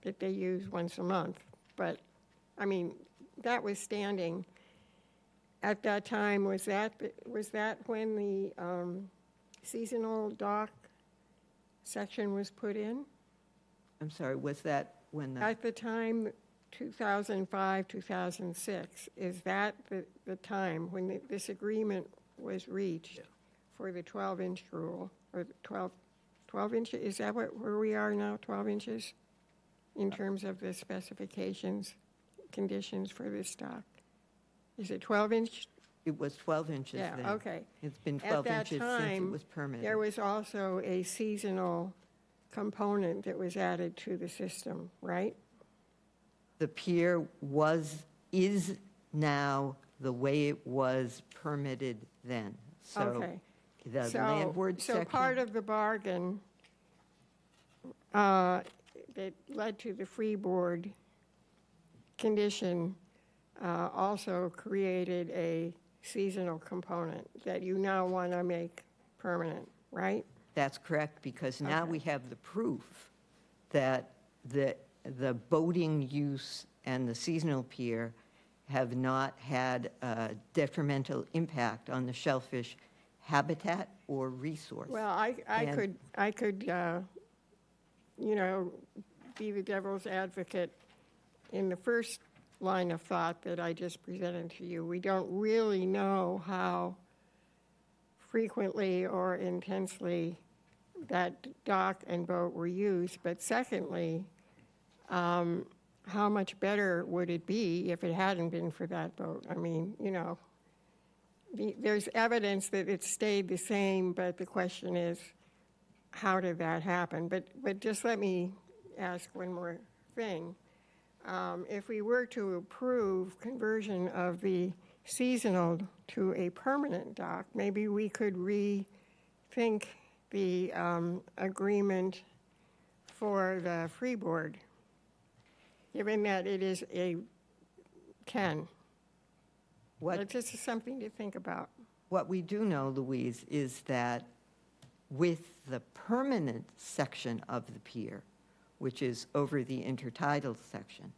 that they use once a month. But, I mean, that was standing. At that time, was that when the seasonal dock section was put in? I'm sorry, was that when the? At the time, 2005, 2006, is that the time when this agreement was reached for the 12-inch rule, or the 12 inches? Is that where we are now, 12 inches, in terms of the specifications, conditions for this dock? Is it 12 inch? It was 12 inches then. Yeah, okay. It's been 12 inches since it was permitted. There was also a seasonal component that was added to the system, right? The pier is now the way it was permitted then. So Okay. the landward So section. part of the bargain that led to the freeboard condition also created a seasonal component that you now want to make permanent, right? That's correct, because now we have the proof that the boating use and the seasonal pier have not had a detrimental impact on the shellfish habitat or resource. Well, I could be the devil's advocate in the first line of thought that I just presented to you. We don't really know how frequently or intensely that dock and boat were used, but secondly, how much better would it be if it hadn't been for that boat? I mean, there's evidence that it stayed the same, but the question is, how did that happen? But just let me ask one more thing. If we were to approve conversion of the seasonal to a permanent dock, maybe we could rethink the agreement for the freeboard, given that it is a 10. It's just something to think about. What we do know, Louise, is that with the permanent section of the pier, which is over the intertidal section,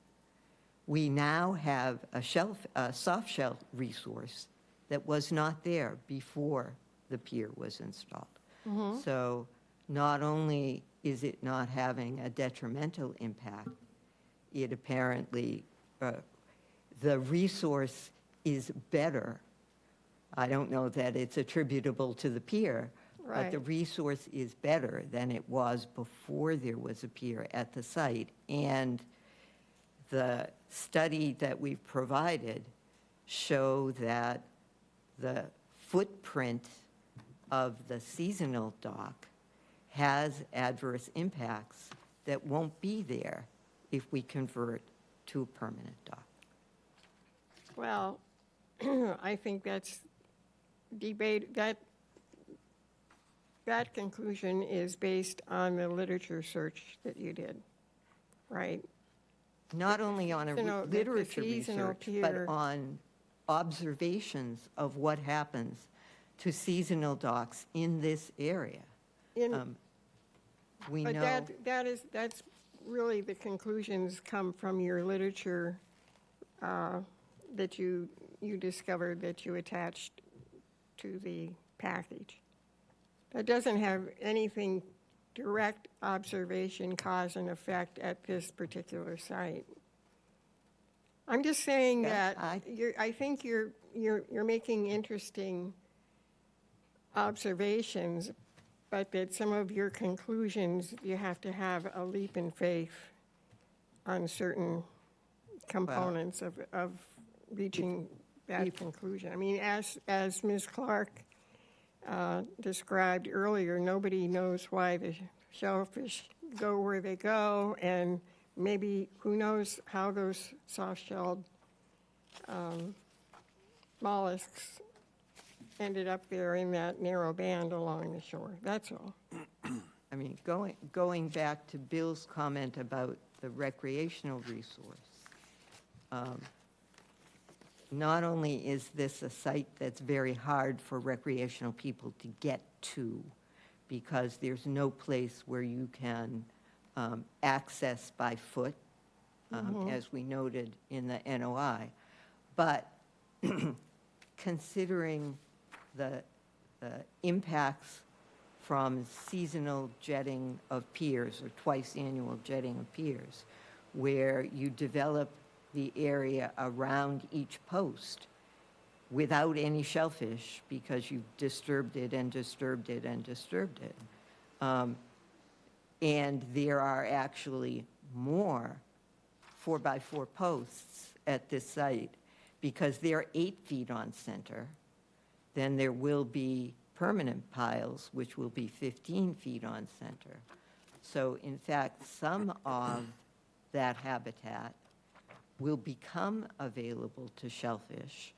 we now have a soft shell resource that was not there before the pier was installed. So not only is it not having a detrimental impact, it apparently, the resource is better. I don't know that it's attributable to the pier, but the resource is better than it was before there was a pier at the site. And the study that we've provided show that the footprint of the seasonal dock has adverse impacts that won't be there if we convert to a permanent dock. Well, I think that's debate, that conclusion is based on the literature search that you did, right? Not only on a literature research, but on observations of what happens to seasonal docks in this area. We But know. that's really the conclusions come from your literature that you discovered that you attached to the package. That doesn't have anything direct observation, cause and effect at this particular site. I'm just saying that I think you're making interesting observations, but that some of your conclusions, you have to have a leap in faith on certain components of reaching that conclusion. I mean, as Ms. Clark described earlier, nobody knows why the shellfish go where they go, and maybe, who knows how those soft-shelled mollusks ended up there in that narrow band along the shore. That's all. I mean, going back to Bill's comment about the recreational resource, not only is this a site that's very hard for recreational people to get to, because there's no place where you can access by foot, as we noted in the NOI, but considering the impacts from seasonal jetting of piers or twice annual jetting of piers, where you develop the area around each post without any shellfish because you've disturbed it and disturbed it and disturbed it. And there are actually more 4x4 posts at this site because they're 8 feet on center. Then there will be permanent piles, which will be 15 feet on center. So in fact, some of that habitat will become available to shellfish,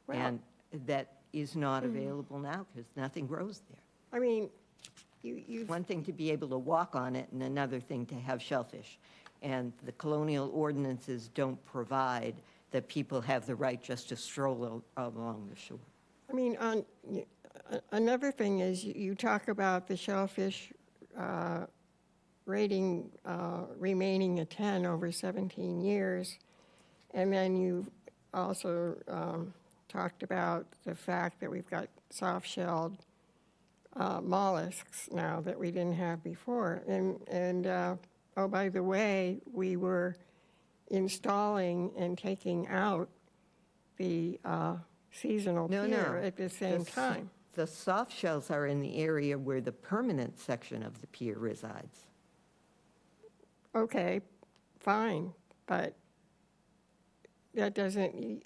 and that is not available now because nothing grows there. I mean, you one thing to be able to walk on it and another thing to have shellfish. And the colonial ordinances don't provide that people have the right just to stroll along the shore. I mean, another thing is you talk about the shellfish rating remaining a 10 over 17 years, and then you also talked about the fact that we've got soft-shelled mollusks now that we didn't have before. And oh, by the way, we were installing and taking out the seasonal pier at the same time. The soft shells are in the area where the permanent section of the pier resides. Okay, fine, but that doesn't,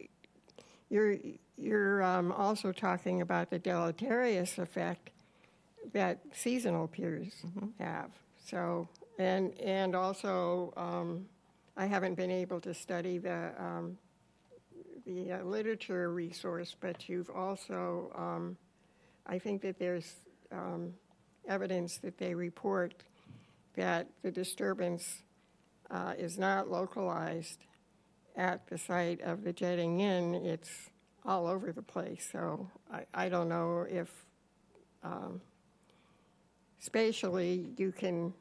you're also talking about the deleterious effect that seasonal piers have. So, and also, I haven't been able to study the literature resource, but you've also, I think that there's evidence that they report that the disturbance is not localized at the site of the jetting in. It's all over the place. So I don't know if spatially you can,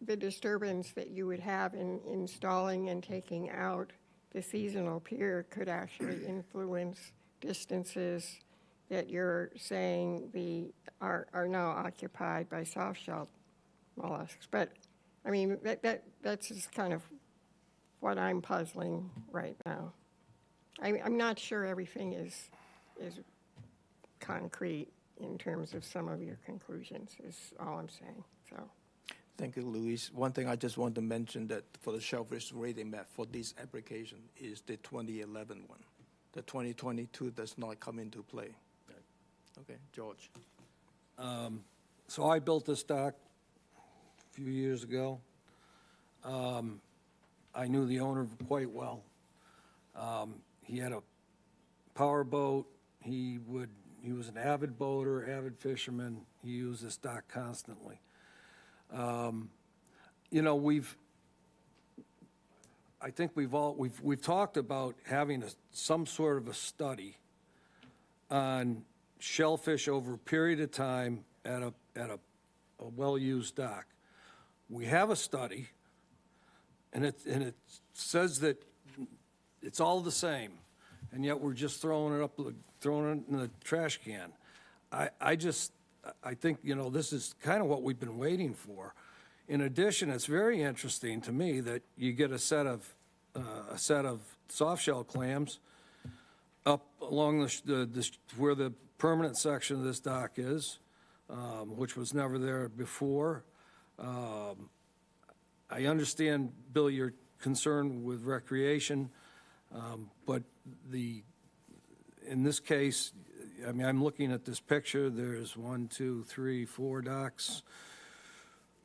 the disturbance that you would have in installing and taking out the seasonal pier could actually influence distances that you're saying are now occupied by soft-shelled mollusks. But, I mean, that's just kind of what I'm puzzling right now. I'm not sure everything is concrete in terms of some of your conclusions, is all I'm saying, so. Thank you, Luis. One thing I just want to mention that for the shellfish rating map for this application is the 2011 one. The 2022 does not come into play. Okay, George. So I built this dock a few years ago. I knew the owner quite well. He had a power boat. He was an avid boater, avid fisherman. He used this dock constantly. You know, we've talked about having some sort of a study on shellfish over a period of time at a well-used dock. We have a study, and it says that it's all the same, and yet we're just throwing it in the trash can. I think, you know, this is kind of what we've been waiting for. In addition, it's very interesting to me that you get a set of soft-shell clams up along where the permanent section of this dock is, which was never there before. I understand, Bill, your concern with recreation, but in this case, I mean, I'm looking at this picture, there's 1, 2, 3, 4 docks.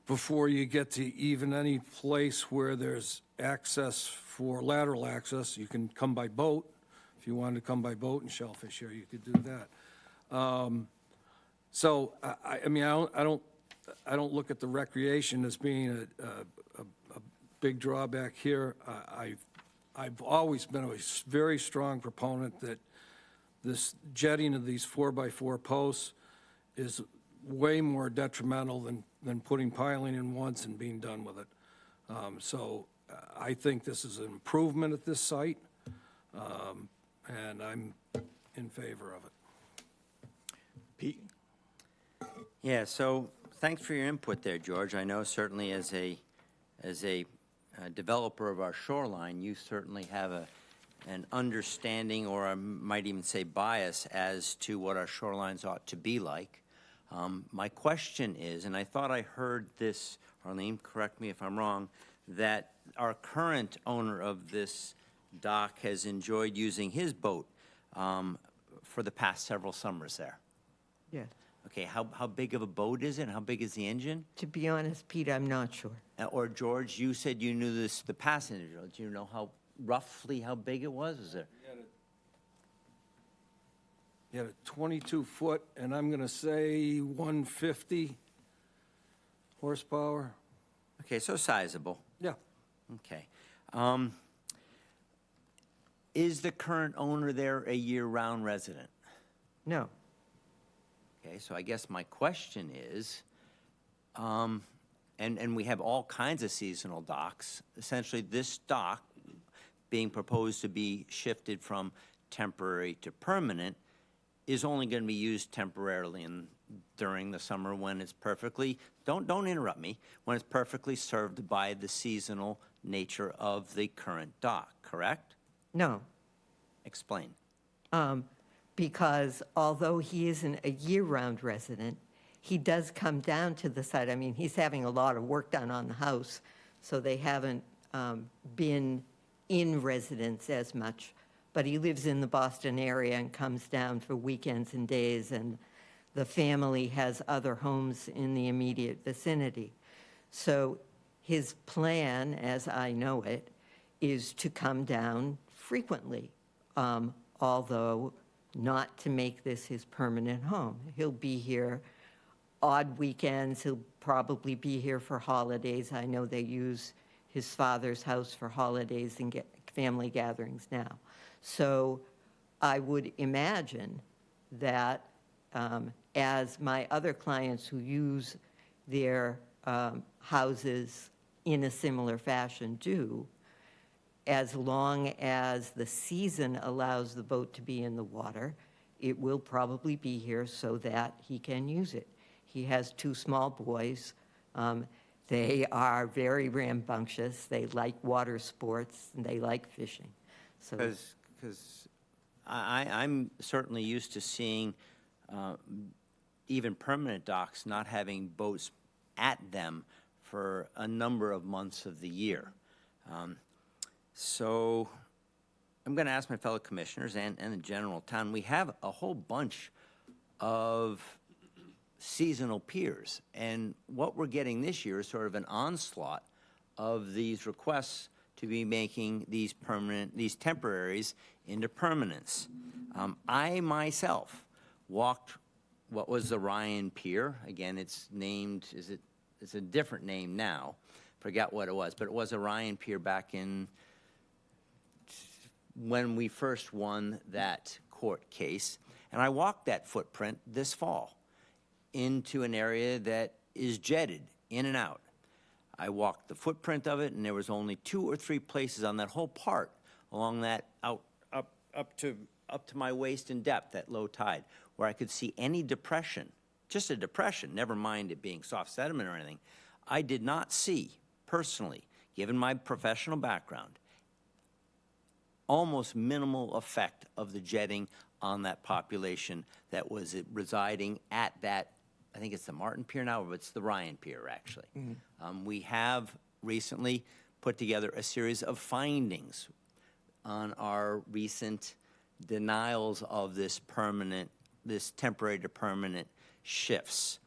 Before you get to even any place where there's access for lateral access, you can come by boat. If you wanted to come by boat and shellfish here, you could do that. So, I mean, I don't look at the recreation as being a big drawback here. I've always been a very strong proponent that this jetting of these 4x4 posts is way more detrimental than putting piling in once and being done with it. So I think this is an improvement at this site, and I'm in favor of it. Pete? Yeah, so thanks for your input there, George. I know certainly as a developer of our shoreline, you certainly have an understanding, or I might even say bias, as to what our shorelines ought to be like. My question is, and I thought I heard this, Arlene, correct me if I'm wrong, that our current owner of this dock has enjoyed using his boat for the past several summers there. Yes. Okay, how big of a boat is it, and how big is the engine? To be honest, Pete, I'm not sure. Or George, you said you knew this, the passenger. Do you know roughly how big it was? Is there? You had a 22-foot, and I'm going to say 150 horsepower. Okay, so sizable. Yeah. Okay. Is the current owner there a year-round resident? No. Okay, so I guess my question is, and we have all kinds of seasonal docks. Essentially, this dock being proposed to be shifted from temporary to permanent is only going to be used temporarily during the summer when it's perfectly, don't interrupt me, when it's perfectly served by the seasonal nature of the current dock, correct? No. Explain. Because although he isn't a year-round resident, he does come down to the site. I mean, he's having a lot of work done on the house, so they haven't been in residence as much. But he lives in the Boston area and comes down for weekends and days, and the family has other homes in the immediate vicinity. So his plan, as I know it, is to come down frequently, although not to make this his permanent home. He'll be here odd weekends. He'll probably be here for holidays. I know they use his father's house for holidays and get family gatherings now. So I would imagine that as my other clients who use their houses in a similar fashion do, as long as the season allows the boat to be in the water, it will probably be here so that he can use it. He has 2 small boys. They are very rambunctious. They like water sports, and they like fishing. So, Because I'm certainly used to seeing even permanent docks not having boats at them for a number of months of the year. So I'm going to ask my fellow commissioners and the general town, we have a whole bunch of seasonal piers, and what we're getting this year is sort of an onslaught of these requests to be making these temporaries into permanents. I myself walked what was the Ryan Pier. Again, it's named, it's a different name now. Forget what it was, but it was a Ryan Pier back in when we first won that court case. And I walked that footprint this fall into an area that is jetted in and out. I walked the footprint of it, and there was only 2 or 3 places on that whole part along that up to my waist in depth at low tide where I could see any depression, just a depression, never mind it being soft sediment or anything. I did not see, personally, given my professional background, almost minimal effect of the jetting on that population that was residing at that, I think it's the Martin Pier now, but it's the Ryan Pier, actually. Mm-hmm. We have recently put together a series of findings on our recent denials of this permanent this temporary to permanent shifts.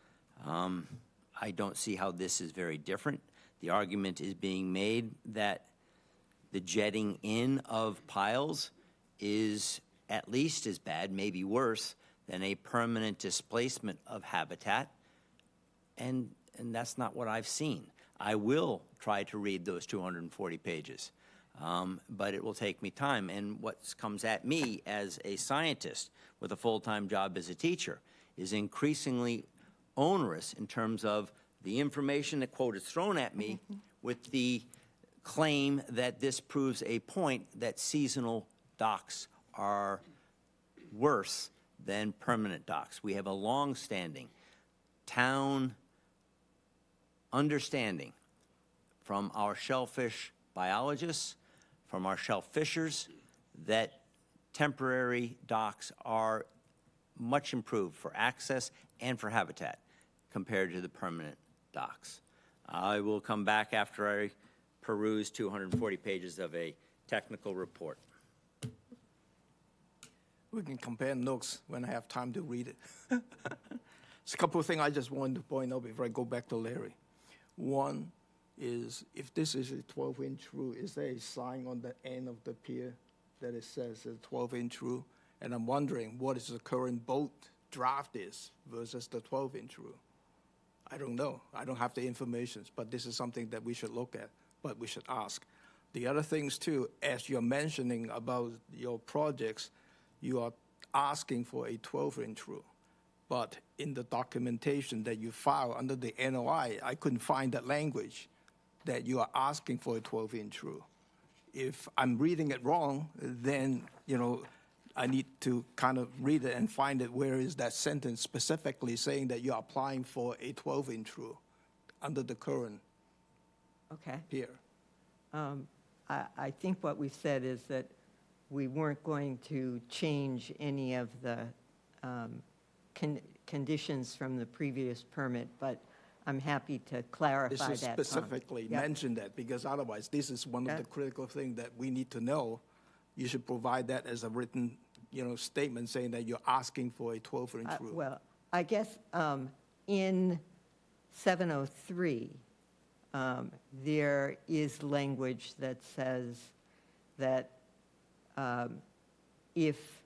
I don't see how this is very different. The argument is being made that the jetting in of piles is at least as bad, maybe worse, than a permanent displacement of habitat, and that's not what I've seen. I will try to read those 240 pages, but it will take me time. And what comes at me as a scientist with a full-time job as a teacher is increasingly onerous in terms of the information that, quote, is thrown at me with the claim that this proves a point that seasonal docks are worse than permanent docks. We have a long-standing town understanding from our shellfish biologists, from our shellfishers, that temporary docks are much improved for access and for habitat compared to the permanent docks. I will come back after I peruse 240 pages of a technical report. We can compare notes when I have time to read it. There's a couple of things I just wanted to point out before I go back to Larry. One is, if this is a 12-inch rule, is there a sign on the end of the pier that it says a 12-inch rule? And I'm wondering what is the current boat draft is versus the 12-inch rule. I don't know. I don't have the information, but this is something that we should look at, but we should ask. The other things, too, as you're mentioning about your projects, you are asking for a 12-inch rule. But in the documentation that you file under the NOI, I couldn't find that language that you are asking for a 12-inch rule. If I'm reading it wrong, then, I need to kind of read it and find it. Where is that sentence specifically saying that you're applying for a 12-inch rule under the current pier? I think what we've said is that we weren't going to change any of the conditions from the previous permit, but I'm happy to clarify that. This is specifically mentioned that, because otherwise this is one of the critical things that we need to know. You should provide that as a written, statement saying that you're asking for a 12-inch rule. Well, I guess in 703, there is language that says that if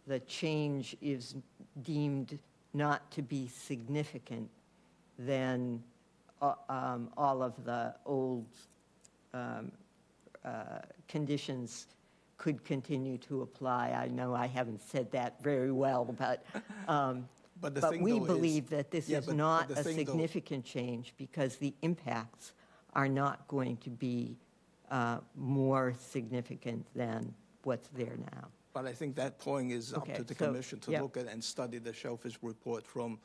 the change is deemed not to be significant, then all of the old conditions could continue to apply. I know I haven't said that very well, but we believe that this is not a significant change because the impacts are not going to be more significant than what's there now. But I think that point is up to the commission to look at and study the shellfish report from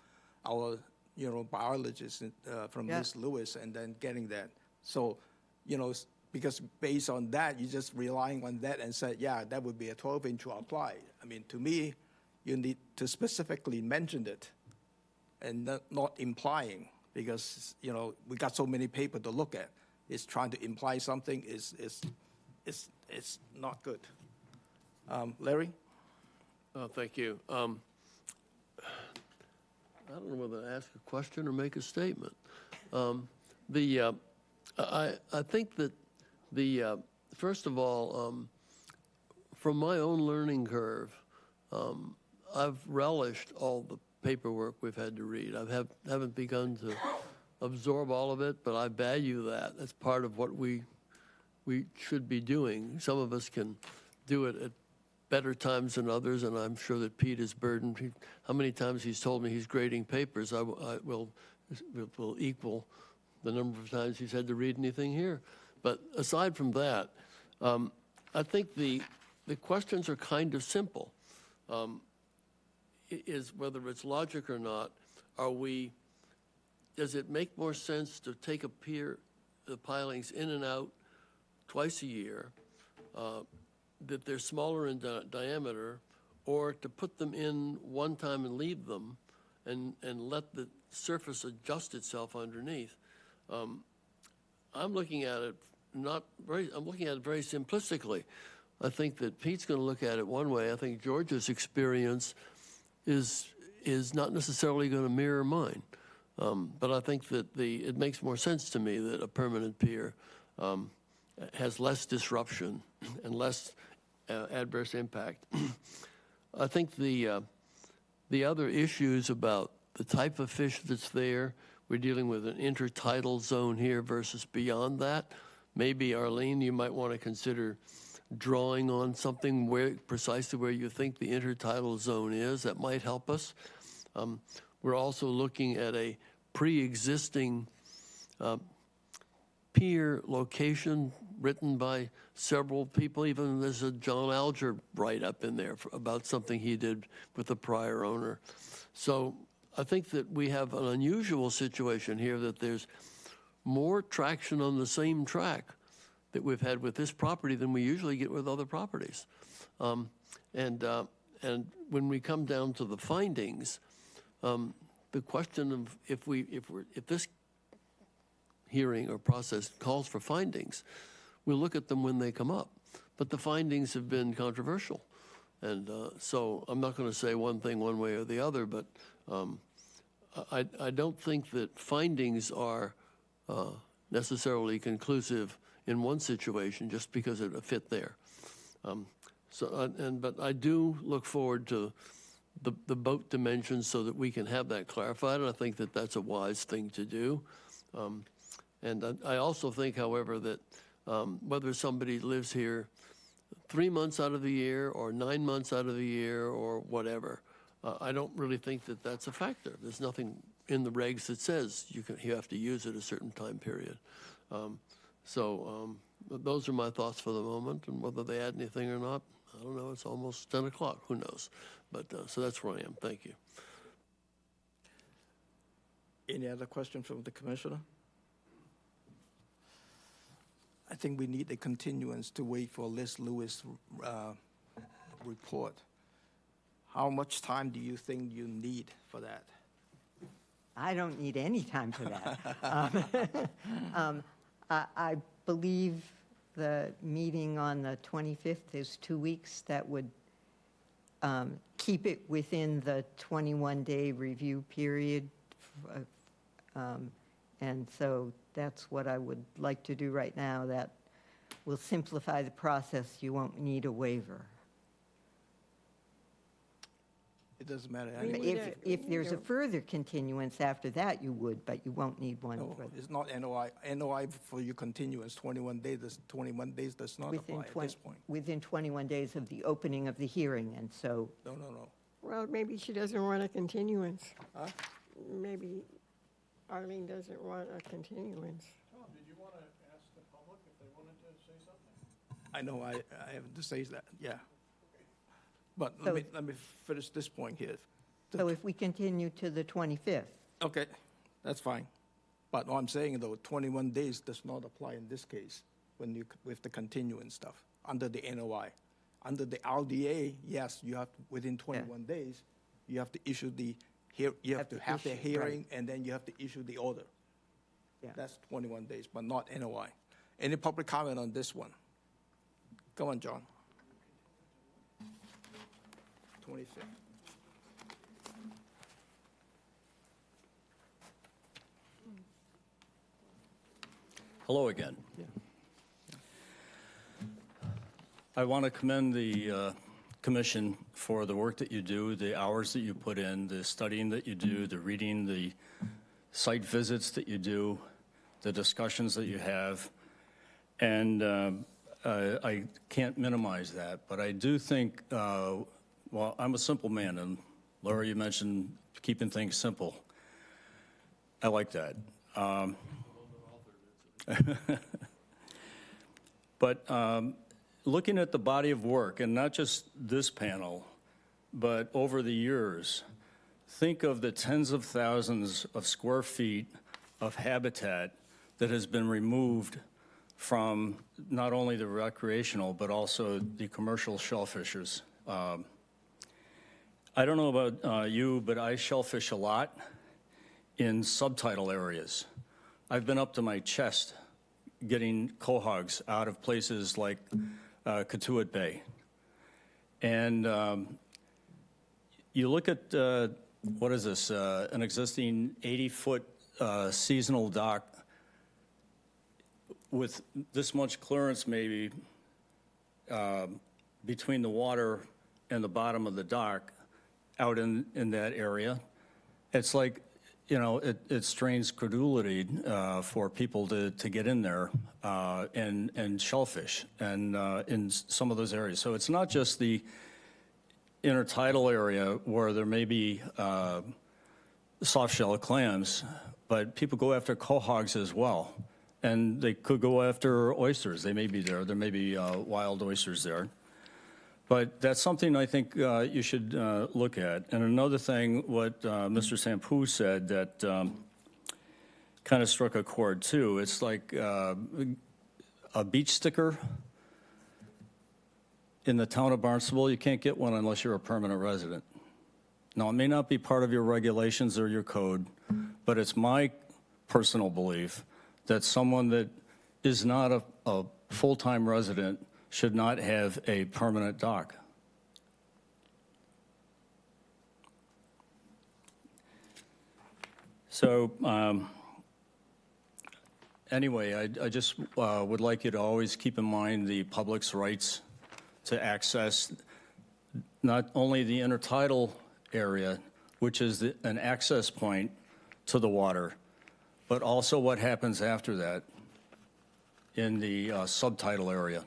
our, biologist, from Ms. Lewis, and then getting that. So, because based on that, you're just relying on that and said, yeah, that would be a 12-inch to apply. I mean, to me, you need to specifically mention it and not implying, because, we got so many papers to look at. It's trying to imply something is not good. Larry? Thank you. I don't know whether to ask a question or make a statement. I think that first of all, from my own learning curve, I've relished all the paperwork we've had to read. I haven't begun to absorb all of it, but I value that. That's part of what we should be doing. Some of us can do it at better times than others, and I'm sure that Pete is burdened. How many times he's told me he's grading papers, I will equal the number of times he's had to read anything here. But aside from that, I think the questions are kind of simple. Is whether it's logic or not, does it make more sense to take a pier, the pilings in and out twice a year, that they're smaller in diameter, or to put them in one time and leave them and let the surface adjust itself underneath? I'm looking at it very simplistically. I think that Pete's going to look at it one way. I think George's experience is is not necessarily going to mirror mine. But I think that it makes more sense to me that a permanent pier has less disruption and less adverse impact. I think the other issues about the type of fish that's there, we're dealing with an intertidal zone here versus beyond that. Maybe, Arlene, you might want to consider drawing on something precisely where you think the intertidal zone is. That might help us. We're also looking at a pre-existing pier location written by several people. Even there's a John Alger write-up in there about something he did with the prior owner. So I think that we have an unusual situation here, that there's more traction on the same track that we've had with this property than we usually get with other properties. And when we come down to the findings, the question of if this hearing or process calls for findings, we'll look at them when they come up. But the findings have been controversial. And so I'm not going to say one thing one way or the other, but I don't think that findings are necessarily conclusive in one situation just because of a fit there. But I do look forward to the boat dimensions so that we can have that clarified, and I think that that's a wise thing to do. And I also think, however, that whether somebody lives here 3 months out of the year or 9 months out of the year or whatever, I don't really think that that's a factor. There's nothing in the regs that says you have to use it a certain time period. Those are my thoughts for the moment, and whether they add anything or not, I don't know. It's almost 10 o'clock. Who knows? But so that's where I am. Thank you. Any other question from the commissioner? I think we need a continuance to wait for Liz Lewis' report. How much time do you think you need for that? I don't need any time for that. I believe the meeting on the 25th is 2 weeks. That would keep it within the 21-day review period. And so that's what I would like to do right now. That will simplify the process. You won't need a waiver. It doesn't matter. If there's a further continuance after that, you would, but you won't need one. No, it's not NOI. NOI for your continuance, 21 days. 21 days does not apply at this point. Within 21 days of the opening of the hearing, and so. No. Well, maybe she doesn't want a continuance. Huh? Maybe Arlene doesn't want a continuance. Tom, did you want to ask the public if they wanted to say something? I know I have to say that, yeah. But So- let me finish this point here. So if we continue to the 25th, Okay, that's fine. But what I'm saying, though, 21 days does not apply in this case with the continuing stuff under the NOI. Under the RDA, yes, you have, within 21 days, you have to issue you have to have the hearing, and then you have to issue the order. Yeah. That's 21 days, but not NOI. Any public comment on this one? Go on, John. 25th. Hello again. I want to commend the commission for the work that you do, the hours that you put in, the studying that you do, the reading, the site visits that you do, the discussions that you have. And I can't minimize that, but I do think, well, I'm a simple man, and Laura, you mentioned keeping things simple. I like that. But looking at the body of work, and not just this panel, but over the years, think of the tens of thousands of square feet of habitat that has been removed from not only the recreational, but also the commercial shellfishers. I don't know about you, but I shellfish a lot in subtidal areas. I've been up to my chest getting quahogs out of places like Catuit Bay. And you look at the what is this, an existing 80-foot seasonal dock with this much clearance maybe between the water and the bottom of the dock out in that area. It's like, you know, it strains credulity for people to get in there and shellfish and in some of those areas. So it's not just the intertidal area where there may be soft shell clams, but people go after quahogs as well. And they could go after oysters. They may be there. There may be wild oysters there. But that's something I think you should look at. And another thing, what Mr. Sampu said that kind of struck a chord too. It's like a beach sticker in the town of Barnstable. You can't get one unless you're a permanent resident. Now, it may not be part of your regulations or your code, but it's my personal belief that someone that is not a full-time resident should not have a permanent dock. So anyway, I just would like you to always keep in mind the public's rights to access not only the intertidal area, which is an access point to the water, but also what happens after that in the subtidal area.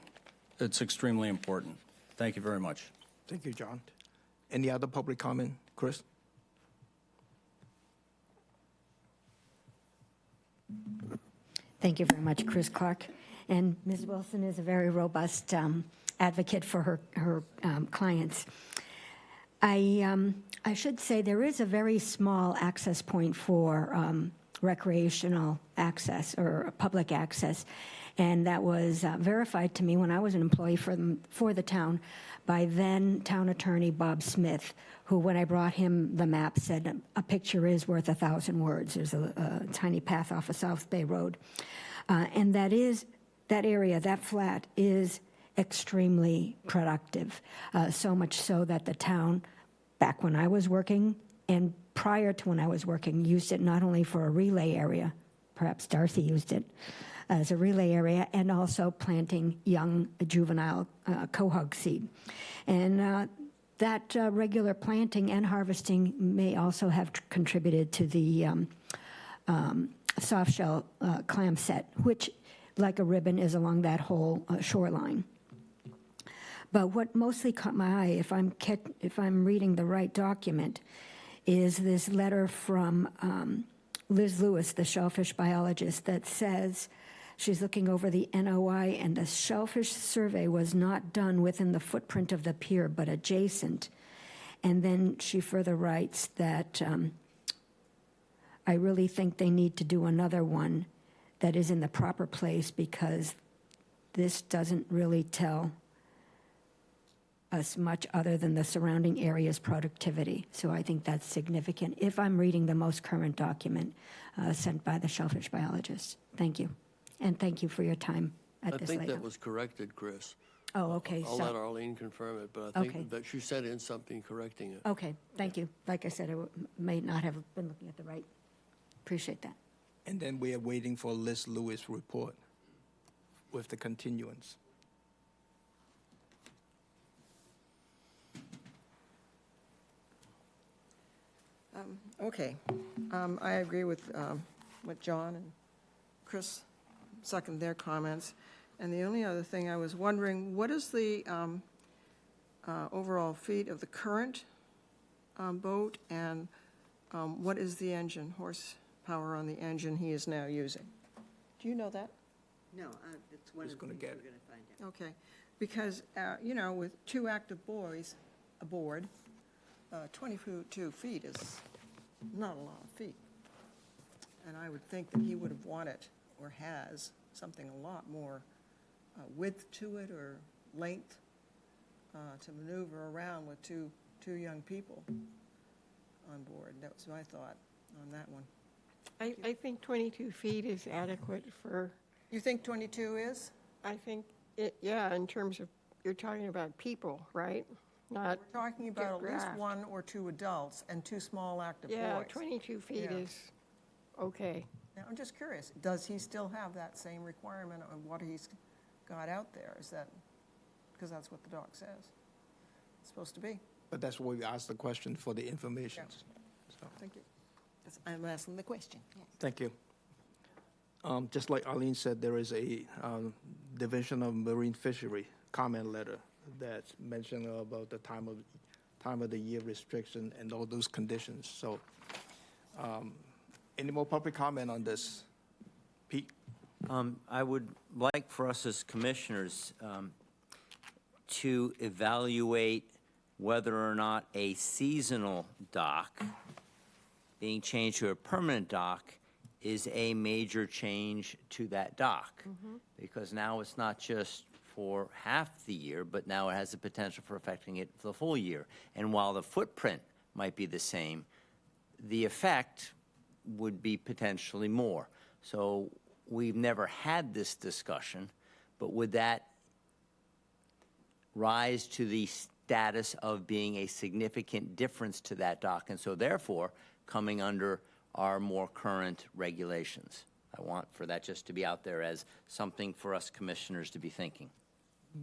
It's extremely important. Thank you very much. Thank you, John. Any other public comment? Chris? Thank you very much, Chris Clark. And Ms. Wilson is a very robust advocate for her clients. I should say there is a very small access point for recreational access or public access, and that was verified to me when I was an employee for the town by then town attorney Bob Smith, who, when I brought him the map, said a picture is worth 1,000 words. There's a tiny path off of South Bay Road, and that area, that flat, is extremely productive, so much so that the town, back when I was working and prior to when I was working, used it not only for a relay area, perhaps Darcy used it as a relay area, and also planting young juvenile quahog seed. And that regular planting and harvesting may also have contributed to the soft shell clam set, which, like a ribbon, is along that whole shoreline. But what mostly caught my eye, if I'm reading the right document, is this letter from Liz Lewis, the shellfish biologist, that says she's looking over the NOI and the shellfish survey was not done within the footprint of the pier, but adjacent. And then she further writes that I really think they need to do another one that is in the proper place, because this doesn't really tell us much other than the surrounding area's productivity. So I think that's significant if I'm reading the most current document sent by the shellfish biologist. Thank you. And thank you for your time at this I think later. that was corrected, Chris. Oh, okay. I'll so- let Arlene confirm it, but I Okay. think that she sent in something correcting it. Okay, thank you. Like I said, I may not have been looking at the right. Appreciate that. And then we are waiting for Liz Lewis' report with the continuance. Okay. I agree with what John and Chris second their comments. And the only other thing I was wondering, what is the overall feet of the current boat, and what is the engine, horsepower on the engine he is now using? Do you know that? No, it's one Who's of the gonna things get we're it? going to find out. Okay, because, you know, with 2 active boys aboard, 22 feet is not a lot of feet. And I would think that he would have wanted, or has, something a lot more width to it or length to maneuver around with two young people on board. That was my thought on that one. I think 22 feet is adequate for, You think 22 is? I think, yeah, in terms of, you're talking about people, right? not We're talking about get at least wrapped. 1 or 2 adults and 2 small active boys. Yeah, 22 feet Yeah. is okay. Now, I'm just curious, does he still have that same requirement of what he's got out there? Is that, because that's what the doc says. It's supposed to be. But that's why we asked the question for the information. So, Thank you. I'm asking the question. thank you. Just like Arlene said, there is a Division of Marine Fishery comment letter that's mentioning about the time of the year restriction and all those conditions. So, any more public comment on this? Pete? I would like for us as commissioners to evaluate whether or not a seasonal dock being changed to a permanent dock is a major change to that dock. Because now it's not just for half the year, but now it has the potential for affecting it for the full year. And while the footprint might be the same, the effect would be potentially more. So we've never had this discussion, but would that rise to the status of being a significant difference to that dock, and so therefore coming under our more current regulations? I want for that just to be out there as something for us commissioners to be thinking.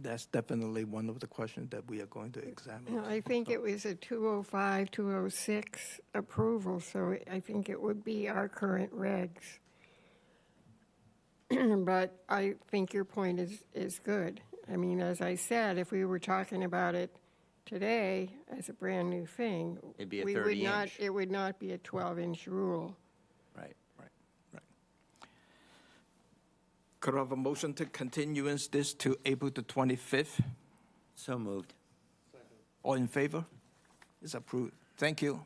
That's definitely one of the questions that we are going to examine. No, I think it was a 205, 206 approval, so I think it would be our current regs. But I think your point is good. I mean, as I said, if we were talking about it today as a brand-new thing, It'd be a we would 30 not, inch. it would not be a 12-inch rule. Right. Could I have a motion to continuance this to April the 25th? So moved. All in favor? It's approved. Thank you.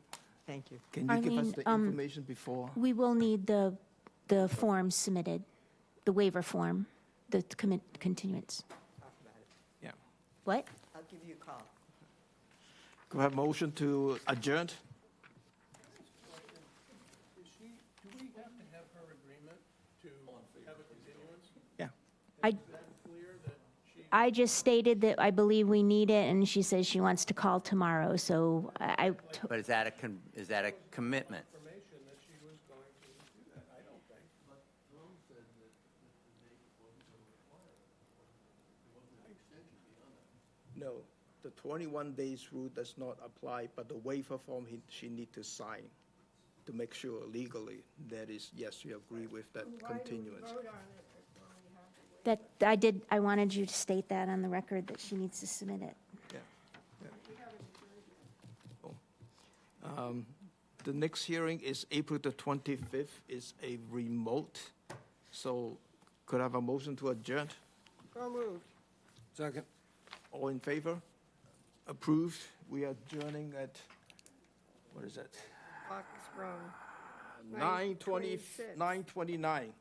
Thank you. Can you give us Arlene, the information before? We will need the form submitted, the waiver form, the continuance. Yeah. What? I'll give you a call. Could I have a motion to adjourn? Do we have to have her agreement to have a continuance? Yeah. I just stated that I believe we need it, and she says she wants to call tomorrow, so But is that a commitment? Information that she was going to do that, I don't think. No, the 21 days rule does not apply, but the waiver form she need to sign to make sure legally that is, yes, you agree with that continuance. I wanted you to state that on the record, that she needs to submit it. The next hearing is April the 25th, is a remote. So could I have a motion to adjourn? So moved. Second. All in favor? Approved. We are adjourning at, what is that? Clock is wrong. 9:29.